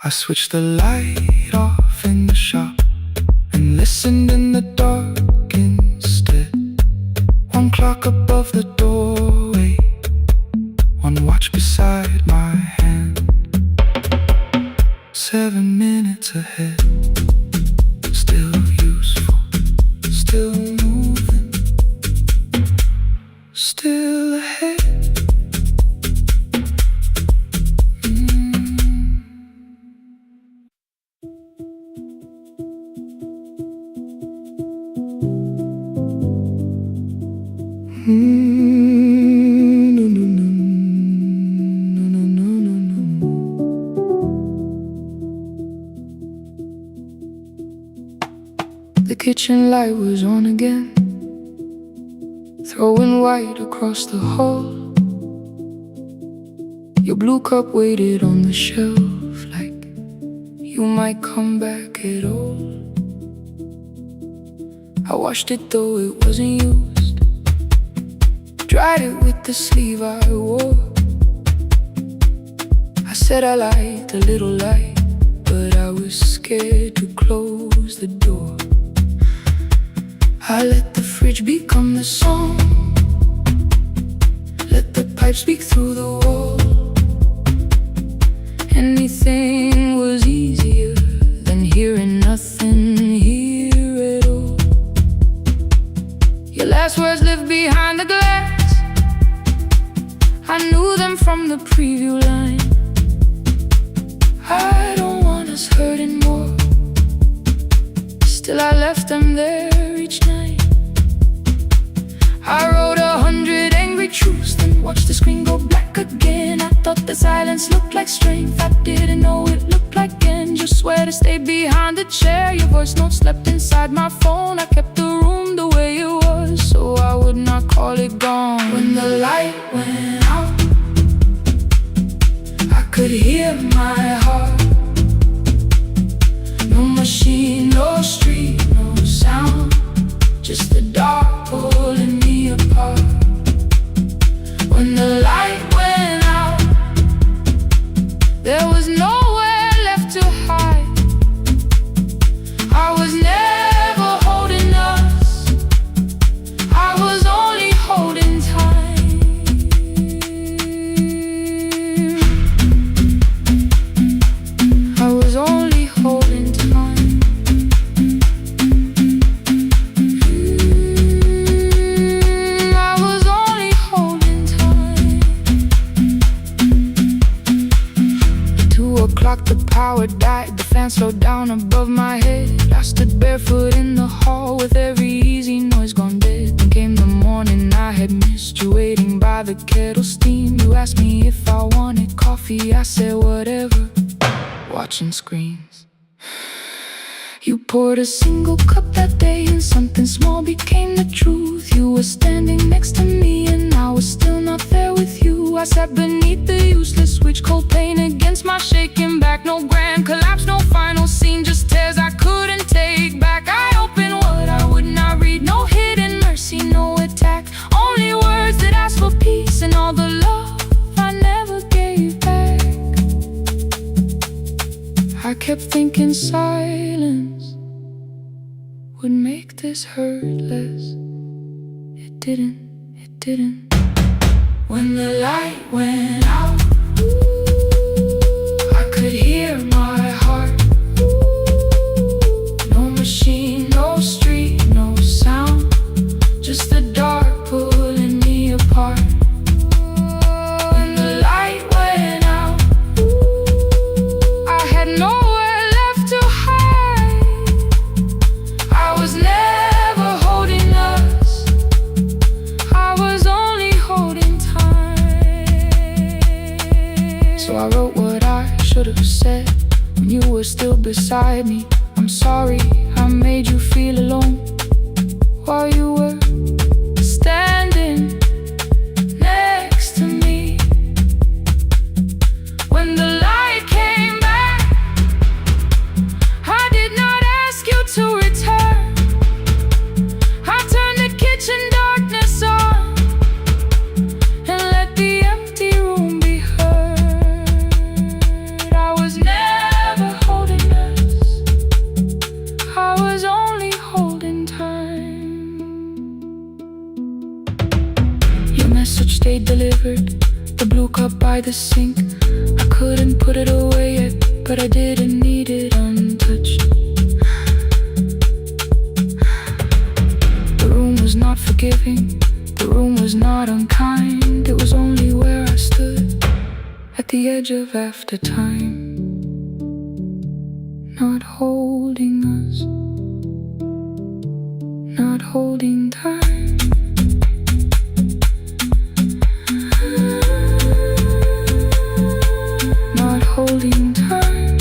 I switched the light off in the shop and listened in the dark instead. One clock above the doorway, one watch beside my hand. 7 minutes ahead. Still useful, still moving, still ahead. The kitchen light was on again, throwing white across the hall. Your blue cup waited on the shelf like you might come back at all. I washed it though it wasn't used, dried it with the sleeve I wore. I said I liked a little light, but I was scared to close the door. I let the fridge become the song, let the pipe speak through the wall. Anything was easier than hearing nothing here at all. Your last words lived behind the glass, I knew them from the preview line. I don't want us hurting more, still I left them there each night. I wrote 100 angry truths, then watched the screen go black again. I thought the silence looked like strength, I didn't know it looked like end. You swear to stay behind the chair, your voice note slept inside my phone. I kept the room the way it was, so I would not call it gone. When the light went out, I could hear my heart. No machine, no street, no sound, just the dark pulling me apart. When the light went out, there was nowhere left to hide. I was never holding us, dark, the power died. The fan slowed down above my head. I stood barefoot in the hall with every easy noise gone dead. Then came the morning I had missed you, waiting by the kettle steam. You asked me if I wanted coffee, I said whatever, watching screens. You poured a single cup that day, and something small became the truth. You were standing next to me, and I was still not there with you. I sat beneath the useless switch, cold pain against my shaking back. No grand collapse, no final scene, just tears I couldn't take back. I opened what I would not read, no hidden mercy, no attack. Only words that asked for peace and all the love I never gave back. I kept thinking silence would make this hurt less. It didn't. When the light went out, I could hear my heart. No machine, no street, no sound, just the dark pulling me apart. When the light went out, I had nowhere left to hide. I was never holding us, I was only holding time. So I wrote what I should have said when you were still beside me. I'm sorry I made you feel alone while you were standing next to me. When the light came back, I did not ask you to return. I turned the kitchen darkness on and let the empty room be heard. I was never holding us, I was only holding time. Your message stayed delivered, the blue cup by the sink. I couldn't put it away yet, but I didn't need it untouched. The room was not forgiving, the room was not unkind. It was only where I stood at the edge of after time, not holding us, not holding time. Not holding time.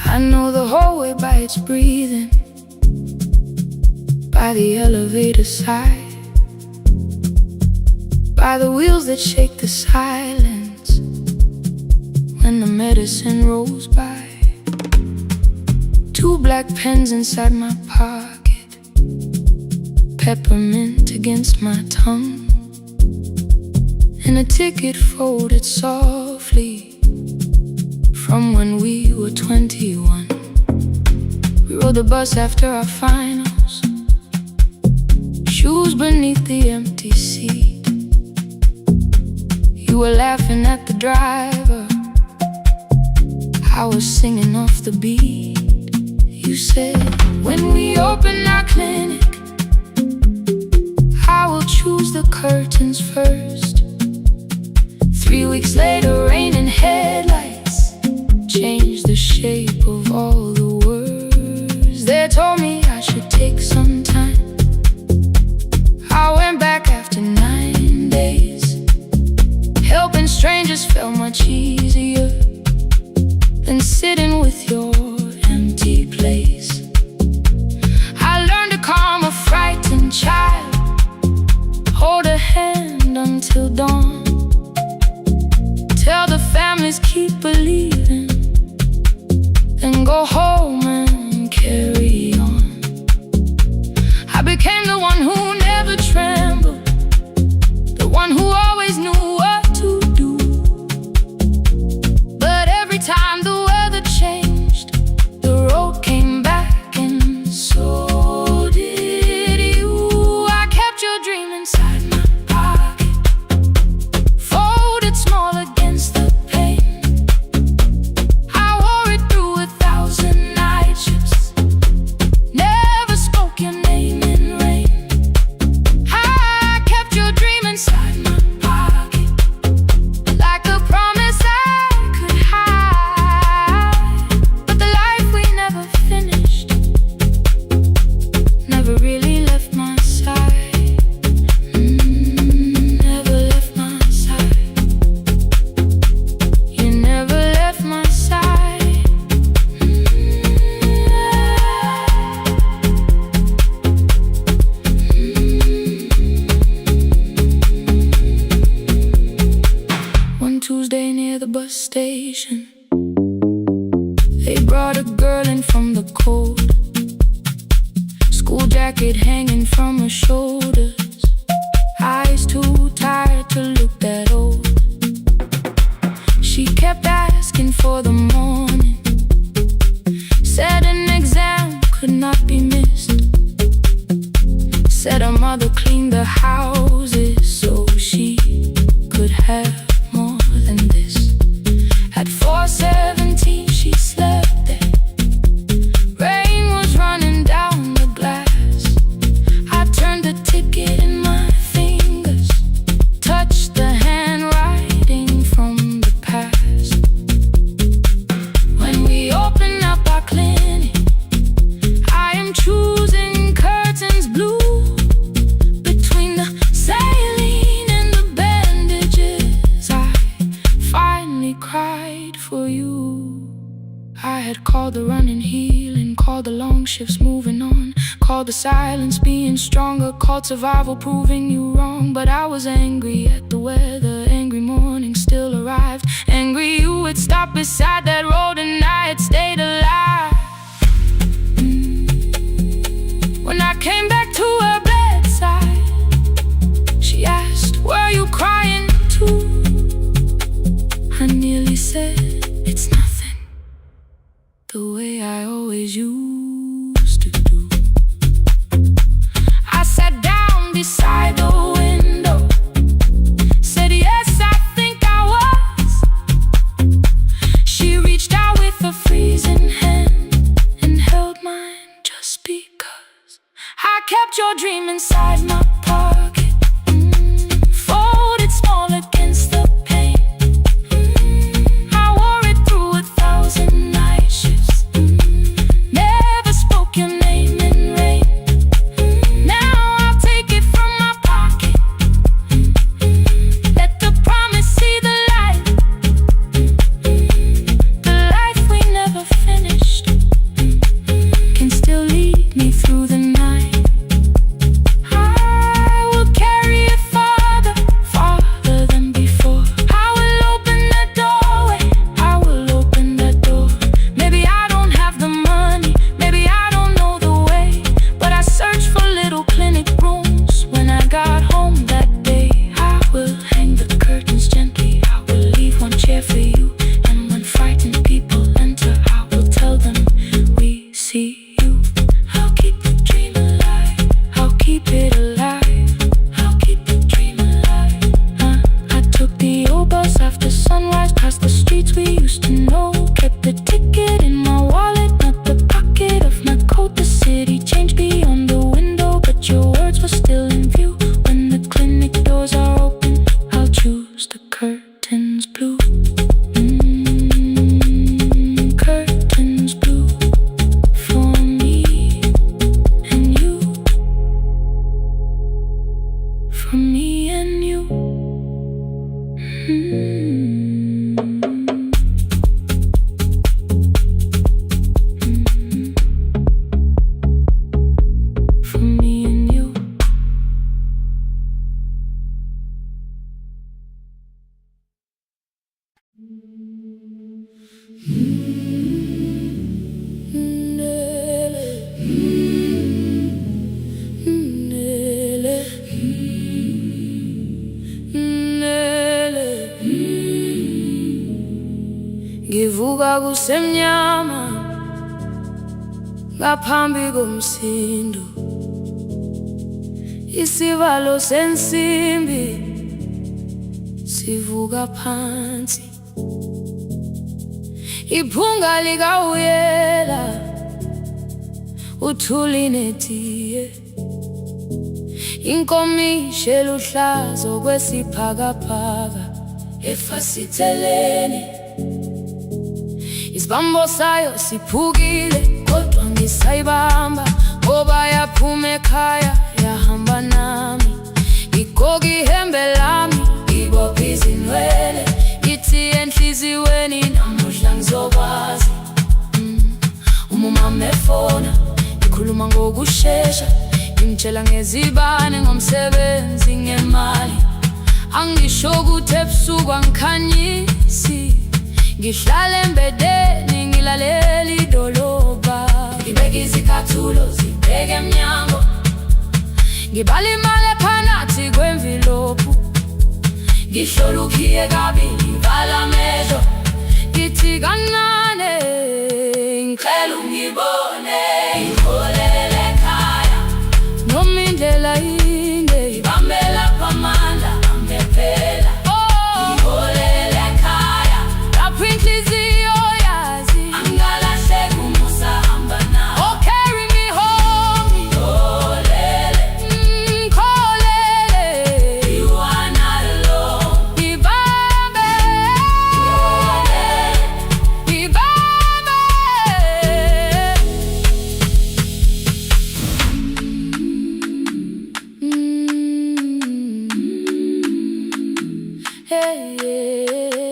I know the hallway by its breathing, by the elevator side, by the wheels that shake the silence when the medicine rolls by. 2 black pens inside my pocket, peppermint against my tongue, and a ticket folded softly from when we were 21. We rode the bus after our finals, shoes beneath the empty seat. You were laughing at the driver, I was singing off the beat. You said, when we open our clinic, I will choose the curtains first. 3 weeks later, rain and headlights changed the shape of all the words. They told me I should take some time. I went back after 9 days. Helping strangers felt much easier than sitting with your empty place. I learned to calm a frightened child, hold a hand until dawn, tell the families keep believing, then go home and carry on. I became the one who never trembled, the one who always knew what to do. But every time the weather changed, the road came station. They brought a girl in from the cold, school jacket hanging from her shoulders, eyes too tired to look that old. She kept asking for the morning, said an exam could not be missed, said her mother cleaned the houses so she could have more than this. At 4:17 she slept there, rain was running down the glass. I turned the ticket in my fingers, touched the handwriting from the past. When we open up our clinic, I am choosing curtains blue. Between the saline and the bandages, I finally cried for you. I had called the running healing, called the long shifts moving on, called the silence being stronger, called survival proving you wrong. But I was angry at the weather, angry morning still arrived, angry you had stopped beside that road and I had stayed alive. When I came back to her bedside, she asked, were you crying too? I nearly said, it's nothing, the way I always used to do. I sat down beside the window, said yes, I think I was. She reached out with a freezing hand and held mine just because. I kept your dream inside my pocket, folded small against the pain. I wore it through 1,000 night shifts, never spoke your name in rain. Now I'll take it from my pocket, let the promise see the light, the life we never finished can still lead me through the night. I will carry it farther, farther than before. I will open the doorway, I will open the door. Maybe I don't have the money, maybe I don't know the way, but I searched for little clinic rooms when I got home that day. I will hang the curtains gently, I will leave one chair for you, and when frightened people enter, I will tell them we see you. I'll keep the dream alive, I'll keep it alive, I'll keep the dream alive. I took the old bus after sunrise, past the streets we used to know, kept the ticket in my wallet, not the pocket of my coat. The city changed beyond the window, but your words were still in view. When the clinic doors are open, I'll choose the curtains blue. Curtains blue for me and you, for me and you. For me and you. Ngivuka kusemnyama ngaphambi komsindo, isivalo sensimbi sivuka phansi, iphunga likawuyela uthuli netiye, inkomishi eluhlaza okwesiphakapaka efasiteleni. Isibambo sayo siphukile kodwa ngisayibamba, ngoba yaphuma ekhaya yahamba nami. Igqoka ihembe lami, ibopha izinwele, ithi enhliziyweni namuhla ngizokwazi. Umama efona, ikhuluma ngokushesha, imtshela ngezibane, ngomsebenzi, ngemali. Angisho ukuthi ebusuku angikhanyisi, Ngihlala embedeni ngilalela idolobha, ngibeka izicathulo zibheke emnyango, ngibala imali ephakathi kwemvilophu, ngihlola ukhiye kabili ngivala amehlo, ngithi kancane ngicela ungibone, ngiholele ekhaya noma indlela inde, ngibambela phamandla angephela. Ngiholele ekhaya lapho inhliziyo yazi angalahleki umusa hamba nawe. Oh, carry me home. Ngiholele, ngiholele, you are not alone. Ngibambe, ngiholele, ngibambe. Hey, hey, hey,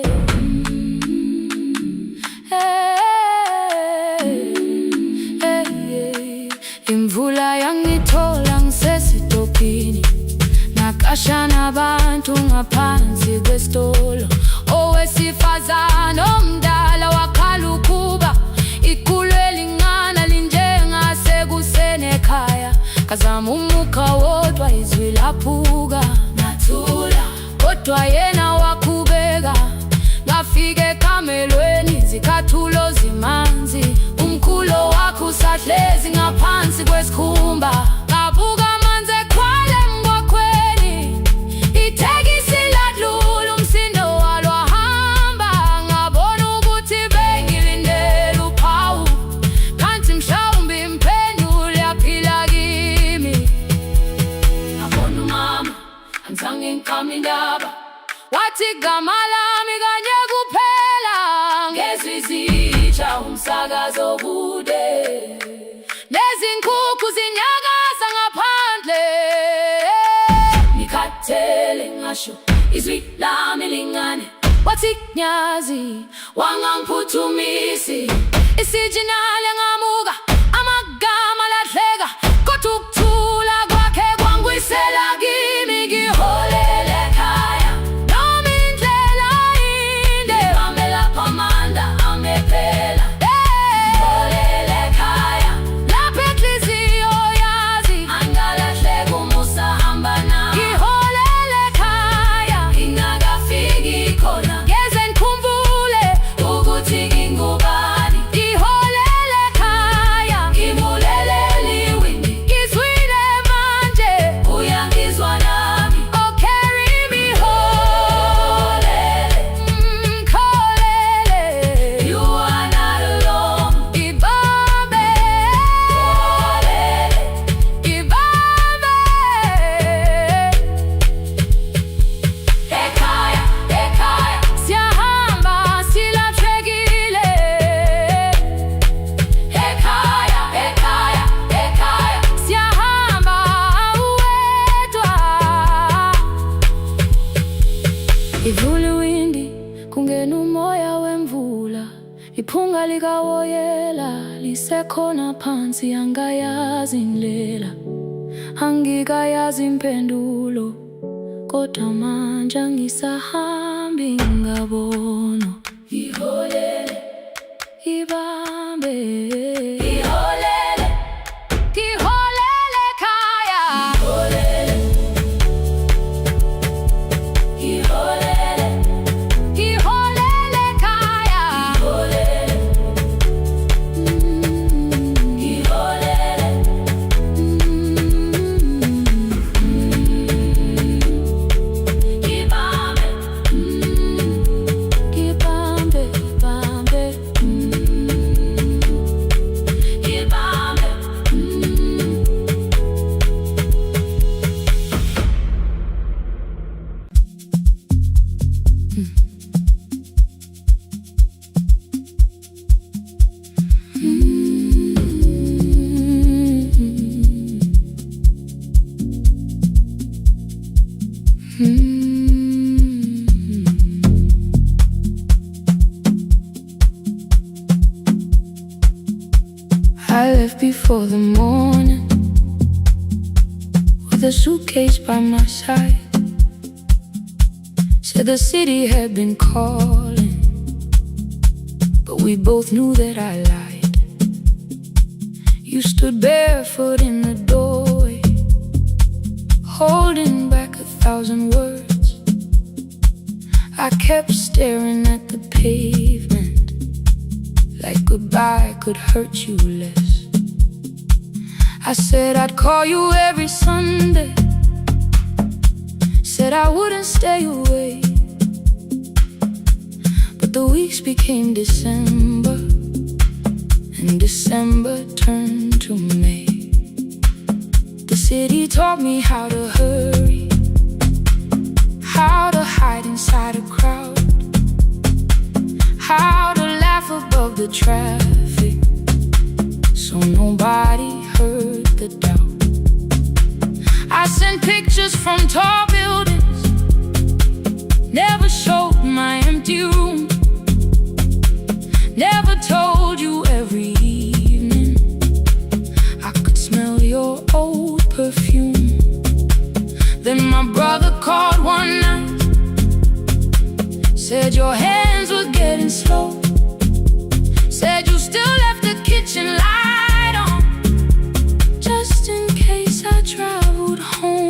hey. Imvula yangithola ngisesitopini, nakasha nabantu ngaphansi kwesitolo. Owesifazane omdala wakhala ukuba ikhulu elingana linjengasekuseni ekhaya. Ngazama umukha wodwa izwi laphuka, nathula kodwa yena wakhubeka. Ngafika ekamelweni izicathulo zimanzi, umkhulo wakhe usahlezi ngaphansi kwesikhumba. Ngabuka amanzi ekhwale emgwaqweni, itekisi ladlula umsindo walo wahamba. Ngabona ukuthi bengilindele uphawu, kanti mhlawumbe impendulo yaphila kimi. Ngabona umama angizange ngiqame indaba, wathi igama lami kanye kuphela. Ngezwi izitsha umsakazo kude, nezinkukhu zinyakaza ngaphandle. Ngikhathele ngasho izwi lami lingane, wathi nyazi wangangiphuthumisi. Isijinali ngamuka amagama lahleka, kodwa ukuthula kwakhe kwangwisela kimi. Ngiholele ekhaya noma indlela inde, ngibambela phamandla angephela. Ngiholele ekhaya lapho inhliziyo yazi angalahleki umusa hamba nawe. Ngiholele ekhaya ngingakafiki khona, ngeze ngikhumbule ukuthi ngingubani. Ngiholele ekhaya ngimulelele iwindi, ngizwile manje uyangizwa nami. Oh, carry me home. Ngikholele, you are not alone. Ngibambe, ngibambe. Ekhaya, ekhaya siyahamba silahlekile. Ekhaya, ekhaya, ekhaya siyahamba uwedwa. Ivula iwindi kungena umoya wemvula, iphunga likawoyela lisekhona phansi. Angayazi indlela, angikayazi impendulo, kodwa manje angisahambi ngabona. Ngiholele, ngibambe, ngiholele, ngiholele ekhaya. Ngiholele, ngiholele, ngiholele ekhaya. Ngiholele, ngiholele, ngibambe, ngibambe, ngibambe, ngibambe. I left before the morning with a suitcase by my side. Said the city had been calling, We both knew that I lied. You stood barefoot in the doorway, holding back 1,000 words. I kept staring at the pavement, like goodbye could hurt you less. I said I'd call you every Sunday, said I wouldn't stay away. But the weeks became December, and December turned to May. The city taught me how to hurry, how to hide inside a crowd, how to laugh above the traffic, so nobody heard the doubt. I sent pictures from tall buildings, never showed my empty room, never told you every evening I could smell your old perfume. Then my brother called one night, said your hands were getting slow, said you still left the kitchen light on, just in case I traveled home.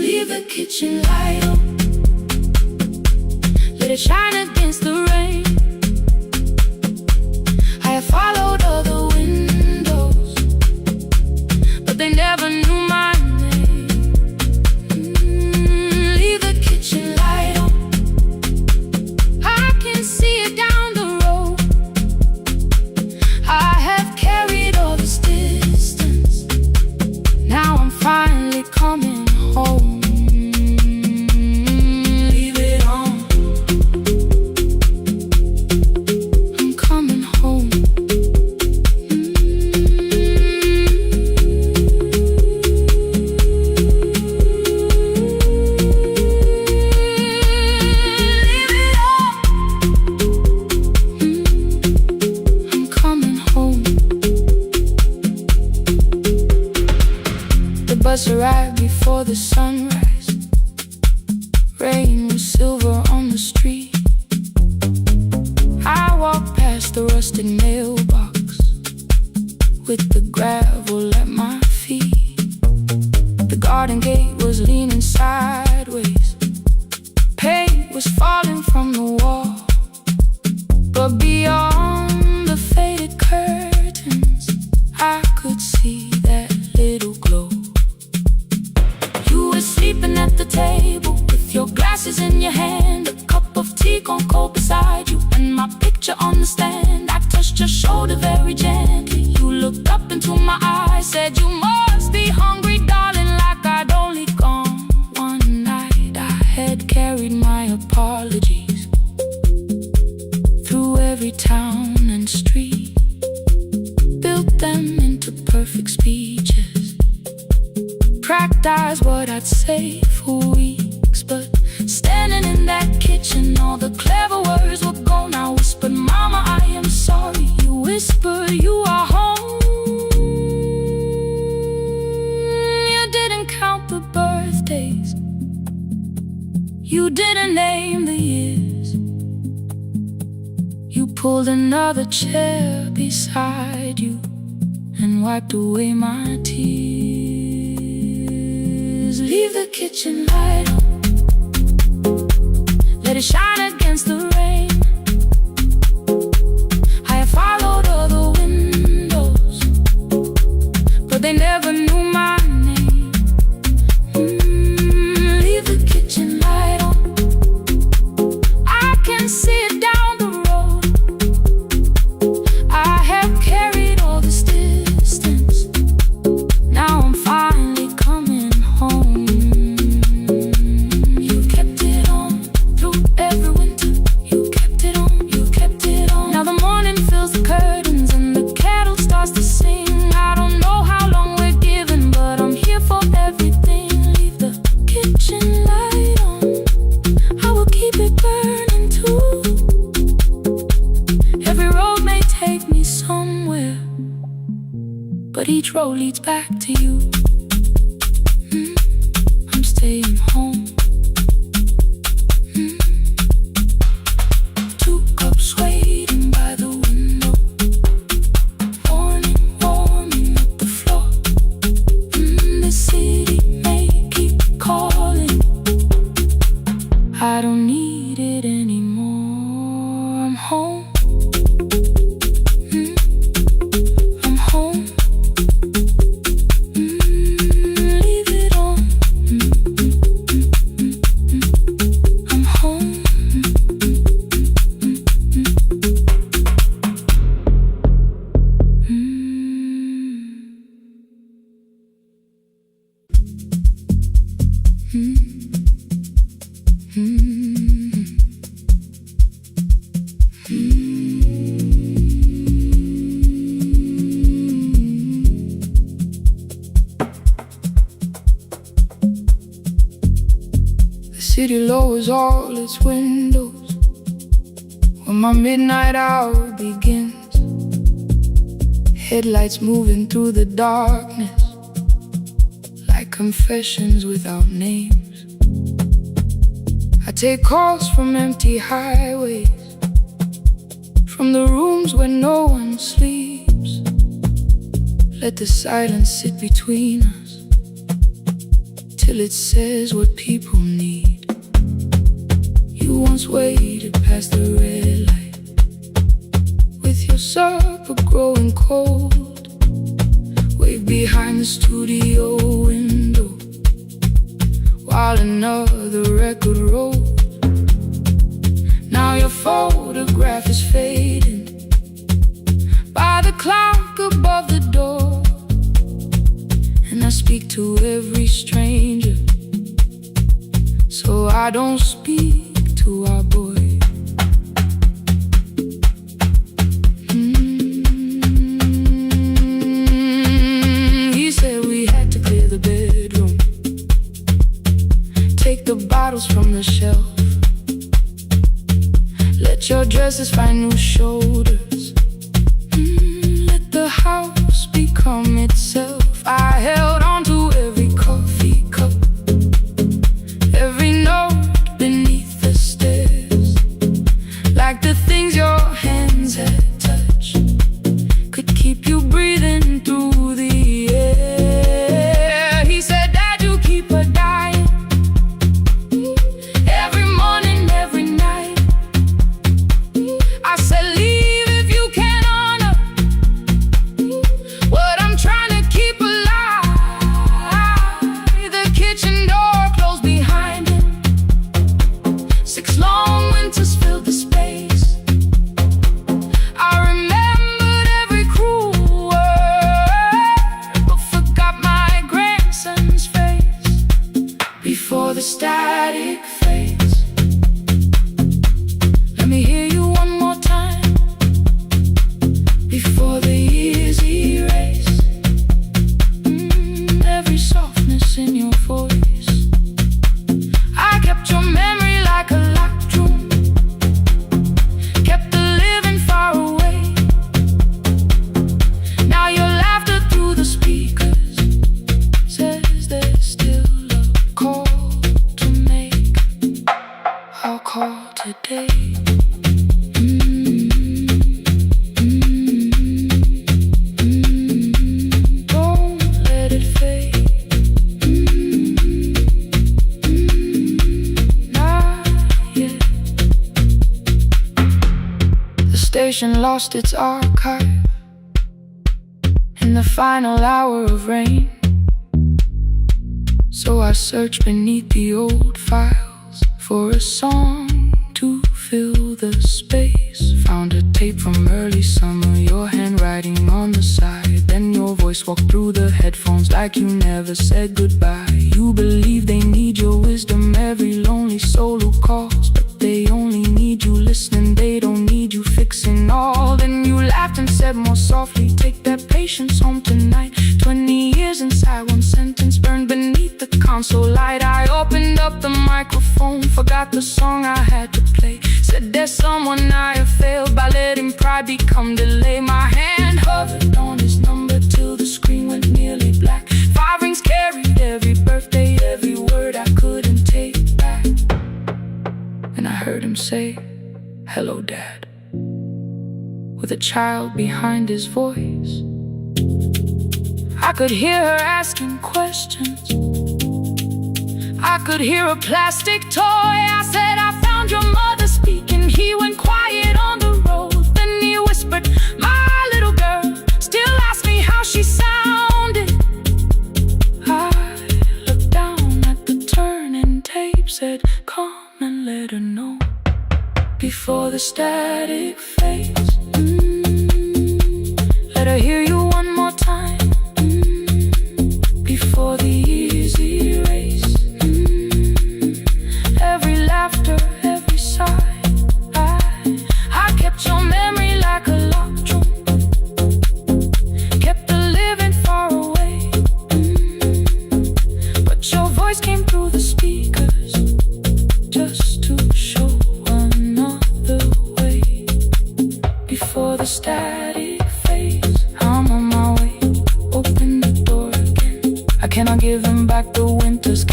Leave the kitchen light on, let it shine against the rain. I have followed other windows, but they never knew my name. Leave the kitchen light on, I can see it down the road. I have carried all this distance, now I'm finally coming home. Leave it on, I'm coming home. Leave it on, I'm coming home. The bus arrived before the sunrise. Rain was silver on the street. I walked past the rusted mailbox with the gravel at my feet. The garden gate was leaning sideways, paint was falling from the wall, but beyond the faded curtains I could see that little glow. You were sleeping at the table with your glasses in your hand, a cup of tea gone cold beside you, and my picture on the stand. I touched your shoulder very gently. You looked up into my eyes, said you must be hungry, darling, like I'd only gone one night. I had carried my apologies through every town and street, built them into perfect speeches, practiced what I'd say for weeks. But standing in that kitchen, all the clever words were gone. I whispered, Mama, I am sorry. You whispered, you are home. You didn't count the birthdays, you didn't name the years. You pulled another chair beside you and wiped away my tears. Leave the kitchen light on, let it shine against the rain. I have followed other windows, but they never knew my name. Leave the kitchen light on, I can see it down the road. I have carried all this distance, now I'm finally coming home. You kept it on through every winter, you kept it on, you kept it on. Now the morning fills the curtains and the kettle starts to sing. I don't know how long we're given, but I'm here for everything. Leave the kitchen light on, I will keep it burning too. Every road may take me somewhere, but each road leads back to you. I'm staying home. To city lowers all its windows when my midnight hour begins. Headlights moving through the darkness like confessions without names. I take calls from empty highways, from the rooms where no one sleeps. Let the silence sit between us till it says what people need. You once waited past the red light with your supper growing cold, way behind the studio window while another record rolls. Now your photograph is fading by the clock above the door, and I speak to every stranger, so I don't speak to our boy. He said we had to clear the bedroom, take the bottles from the shelf, let your dresses find new shoulders, let the house become itself. I held on to every coffee cup, every note beneath the stairs, like the things your hands had touched could keep you breathing through the air. He said, Dad, you keep her dying every morning, every night. I said, leave if you can honor what I'm trying to keep alive. The kitchen door closed behind him, 6 long winters filled the space. I remembered every cruel word, but forgot my grandson's face before the static fades. Let me hear you one more time before the years erase every softness in your voice. I kept your memory like a locked room, kept the living far away. Now your laughter through the speakers says there's still a call to make. I'll call today. Don't let it fade. Not yet. The station lost its archive in the final hour of rain, so I searched beneath the old files for a song to fill the space. Found a tape from early summer, your handwriting on the side. Then your voice walked through the headphones like you never said goodbye. You believe they need your wisdom, every lonely soul who calls, but they only need you listening, they don't need you fixing all. Then you laughed and said more softly, take that patience home tonight. 20 years inside one sentence burned beneath the console light. I opened up the microphone, forgot the song I had to play. Said there's someone I have failed by letting pride become delay. My hand hovered on his number till the screen went nearly black. 5 rings carried every birthday, every word I couldn't take back. And I heard him say, hello, Dad, with a child behind his voice. I could hear her asking questions, I could hear a plastic toy. I said, I found your mother speaking. He went quiet on the road, then he whispered, my little girl still asks me how she sounded. I looked down at the turning tape, said, come and let her know before the static fades. Let her hear you one more time before the years erase every laughter, every sigh. I kept your memory like a locked room, kept the living far away, but your voice came through the speakers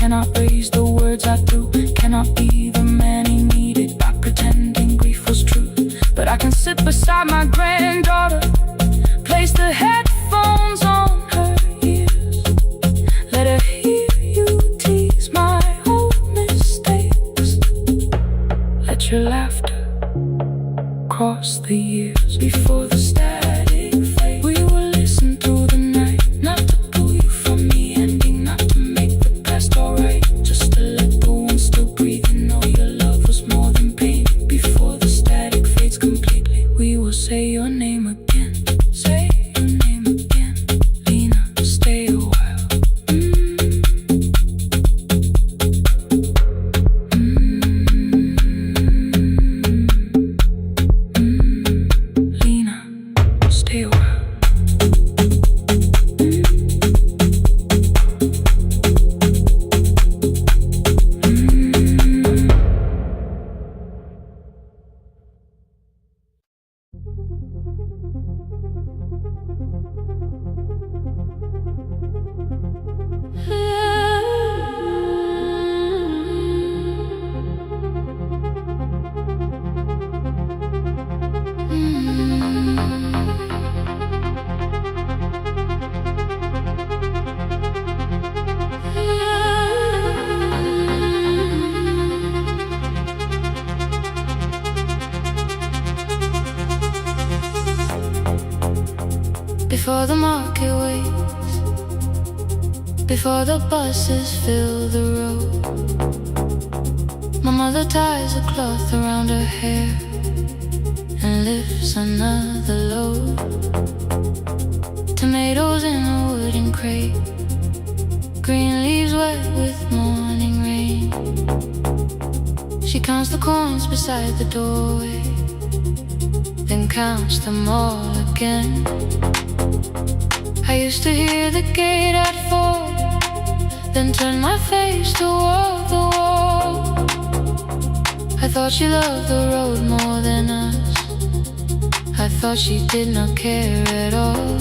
Cannot raise the words I threw. Cannot be the man he needed by pretending grief was true. But I can sit beside my granddaughter, place the headphones on her ears, let her hear you tease my old mistakes. Let your laughter cross the years. Before the static fade, we will listen through the night. Not to pull you from the ending, not to make the past alright, just to let the one still breathe and know your love was more than pain. Before the static fades completely, we will say your name again. Say your name again. Lena, stay a while. Lena, stay a while. Before the market waits, before the buses fill the road, my mother ties a cloth around her hair and lifts another load. Tomatoes in a wooden crate, green leaves wet with morning rain. She counts the coins beside the doorway, then counts them all again. I used to hear the gate at 4, then turn my face toward the wall. I thought she loved the road more than us. I thought she did not care at all.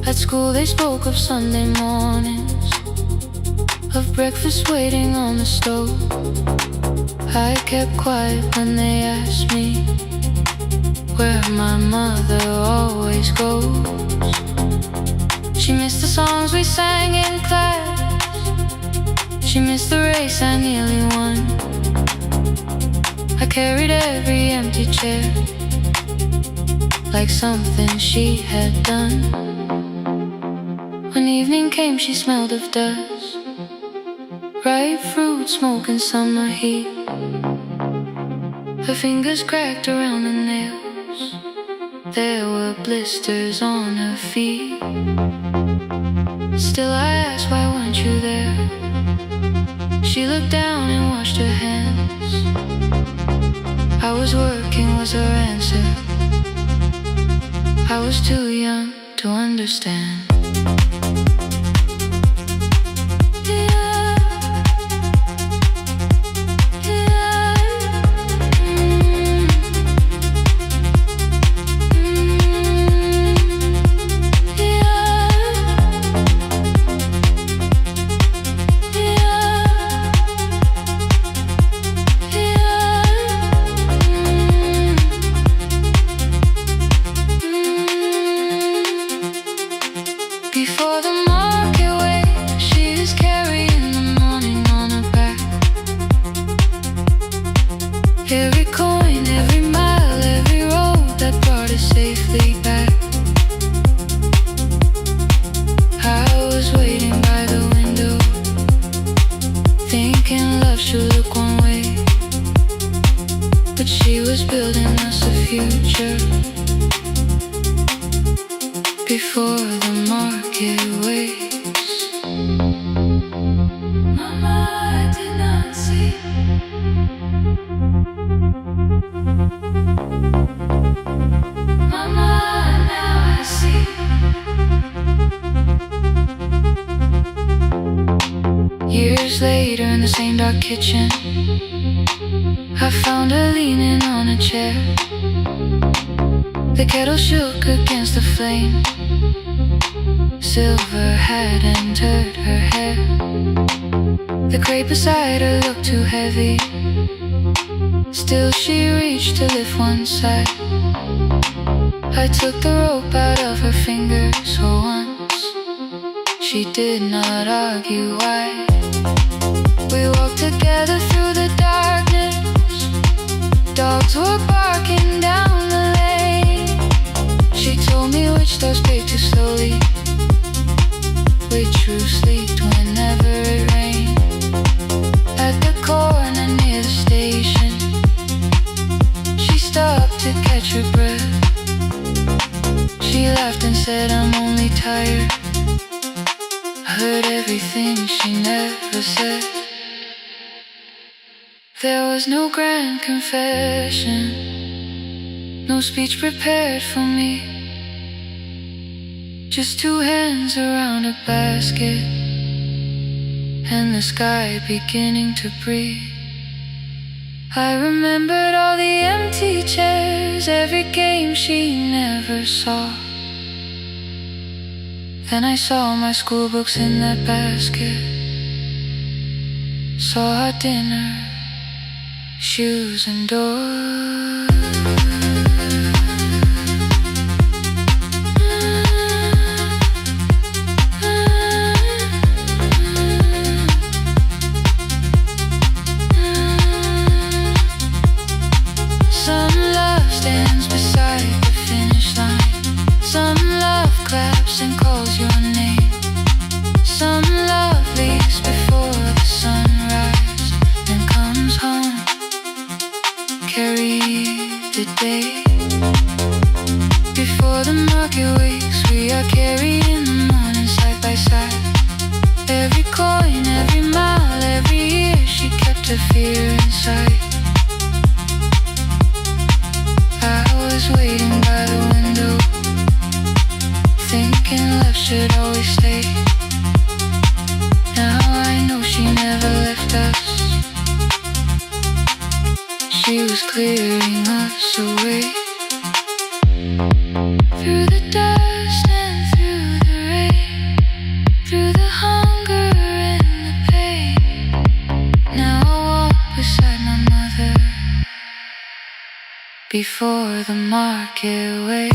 At school they spoke of Sunday mornings, of breakfast waiting on the stove. I kept quiet when they asked me where my mother always goes. She missed the songs we sang in class, she missed the race I nearly won. I carried every empty chair like something she had done. When evening came she smelled of dust, ripe fruit, smoke and summer heat. Her fingers cracked around the nails, there were blisters on her feet. Still I asked, why weren't you there? She looked down and washed her hands. I was working was her answer. I was too young to understand. Before the market waits, she is carrying the morning on her back. Every coin, every mile, every road that brought us safely back. I was waiting by the window, thinking love should look one way, but she was building us a future. Before the market waits, Mama, I did not see. Mama, now I see. Years later in the same dark kitchen, I found her leaning on a chair. The kettle shook against the flame, silver had entered her hair. The crate beside her looked too heavy. Still she reached to lift one side. I took the rope out of her fingers for once. She did not argue why. We walked together through the darkness. Dogs were barking down the lane. She told me which doors paved too slowly, which roofs leaked whenever it rained. At the corner near the station, she stopped to catch her breath. She laughed and said, I'm only tired. I heard everything she never said. There was no grand confession, no speech prepared for me. Just two hands around a basket and the sky beginning to breathe. I remembered all the empty chairs, every game she never saw. Then I saw my school books in that basket, saw our dinner, shoes and doors. Some love stands beside the finish line. Some love claps and calls your name. Some love leaves before the sunrise and comes home. Carry the day before the market wakes. We are carried in the morning side by side. Every coin, every mile, every year, she kept her fear inside. I was waiting by the window, thinking left should always stay. Now I know she never left us. She was clearing us away. Through the dust and through the rain, through the hunger and the pain. Now I walk beside my mother before the market wakes.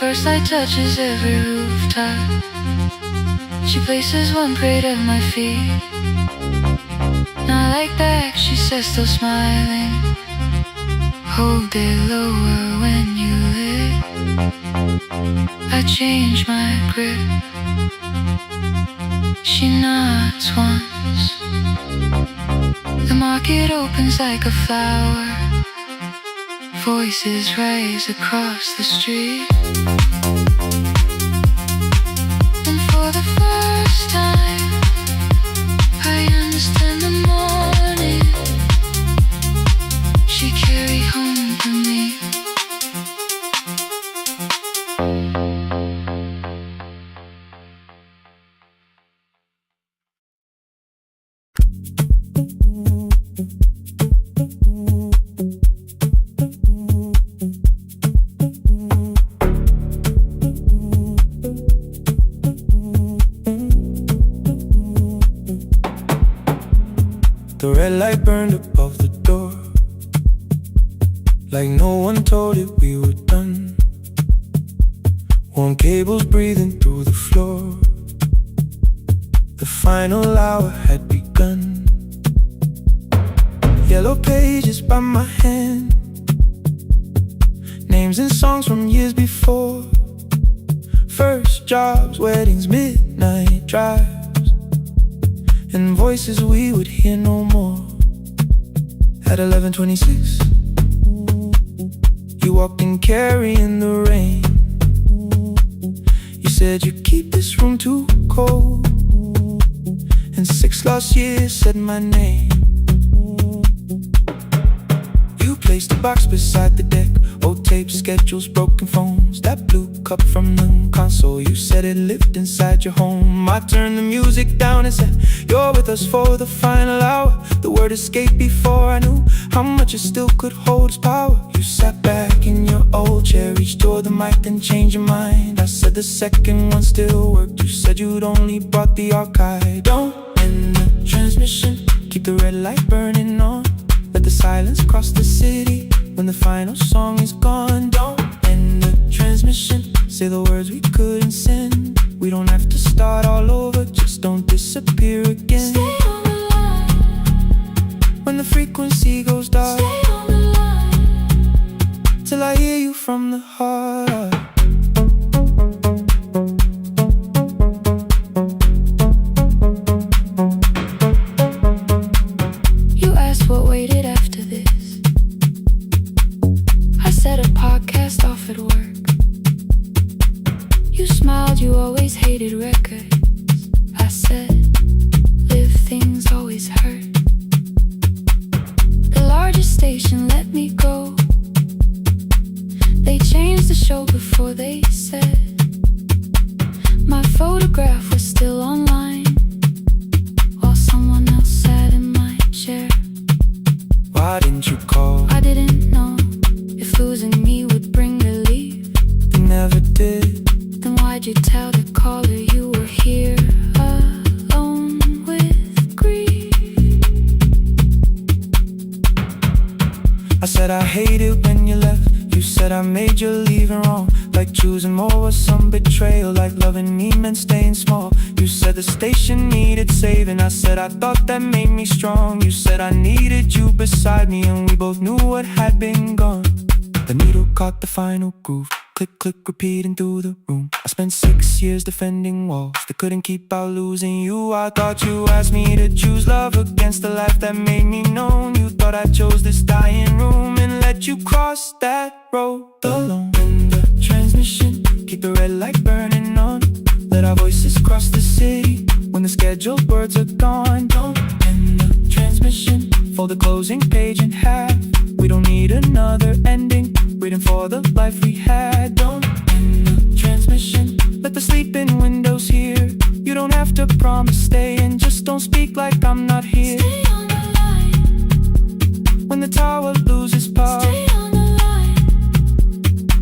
First light touches every rooftop. She places one plate at my feet. Not like back, she says, still smiling. Hold it lower when you lit. I change my grip. She nods once. The market opens like a flower. Voices rise across the street. And for the first time, I understand the morning she carried home to me. The red light burned above the door, like no one told it we were done. Warm cables breathing through the floor. The final hour had begun. Yellow pages by my hand, names and songs from years before. First jobs, weddings, midnight drives, and voices we would hear no more. At 11:26, you walked in carrying the rain. You said you keep this room too cold, and 6 lost years said my name. You placed a box beside the deck, Old tape schedules, broken phones, that blue cup from the console. You said it lived inside your home. I turned the music down and said, you're with us for the final hour. The word escaped before I knew how much it still could hold its power. You sat back in your old chair, reached toward the mic, then changed your mind. I said the second one still worked. You said you'd only brought the archive. Don't end the transmission, keep the red light burning on. Let the silence cross the city when the final song is gone. Don't end the transmission, say the words we couldn't send. We don't have to start all over, just don't disappear again. Stay on the line when the frequency goes dark. Stay on the line till I hear you from the heart. You asked what waited after this. I said a podcast off at work. You smiled, you always hated records. I said, live things always hurt. The largest station let me go. They changed the show before they said my photograph was still online, while someone else sat in my chair. Why didn't you call? I didn't know if losing me would bring relief. You never did. Then why'd you tell the caller you were here alone with grief? I said I hate it when you left. You said I made you leaving wrong, like choosing more was some betrayal, like loving me meant staying small. You said the station needed saving. I said I thought that made me strong. You said I needed you beside me, and we both knew what had been gone. The needle caught the final groove. Click, click, repeating through the room. I spent 6 years defending walls that couldn't keep out losing you. I thought you asked me to choose love against the life that made me known. You thought I chose this dying room and let you cross that road alone. In the transmission, keep the red light burning on. Let our voices cross the city when the scheduled words are gone. Don't end the transmission, fold the closing page in half. We don't need another ending, waiting for the life we had. Don't end the transmission, let the sleeping windows hear. You don't have to promise staying, just don't speak like I'm not here. Stay on the line when the tower loses power. Stay on the line.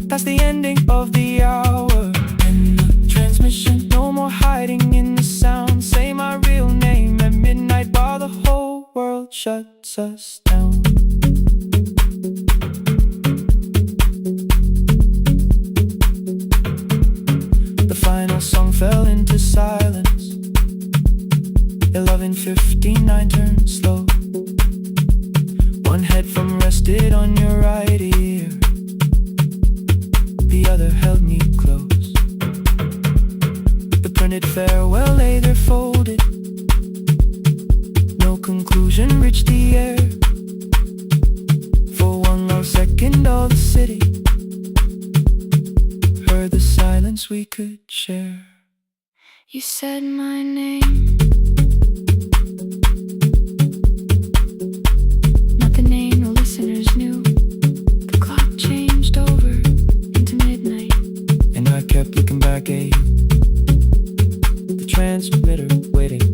That's the ending of the hour. End the transmission, no more hiding in the sound. Say my real name at midnight while the whole world shuts us down. The final song fell into silence. 11:59 turned slow. One headphone rested on your right ear, the other held me close. The printed farewell lay there folded. No conclusion reached the air. For one long second all the city heard the silence we could share. You said my name, not the name the listeners knew. The clock changed over into midnight, and I kept looking back at you. The transmitter waiting,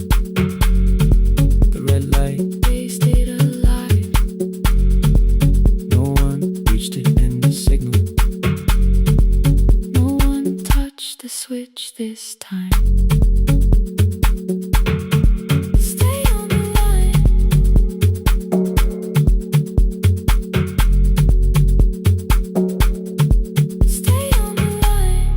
the red light wasted alive. No one reached it in the signal. No one touched the switch this time. Stay on the line. Stay on the line.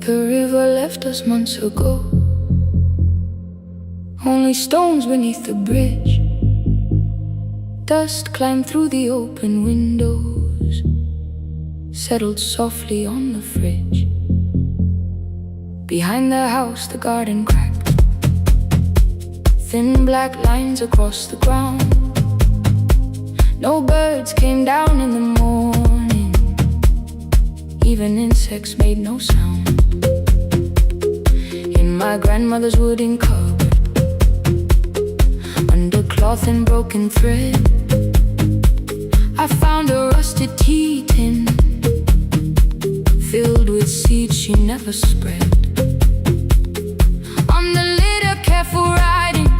The river left us months ago. Only stones beneath the bridge. Dust climbed through the open windows, settled softly on the fridge. Behind the house the garden cracked. thin black lines across the ground. No birds came down in the morning, even insects made no sound. In my grandmother's wooden cupboard, under cloth and broken thread, I found a rusted tea tin filled with seeds she never spread. On the litter, careful writing,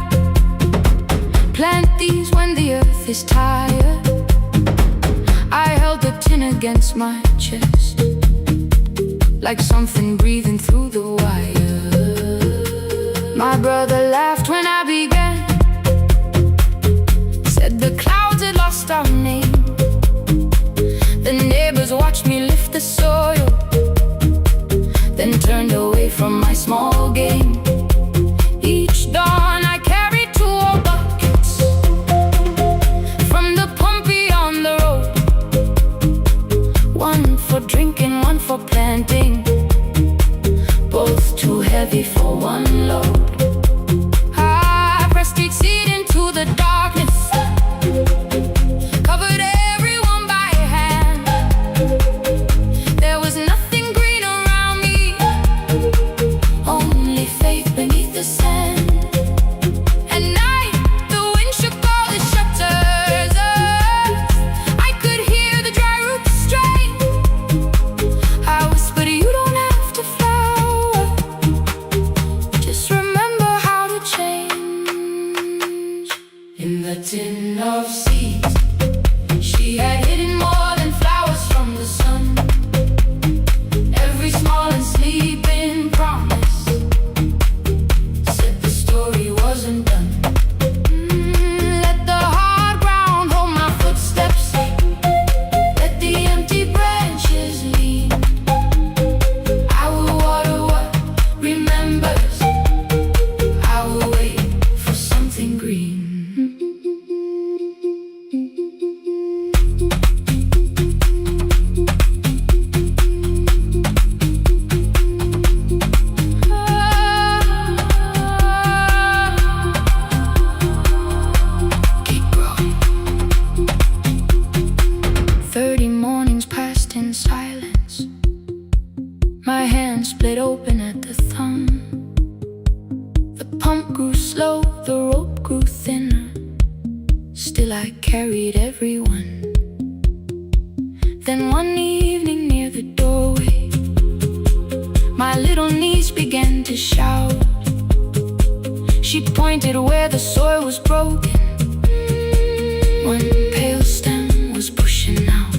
plant these when the earth is tired. I held the tin against my chest, like something breathing through the wire. My brother laughed when I began, said the clouds had lost our name. The neighbors watched me lift the soil, then turned away from my small game. Each dawn I carried 2 old buckets from the pump beyond the road, one for drinking, one for planting, both too heavy for one load. I pressed each seed into the darkness, covered everyone by hand. There was nothing green around me, only faith beneath the sand. At night, the wind shook all the shutters. I could hear the dry roots strain. I whispered, you don't have to flower, just remember how to change. In the tin of seeds, she had hidden more than flowers from the sun. Every small and sleeping promise said the story wasn't done. Let the hard ground hold my footsteps, let the empty branches lean. I will water what remembers, I will wait for something green. Keep growing. 30 mornings passed in silence. My hand split open at the thumb. The pump grew slow, the rope grew thinner. Still I carried everyone. Then one evening near the doorway, my little niece began to shout. She pointed where the soil was broken. One pale stem was pushing out.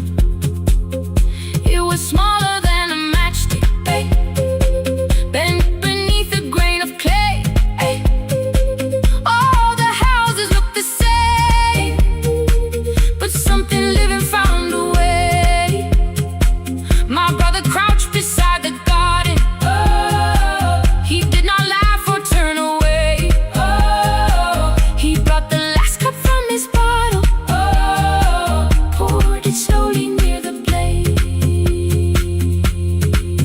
It was smaller than a matchstick, babe, bent beneath a grain of clay. All the houses looked the same, but something living found a way. My brother crouched beside the garden. He did not laugh or turn away. He brought the last cup from his bottle, poured it slowly near the blaze.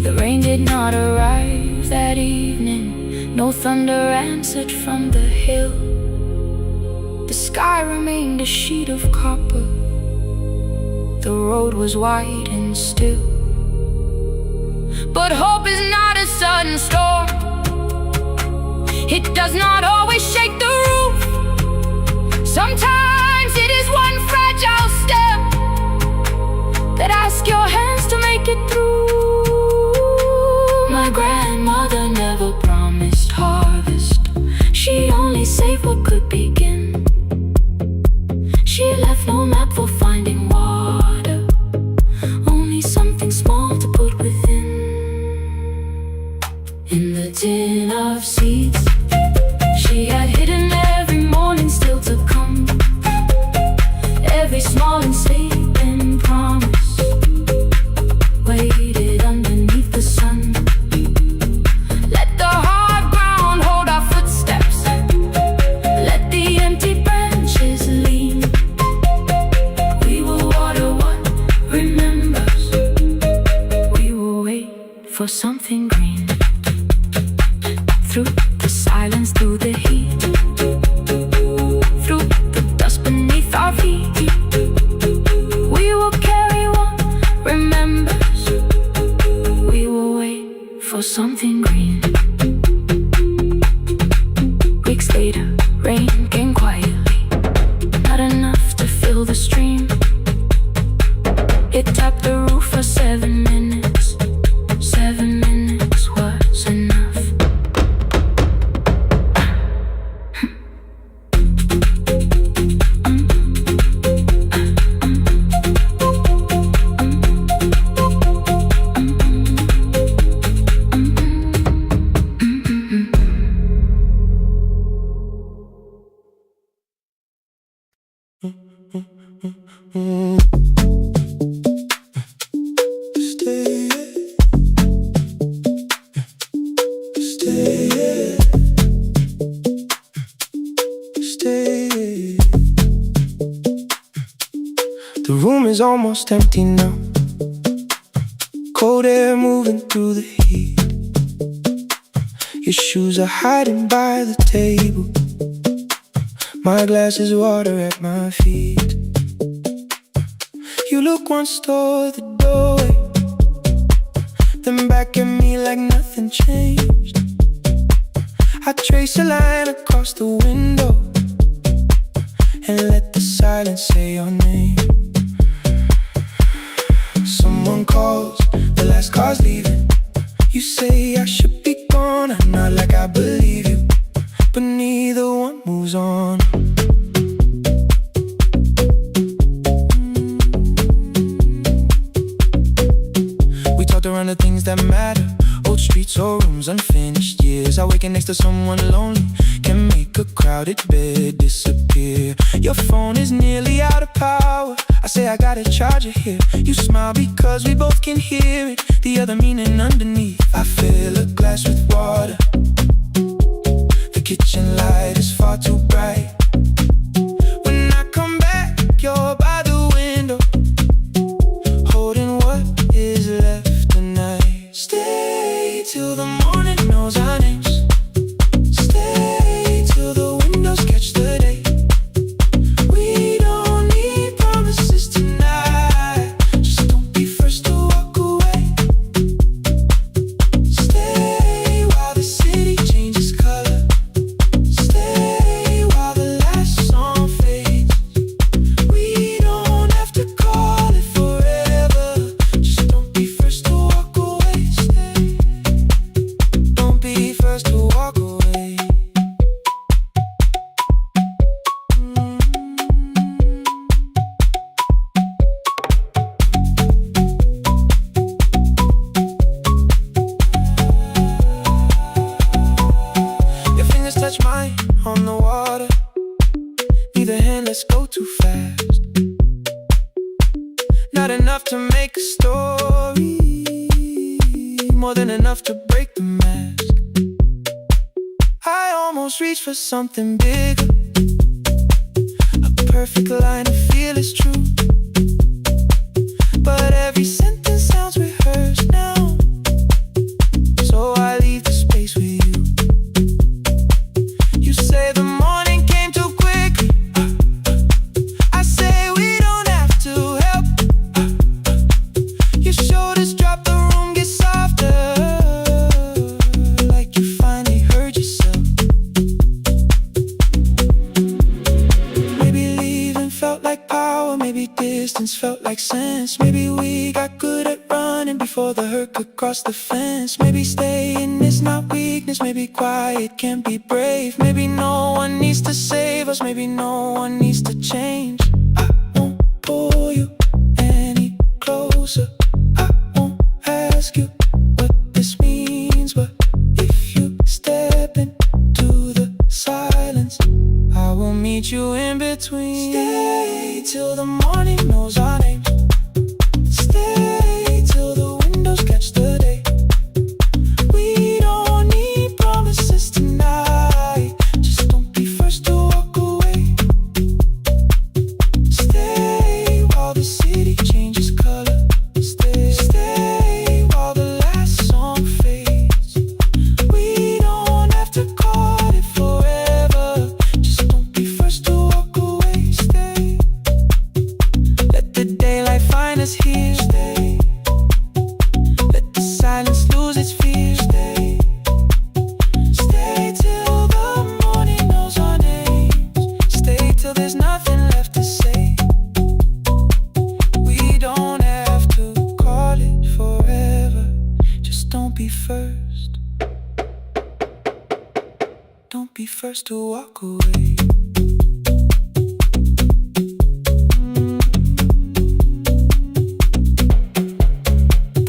The rain did not arrive that evening, no thunder answered from the hill. The sky remained a sheet of copper, the road was wide and still. But hope is not a sudden storm, it does not always shake the roof. Sometimes it is one fragile step that asks your hands to make it through. My grandmother never promised harvest, she only saved what could begin. She left no map for finding water, only something small to put within. In the tin of seeds, she had hidden every morning still to come. Every small and sleeping promise waited underneath the sun. Let the hard ground hold our footsteps, let the empty branches lean. We will water what remembers, we will wait for something green. Through the silence, through the heat, Stay, stay, stay. The room is almost empty now. Cold air moving through the heat. Your shoes are hiding by the table. My glass is water at my feet. You look once toward the doorway, then back at me like nothing changed. I trace a line across the window and let the silence say your name. Someone calls, the last car's leaving. You say I should be gone, I nod like I believe you, but neither one moves on. We talked around the things that matter, old streets or rooms, unfinished years. Awaken next to someone lonely can make a crowded bed disappear. Your phone is nearly out of power. I say I got a charger here. You smile because we both can hear it, the other meaning underneath. I fill a glass with water. The kitchen light is far too bright. When I come back, you're by the window, holding what is left tonight. Stay till the morning knows our names. Stay till the windows catch the day. We don't need promises tonight. Just don't be first to walk away. Stay while the city changes color. Stay while the last song fades. We don't have to call it forever. Just don't be first to walk away. Stay. Don't be first to walk away. Your fingers touch mine on the water. Neither hand, let's go too fast. Not enough to make a story, more than enough to break the mask. I almost reach for something bigger, a perfect line to feel is true. But every sentence sounds rehearsed now, so I leave the space with you. You say the morning came too quickly. I say we don't have to help. Your shoulders drop, the room gets softer, like you finally heard yourself. Maybe leaving felt like power, maybe distance felt like sense. Maybe we got good at running before the hurt could cross the fence. Maybe staying is not weakness, maybe quiet can be brave. Maybe no one needs to save us, maybe no one needs to change. I won't pull you any closer. I won't ask you what this means, but if you step into the silence, I will meet you in between. Stay till the morning knows our names. Stay till the windows catch the day. We don't need promises tonight. Just don't be first to walk away. Stay while the city changes color. Stay while the last song fades. We don't have to call it forever. Just don't be first to walk away. Stay. Let the daylight find us here. Stay. Let the silence lose its fear. Stay. Stay till the morning knows our names. Stay till there's nothing left to say. We don't have to call it forever. Just don't be first. Don't be first to walk away.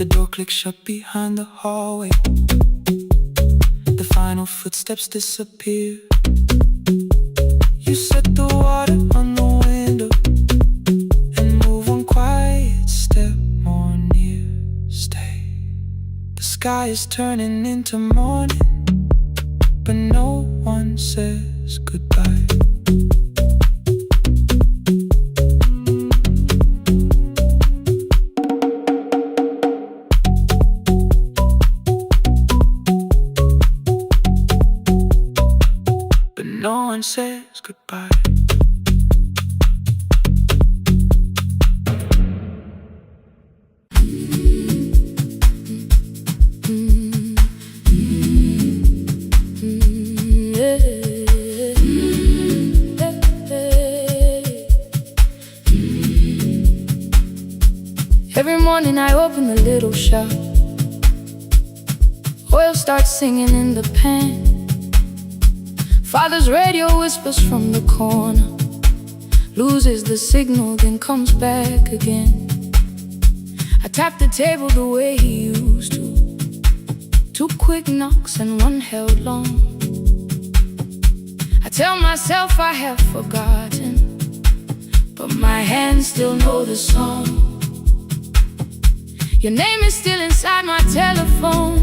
The door clicks shut behind the hallway. The final footsteps disappear. You set the water on the window. sky is turning into morning, but no one says goodbye. But no one says goodbye. Every morning I open the little shop. Oil starts singing in the pan. Father's radio whispers from the corner, loses the signal, then comes back again. I tap the table the way he used to. 2 quick knocks and 1 held long. I tell myself I have forgotten, but my hands still know the song. Your name is still inside my telephone.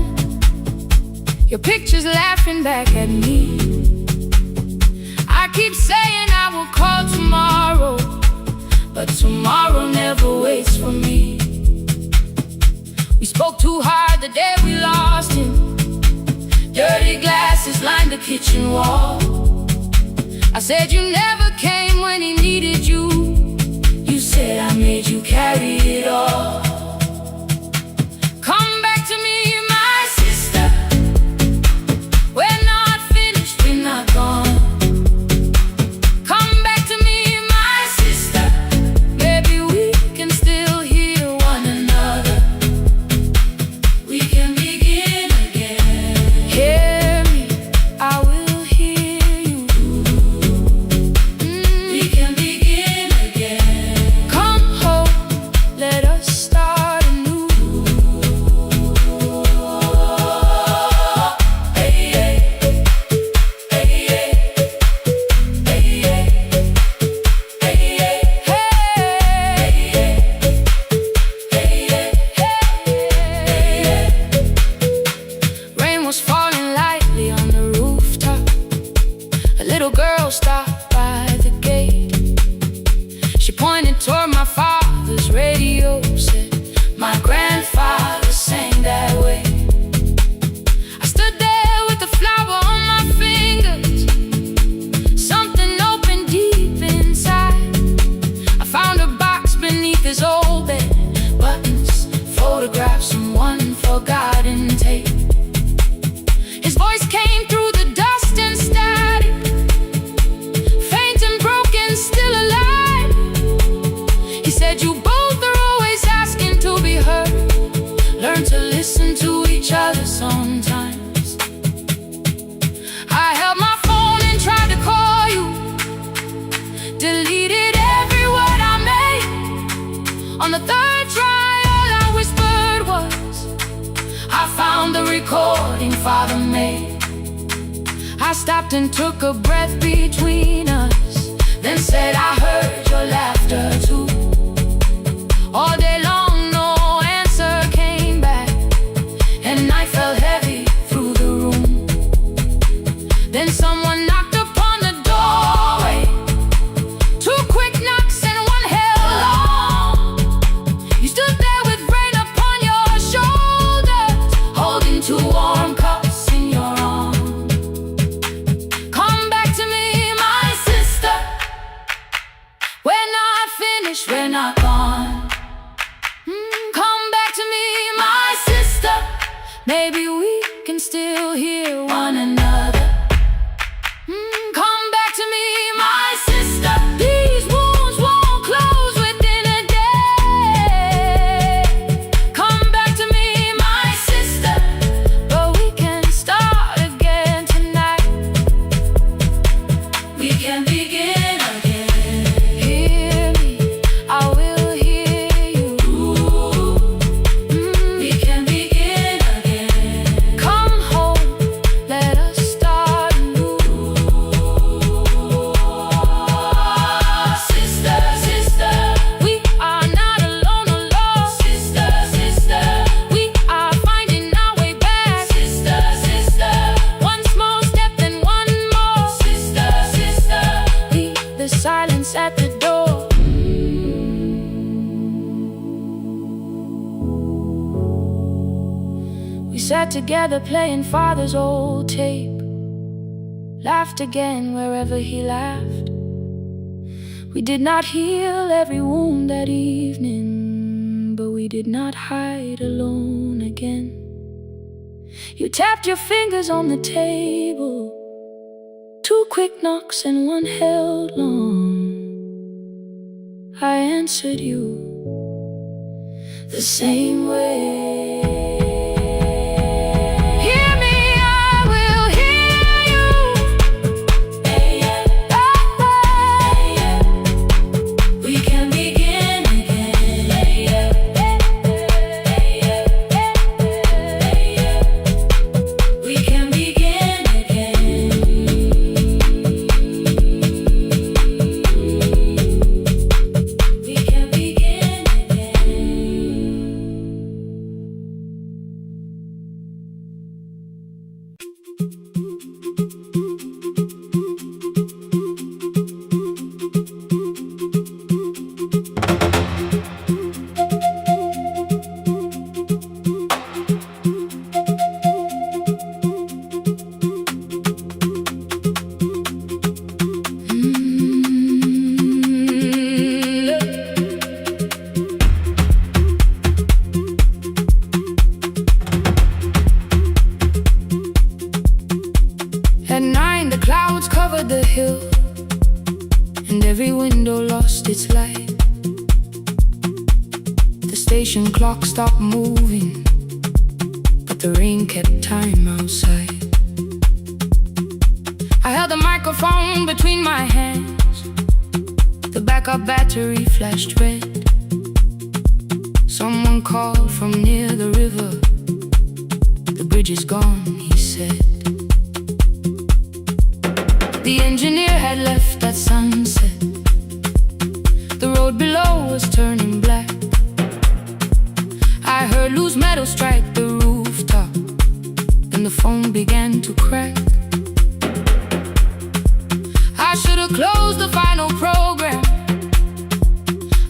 Your picture's laughing back at me. I keep saying I will call tomorrow, but tomorrow never waits for me. We spoke too hard the day we lost him. Dirty glasses lined the kitchen wall. I said you never came when he needed you. You said I made you carry it all. Come back to me, my sister. We're not finished, we're not gone. Come back to me, my sister. Maybe we can still hear one another. We can begin again. Hear me, I will hear you. We can begin again. Come home, let us start anew. Rain was falling lightly on the rooftop. A little girl stopped by the gate. She pointed toward my father's radio, said, my grandfather sang that way. I stood there with the flower on my fingers. Something opened deep inside. I found a box beneath his old bed. Buttons, photographs, and 1 forgotten tape. His voice came through the dust and static, faint and broken, still alive. He said, you both are always asking to be heard. Learn to listen to each other sometimes. I held my phone and tried to call you, deleted every word I made. On the 3rd try, all I whispered was, I found the recording Father made. I stopped and took a breath between us, then said I heard your laughter too. All day long no answer came back, and night fell heavy through the room. Then someone knocked upon the doorway. 2 quick knocks and 1 held long. You stood there with rain upon your shoulders, holding 2 warm cups in your arms. Come back to me, my sister. We're not finished, we're not gone. Come back to me, my sister. Maybe we can still hear one another. Come back to me, my sister. These wounds won't close within a day. Come back to me, my sister. But we can start again tonight. We can begin again. Hear me, I will hear you. We can begin again. Come home, let us voice at the door. We sat together playing father's old tape, laughed again wherever he laughed. We did not heal every wound that evening, but we did not hide alone again. You tapped your fingers on the table, 2 quick knocks and 1 held long. I answered you the same way. At 9 the clouds covered the hill, and every window lost its light. The station clock stopped moving, but the rain kept time outside. I held the microphone between my hands. The backup battery flashed red. Someone called from near the river. The bridge is gone, he said. The engineer had left at sunset. The road below was turning black. I heard loose metal strike the rooftop, and the phone began to crack. I should have closed the final program.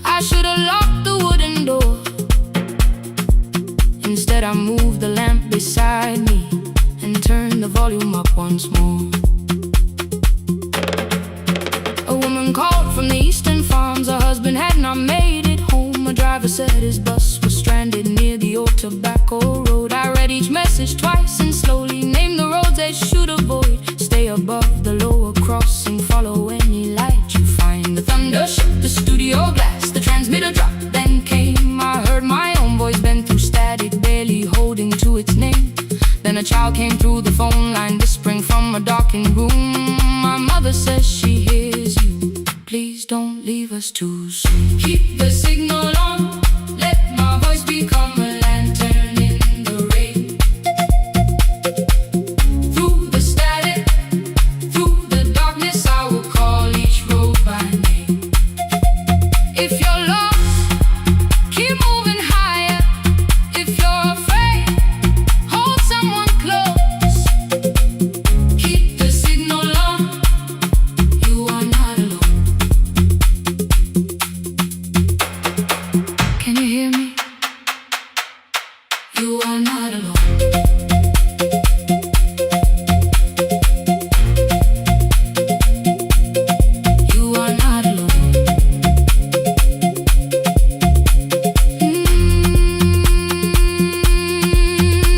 I should have locked the wooden door. Instead I moved the lamp beside me and turned the volume up once more. A woman called from the eastern farms. Her husband had not made it home. A driver said his bus was stranded near the old tobacco road. I read each message twice and slowly named the roads they should avoid. Stay above the lower crossing, follow any light you find. The thunder shook the studio glass, the transmitter dropped, then came. I heard my own voice bend through static, barely holding to its name. Then a child came through the phone line, whispering from a darkened room. My mother says she hears you. Please don't leave us too soon. Keep the signal on, let my voice become a lantern in the rain. Through the static, through the darkness, I will call each road by name. If you're lost, keep moving higher. If you're afraid, hold someone close. Keep the signal on, you are not alone. Can you hear me? You are not alone. You are not alone.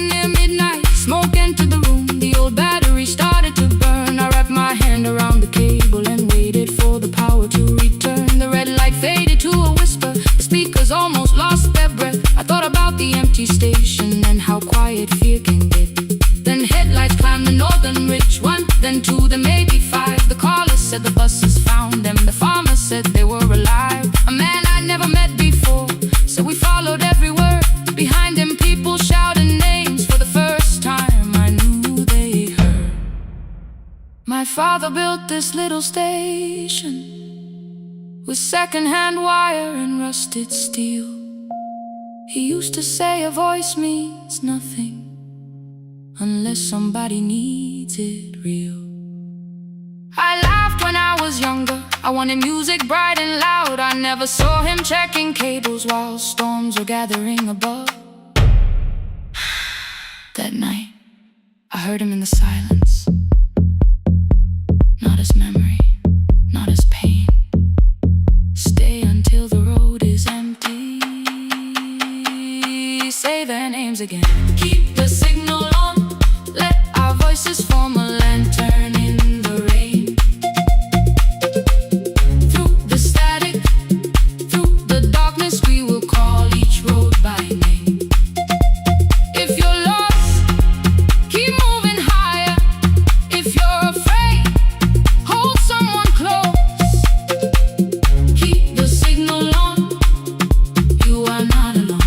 Near midnight, smoke entered the room. The old battery started to burn. I wrapped my hand around the cable and waited for the power to return. The red light faded to a whisper. The speakers almost lost their breath. I thought about the empty station and how quiet fear can get. Then headlights climbed the northern ridge, 1, then 2, then maybe 5. The caller said the buses found them. The farmer said they were alive. A man I'd never met before, so we followed every word. Behind him people shouted names. For the first time I knew they heard. My father built this little station with second-hand wire and rusted steel. He used to say a voice means nothing unless somebody needs it real. I laughed when I was younger. I wanted music bright and loud. I never saw him checking cables while storms were gathering above. That night, I heard him in the silence. Not as memory, not as pain. Stay until the road is empty. Say their names again. Keep the signal on. Let our voices form a lantern in the rain. Through the static, through the darkness, we will call each road by name. If you're lost, keep moving higher. If you're afraid, hold someone close. Keep the signal on. You are not alone.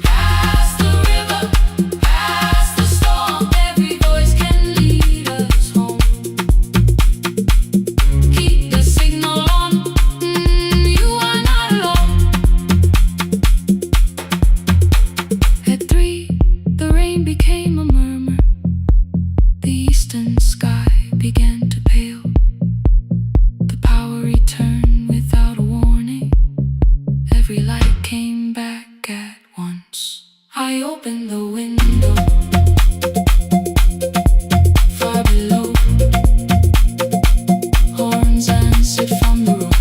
Past the river, past the storm, every voice can lead us home. Keep the signal on. You are not alone. At 3, the rain became a murmur. The eastern sky began to pale. The power returned without a warning. Every light came back at once. I opened the window. Far below, horns answered from the road.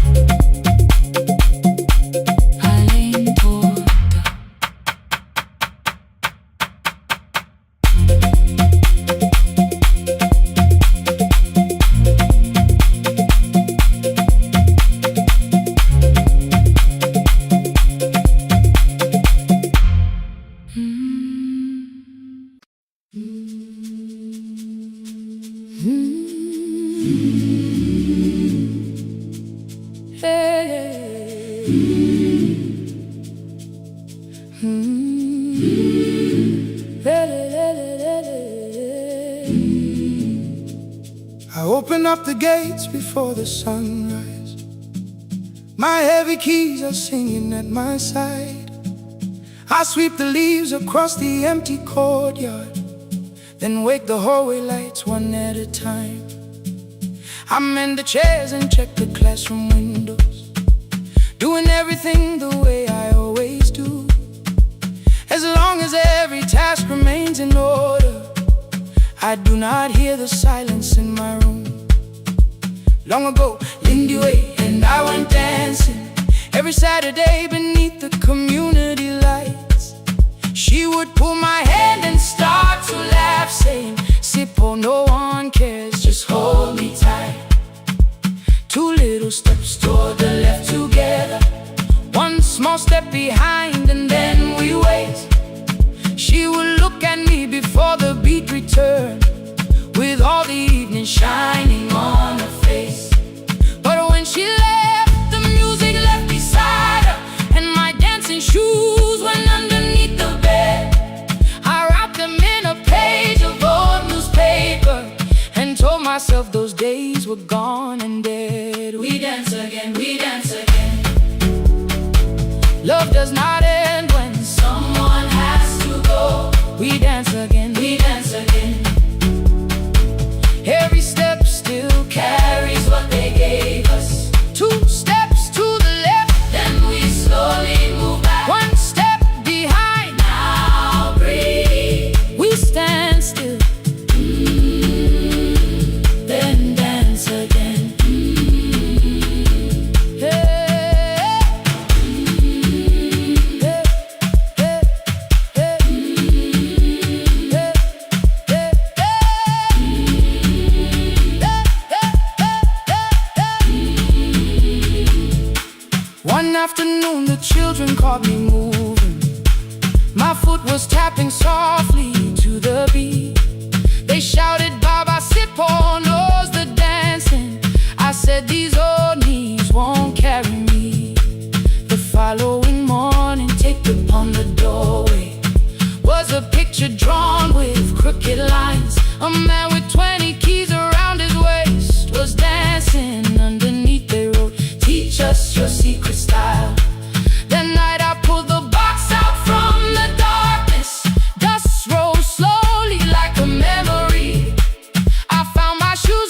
I leaned toward the I open up the gates before the sunrise. My heavy keys are singing at my side. I sweep the leaves across the empty courtyard, then wake the hallway lights one at a time. I mend the chairs and check the classroom windows, doing everything the way I always do. As long as every task remains in order, I do not hear the silence in my room. Long ago, Lindy Way and I went dancing every Saturday beneath the community lights. She would pull my hand and start to laugh, saying, "Sippo, no one cares, just hold me tight." 2 little steps toward the left together, 1 small step behind, and then we wait. She would look at me before the beat returned, with all the evening shining on her face. But when she left, the music left beside her, and my dancing shoes went underneath the bed. I wrapped them in a page of old newspaper and told myself those days were gone and dead. We dance again, we dance again. Love does not end when someone has to go. We dance again, we dance again. Every step still carries what they gave us. 2 steps to the left, then we slowly move back. 1 step behind, now breathe. We stand still, then dance again. One afternoon the children caught me moving. My foot was tapping softly to the beat. They shouted, "Baba Sippo knows the dancing." I said, "These old knees won't carry me." The following morning, taped upon the doorway was a picture drawn with crooked lines. A man with 20 keys around his waist was dancing underneath. They wrote, "Teach us your secret style." That night I pulled the box out from the darkness. Dust rose slowly like a memory. I found my shoes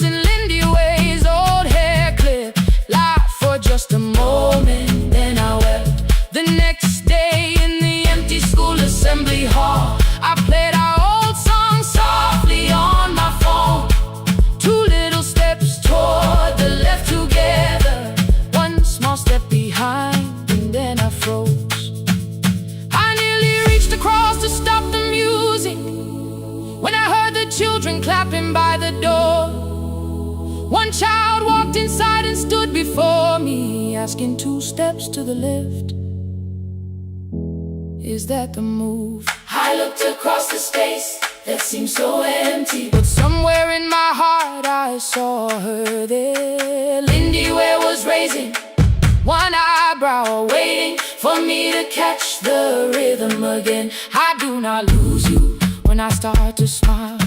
walked inside and stood before me, asking 2 steps to the left. Is that the move? I looked across the space that seemed so empty, but somewhere in my heart I saw her there. Lindy Ware was raising one eyebrow, waiting for me to catch the rhythm again. I do not lose you when I start to smile.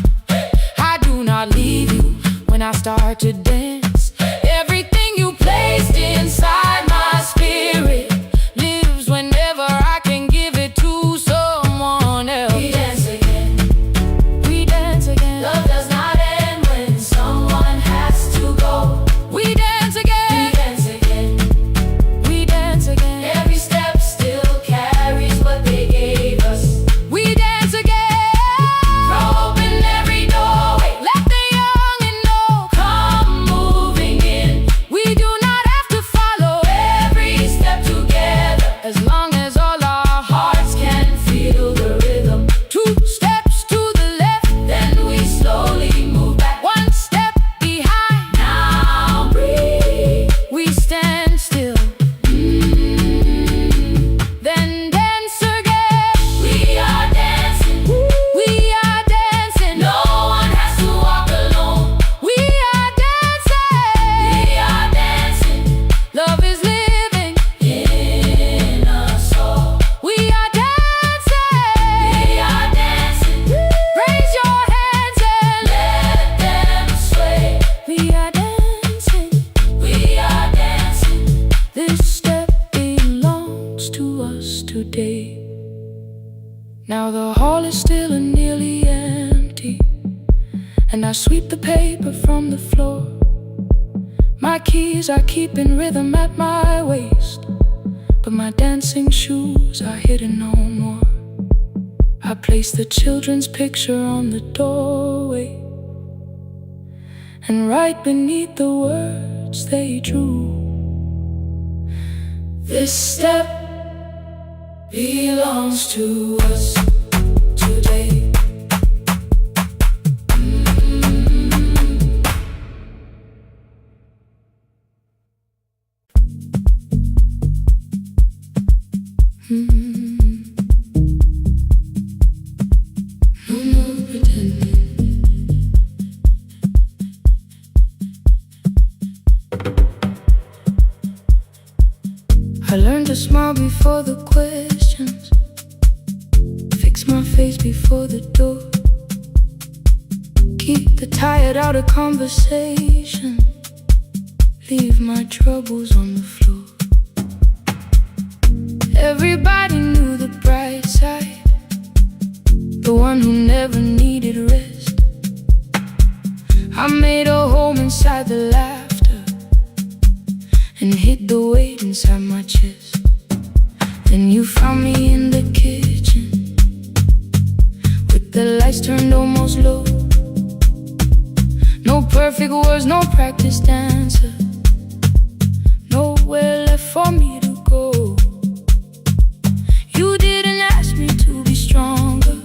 I do not leave you when I start to dance. Everything you placed inside my spirit lives whenever I can give it to someone else. We dance again, we dance again. Love does not end when someone has to go. We dance again, we dance again, we dance again. Every step still carries what they gave us. We dance again, throw open every doorway, let the young and old come moving in. We do not have to follow every step together, as long as all our hearts can feel the rhythm. 2 steps to the left, then we slowly move back 1 step behind. Now breathe, we stand still, then dance again. We are dancing, we are dancing. No one has to walk alone. We are dancing, we are dancing. Love is living in us all. We are dancing, we are dancing. Raise your hands and let them sway. We are dancing, we are dancing. This step belongs to us today. Now the hall is still and nearly empty, and I sweep the paper from the floor. My keys are keeping rhythm at my waist, but my dancing shoes are hidden no more. I place the children's picture on the doorway, and right beneath the words they drew, this step belongs to us today. No more pretending. I learned to smile before the questions, fix my face before the door, keep the tired out of conversation, leave my troubles on the floor. Everybody knew the bright side, the one who never needed rest. I made a home inside the laughter and hid the weight inside my chest. Then you found me in the kitchen with the lights turned almost low. No perfect words, no practice dancer, nowhere left for me to go. You didn't ask me to be stronger,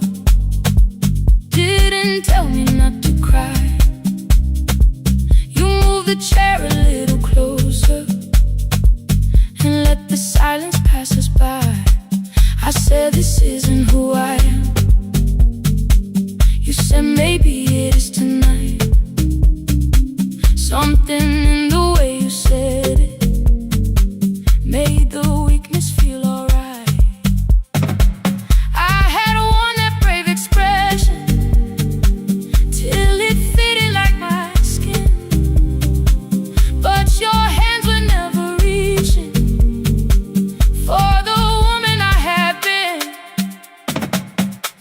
didn't tell me not to cry. You moved the chair a little closer and let the silence pass us by. I said this isn't who I am. You said maybe it is tonight. Something in the way you said it made the weakness feel alright. I had worn that brave expression till it fitted like my skin, but your hands were never reaching for the woman I had been.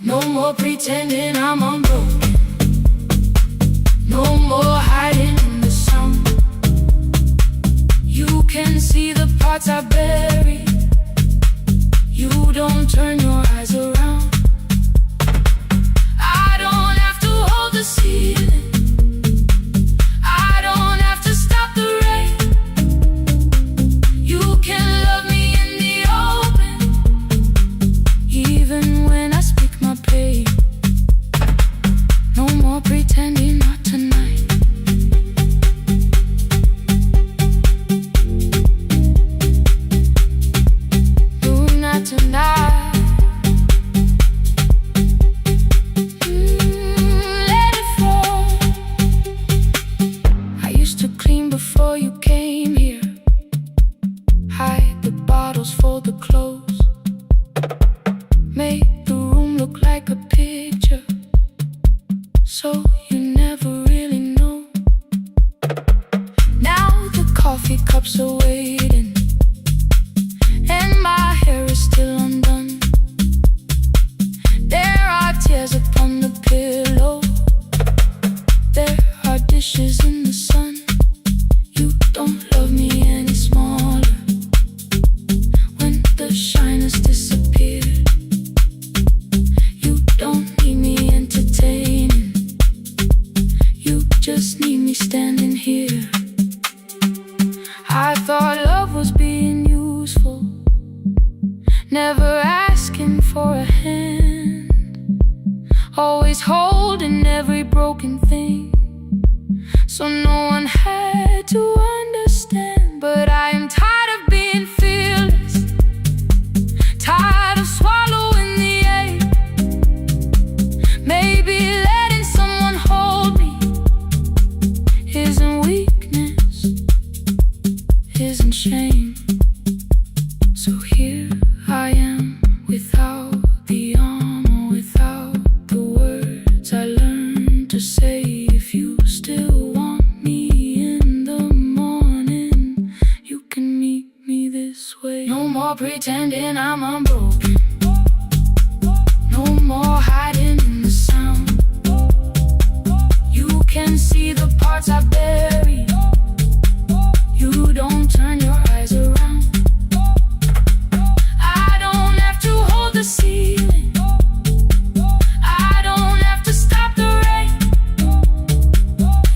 No more pretending I'm unbroken, no more hiding in the sun. You can see the parts I bury, you don't turn your eyes around. I don't have to hold the ceiling, I don't have to stop the rain. You can love me in the open, even when I speak my pain. No more pretending, not tonight. coffee cups are waiting, and my hair is still undone. There are tears upon the pillow, there are dishes in the sun. You don't love me any smaller when the shine has disappeared. You don't need me entertaining, you just need me standing here. I thought love was being useful, never asking for a hand, always holding every broken thing, so no one had to understand. But I am tired of being fearless, tired of swallowing the ache. Maybe letting someone hold me isn't weakness, isn't shame. So here I am, without the armor, without the words I learned to say. If you still want me in the morning, you can meet me this way. No more pretending I'm unbroken, no more hiding in the sound. You can see the parts I buried, you don't turn your eyes around. I don't have to hold the ceiling, I don't have to stop the rain.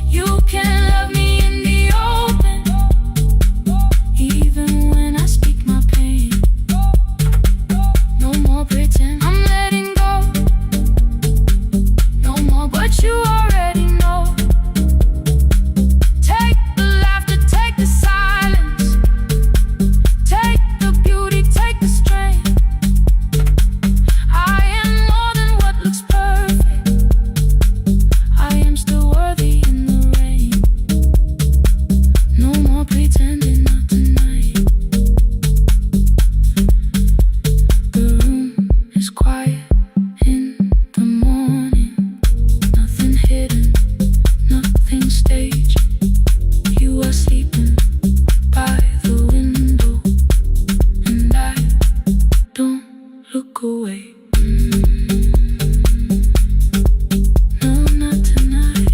You can love me in the open, even when I speak my pain. No more pretend, I'm letting go. No more what you already know. Take the laughter, take the silence, take the beauty, take the strength. I am more than what looks perfect, I am still worthy in the rain. No more pretending, not tonight. The room is quiet in the morning, nothing hidden, nothing staged. You are sleeping by the window, and I don't look away. No, not tonight.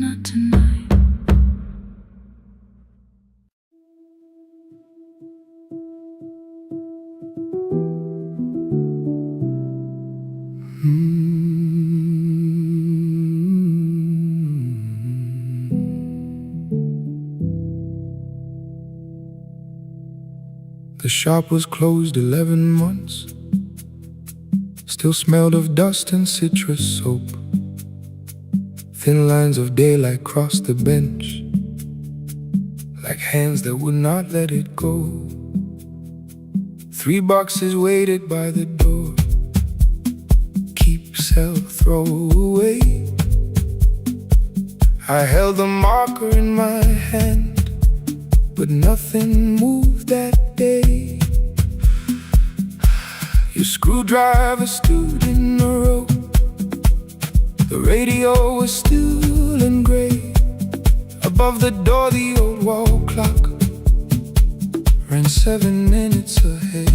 Not tonight. The shop was closed 11 months, still smelled of dust and citrus soap. Thin lines of daylight crossed the bench, like hands that would not let it go. 3 boxes waited by the door, keep, sell, throw away. I held the marker in my hand, but nothing moved that day. Your screwdriver stood in a row, the radio was still and gray. Above the door the old wall clock ran 7 minutes ahead.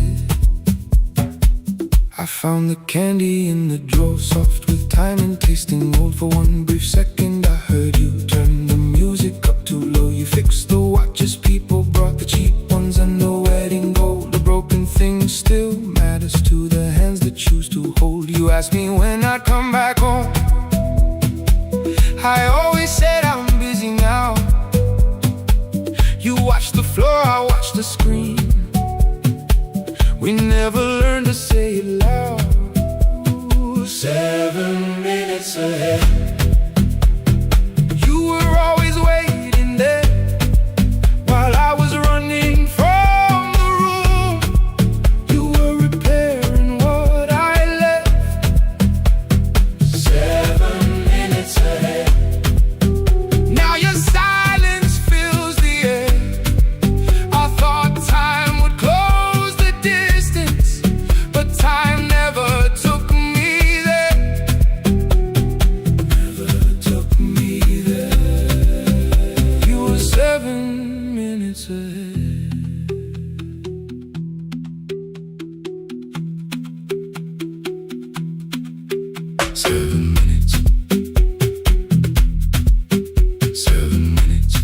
I found the candy in the drawer, soft with time and tasting old. For one brief second I heard you turn the music up too low. You fixed the watches, people brought the cheap ones and the wedding gold. The broken thing still matters to the hands that choose to hold. You asked me when I'd come back home, I always said I'm busy now. You watched the floor, I watched the screen. We never learned to say it loud. 7 minutes ahead. You were always waiting there while I was running from the room. You were repairing what I left. 7 minutes ahead. Now your silence fills the air. I thought time would close the distance, but time never took me there. 7 minutes. 7 minutes.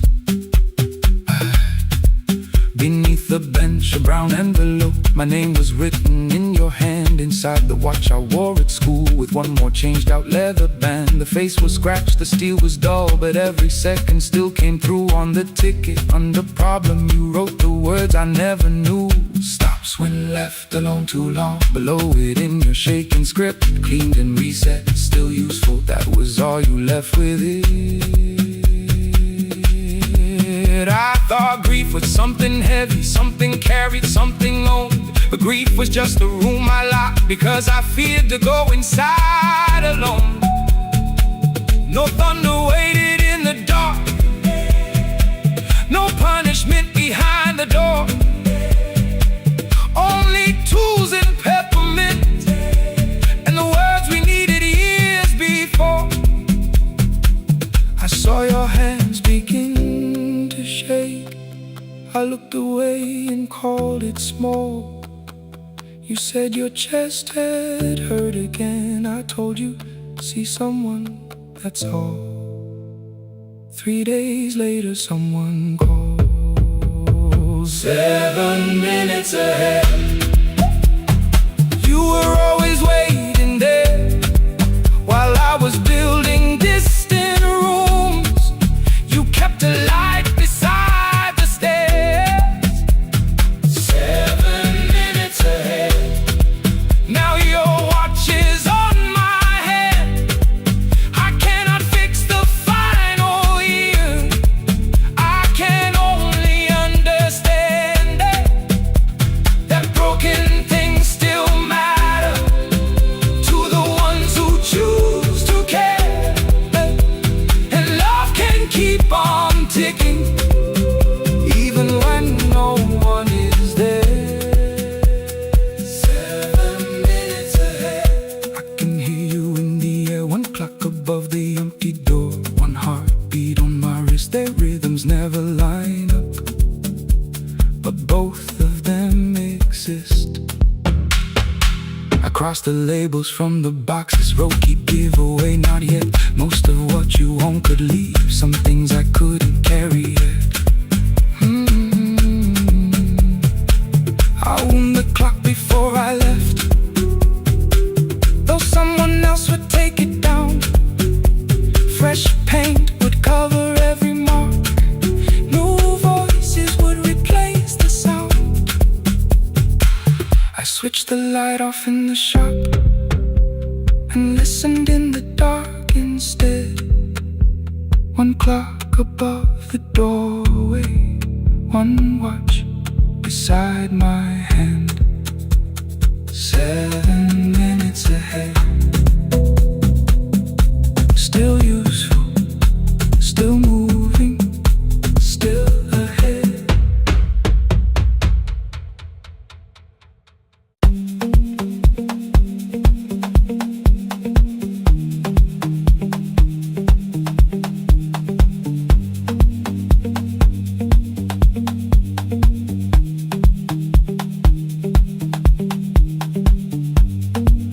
Beneath the bench, a brown envelope. My name was written in your hand. Inside the watch I wore at school, with one more changed out leather band. The face was scratched, the steel was dull, but every second still came through on the ticket. Under problem you wrote the words I never knew. Stops when left alone too long. Below it in your shaking script, cleaned and reset, still useful. That was all you left with it. I thought grief was something heavy, something carried, something owned. But grief was just a room I locked, because I feared to go inside alone. No thunder waited in the dark, no punishment behind the door. Only tools and peppermint, and the words we needed years before. I saw your hands begin to shake. I looked away and called it small. You said your chest had hurt again. I told you, see someone, that's all. 3 days later someone calls. 7 minutes ahead. You were always waiting there, while I was building distant rooms. You kept a light beside the stairs. 7 minutes ahead. Now your watch is on my hand. I cannot fix the final year. I can only understand that broken things still matter to the ones who choose to care. And love can keep on ticking, even when no one is there. 7 minutes ahead. I can hear you in the air, one clock above the empty door, one heartbeat on my wrist. Their rhythms never line up, but both of them exist. I cross the labels from the boxes, wrote keep, give away, not yet. Most of what you own could leave, some things I couldn't carry yet. I wound the clock before I left, though someone else would take it down. Fresh paint would cover every mark, new voices would replace the sound. I switched the light off in the shop and listened in the dark instead. One clock above the doorway, one watch beside my hand. 7 minutes ahead. Still useful, still moving, still ahead.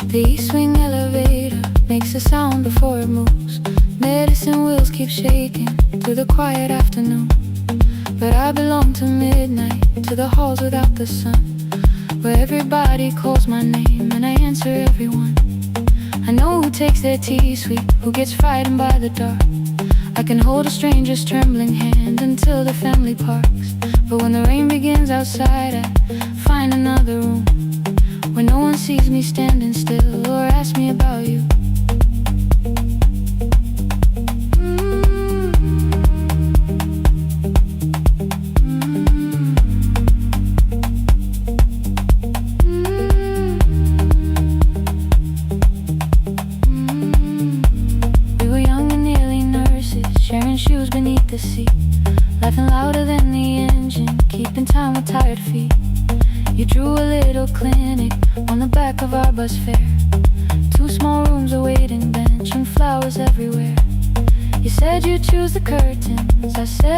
The east wing elevator makes a sound before it moves. Medicine wheels keep shaking through the quiet afternoon. But I belong to midnight, to the halls without the sun, where everybody calls my name and I answer everyone. I know who takes their tea sweet, who gets frightened by the dark. I can hold a stranger's trembling hand until the family parks. But when the rain begins outside, I find another room where no one sees me standing still or asks me about you. We were young and nearly nurses, sharing shoes beneath the seat, laughing louder than the engine, keeping time with tired feet. You drew a little clinic on the back of our bus fare. 2 small rooms, a waiting bench, and flowers everywhere. You said you'd choose the curtains, I said